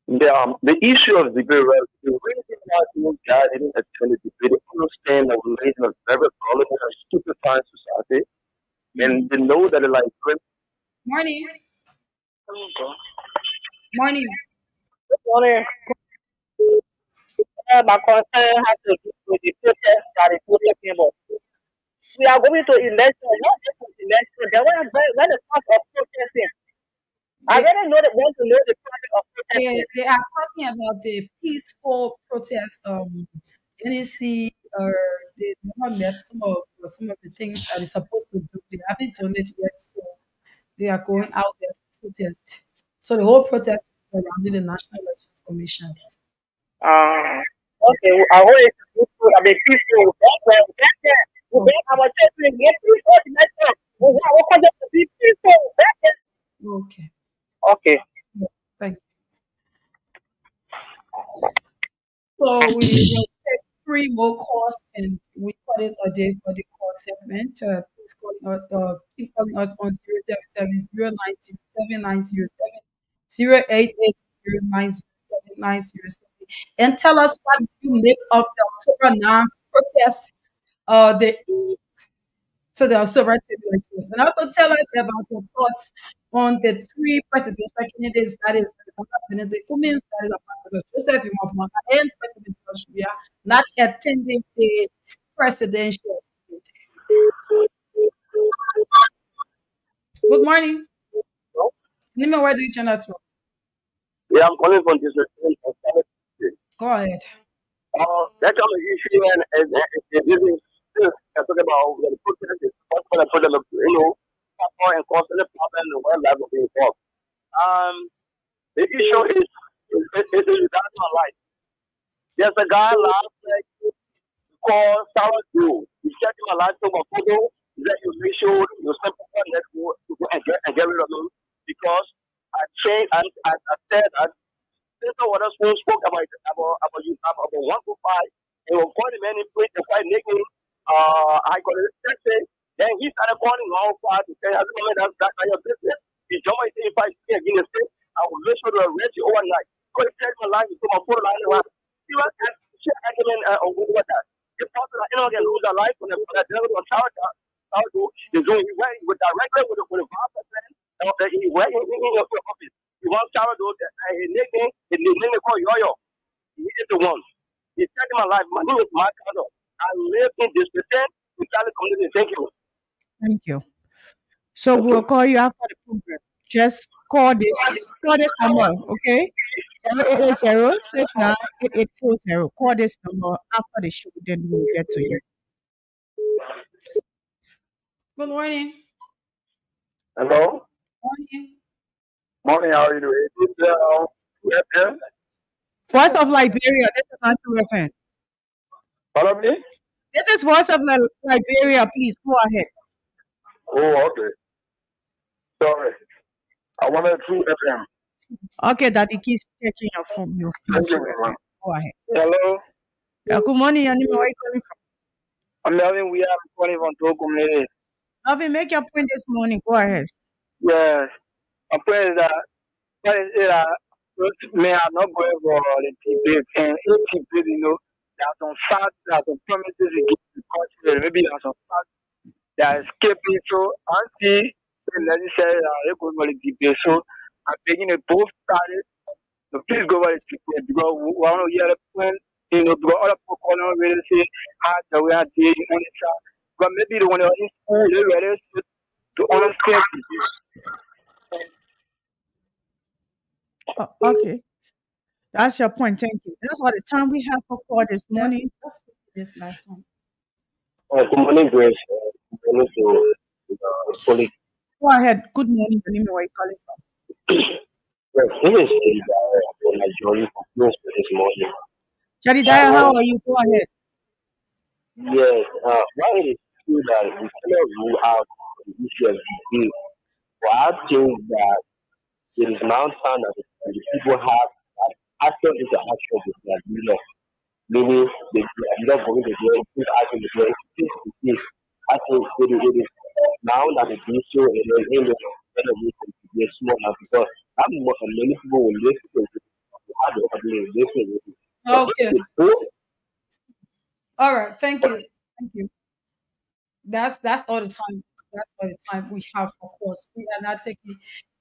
The issue of debate, well, the reason why those guys didn't attend the debate, they understand that we're raising a very vulnerable and stupefying society, and Mhm. they know that, like, Morning. Morning. Morning. My concern has to do with the protest that is taking about. We are going to election, not just an election. Then when the cost of protesting, I They, really know that want to know the process of protesting. they are talking about the peaceful protest. NEC or they never met some of the things that they're supposed to do. They haven't done it yet, so they are going out there to protest. So the whole protest is surrounding the National Elections Commission. Okay, I want it to be peaceful. I mean, peaceful. Back there. We Oh, bring our children here peaceful election. We want them to be peaceful. Back there. okay. Okay. Yeah, thank So we will take three more calls and we call it a day for the call segment. Please keep calling us on 077-0907-907-088-090-7907 and tell us what you make of the October 9th protest, the to the sovereignty elections. And also tell us about your thoughts on the three presidential candidates that is Benedict Cummings, that is Ambassador Joseph Imamaka, and President Joshua not attending the presidential debate. Good morning. Name where do you join us from? yeah, I'm calling from this. Go ahead. That kind of issue, and this is still talking about the protest is what's going to put them, more and causing the problem and where life will be involved. The issue is regarding my life. There's a guy last night called Sarah Joe. He said to my life, took a photo, that you make sure you send people that go and get rid of him because I changed and I said that since one of us spoke about 125, and was calling many places and quite making I got it tested. Then he started calling all five to say, as a moment that's not your business. He jumped and said, if I see again the state, I will make sure to arrest you overnight. So he said my life, he took my photo line around. He was share argument over that. The person that can lose their life when they're dealing with a child is doing he went with directly with a vice president. He went in your office. He wants child to his nickname called Yo-Yo. He is the one. He said in my life, my name is Mark Carter. I live in this percent with Charlie community. Thank you. Thank you. So we'll call you after the program. Just call this number, okay? 0880 Call this number after the show, then we'll get to you. Good morning. Hello. Morning. Morning, how are you doing? This FM? Voice of Liberia, this is not FM. Follow me? This is Voice of Liberia, please go ahead. Oh, okay. Sorry. I wanted True FM. Okay, Daddy keeps checking your phone, your Thank you True very FM. much. Go ahead. Hello. Yeah, good morning, Yanni. Where are you calling from? I'm Melvin. We are calling from Togo community. Alvin, make your point this morning. Go ahead. Yes. I'm praying that what is it? May I not going for the debate and if debate, there are some facts, there are some promises we give to the country, maybe there are some facts that are escaping. So, until the necessary, they're going for the debate. So, I'm begging the both parties to please go for the debate because we want to hear the point, because other people calling really say how the way are dealing on the track. But maybe the one in school, they're ready to understand. Oh, okay, that's your point. Thank you. That's all the time we have for call this morning. Let's put this last one. Good morning, Grace. Good morning to colleagues. Go ahead. Good morning, Yanni. Where are you calling from? Yes, this is my journey for close to this morning. Jadidiah, how are you? Go ahead. Yes, while it is true that we cannot rule out the issue of disease, but I think that it is now time that the people have action into action with their leader, meaning they are not going to do put action to do it. I think it is now that the issue is in the way to be small now because many people will listen to it Okay. Before, All right. Thank you. Thank you. That's all the time. That's all the time we have for course. We are not taking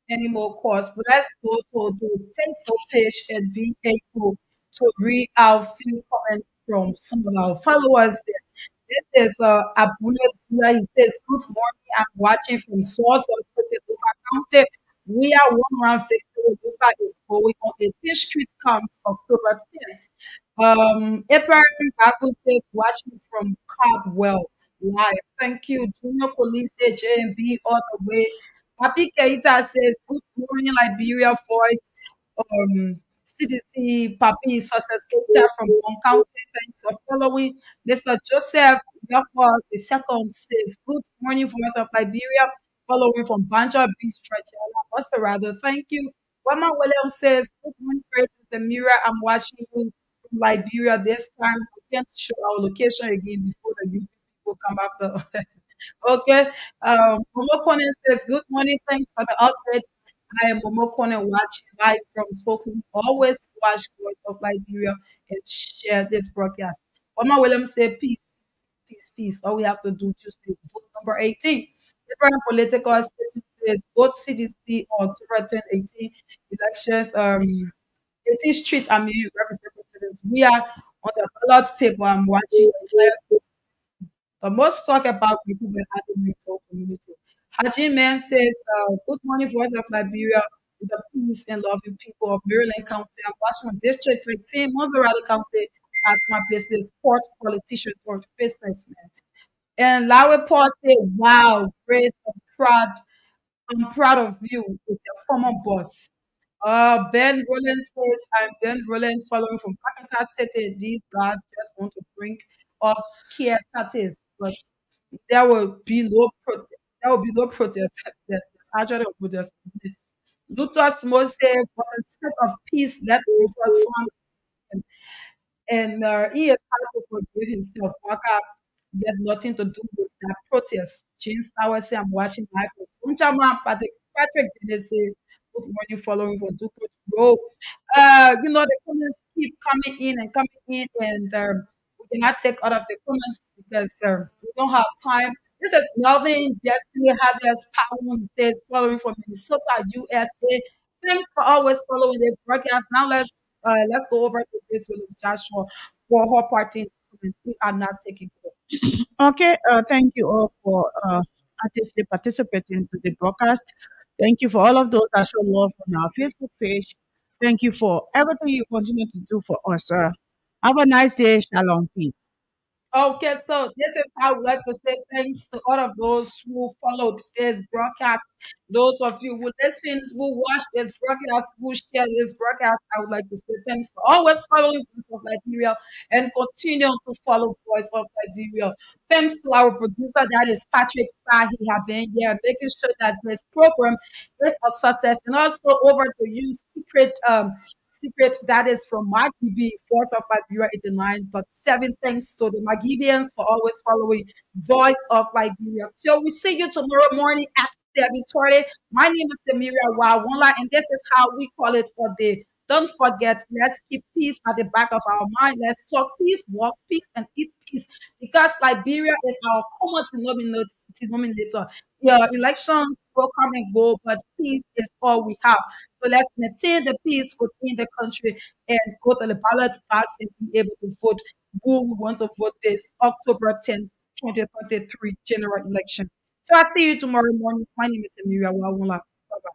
any more course. But let's go to the Facebook page and be able to read our few comments from some of our followers there. This is Abula. He says, "Good morning. I'm watching from Source of City Lupa County. We are one round victory. Lupa is going on 18th Street comes October 10th. Abraham Babu says, watching from Cobwell live. Thank you. Junior Police JMB all the way. Happy Keita says, good morning, Liberia voice. CDC Papi Success Keita from Bon County. Thanks for following. Mr. Joseph Yapa the second says, good morning, voice of Liberia. Following from Banjo Beach, Trachella. Also, rather, thank you. Wama Williams says, good morning, Grace and Mira. I'm watching you from Liberia this time. We can't show our location again before the new people come after. Okay. Momo Conan says, good morning. Thanks for the update. I am Momo Conan watching live from Sokoto. Always watch Voice of Liberia and share this broadcast. Mama Williams said, peace, peace, peace. All we have to do Tuesday is vote number 18. Different political statuses, both CDC on 2018 elections. 18th Street, I mean, represent president. We are on the ballot paper. I'm watching the most talk about people with Adamic community. Haji Man says, good morning, voice of Liberia, with the peace and loving people of Maryland County. I'm watching my district 18, Monserrate County, as my business, sports, politician, or businessman. And Larry Paul said, wow, Grace, I'm proud of you with your former boss. Ben Roland says, I'm Ben Roland following from Pakata City. These guys just want to bring up scare tactics, but there will be no protest. There will be no protest. There's actually a protest. Lutus Mose, for the sake of peace, let the rivers form and he is hard to forgive himself. Waka get nothing to do with that protest. James Tower say I'm watching live. Unchaman Patrick Dennis says good morning following for Dupont Road. The comments keep coming in and coming in, and we cannot take all of the comments because we don't have time. This is Melvin Destiny Harvest Power says following from Minnesota, USA. Thanks for always following this broadcast. Now let's go over to this with Joshua for her party. In the comments. We are not taking calls. Okay, thank you all for actively participating to the broadcast. Thank you for all of those that show love on our Facebook page. Thank you for everything you continue to do for us. Have a nice day. Shalom. Peace. Okay, so this is how we like to say thanks to all of those who followed this broadcast. Those of you who listened, who watched this broadcast, who shared this broadcast, I would like to say thanks for always following Voice of Liberia and continue to follow Voice of Liberia. Thanks to our producer, that is Patrick Star. He has been here making sure that this program is a success. And also over to you, Secret that is from Magibi, Force of Liberia 89.7. Thanks to the Magibians for always following Voice of Liberia. So we see you tomorrow morning at 7:30. My name is Samira Wawonla, and this is how we call it for day. Don't forget, let's keep peace at the back of our mind. Let's talk peace, walk peace, and eat peace. Because Liberia is our common denominator. Yeah, elections will come and go, but peace is all we have. So let's maintain the peace within the country and go to the ballot box and be able to vote who we want to vote this October 10th, 2023 general election. So I'll see you tomorrow morning. My name is Emiria Wawunla. Bye bye.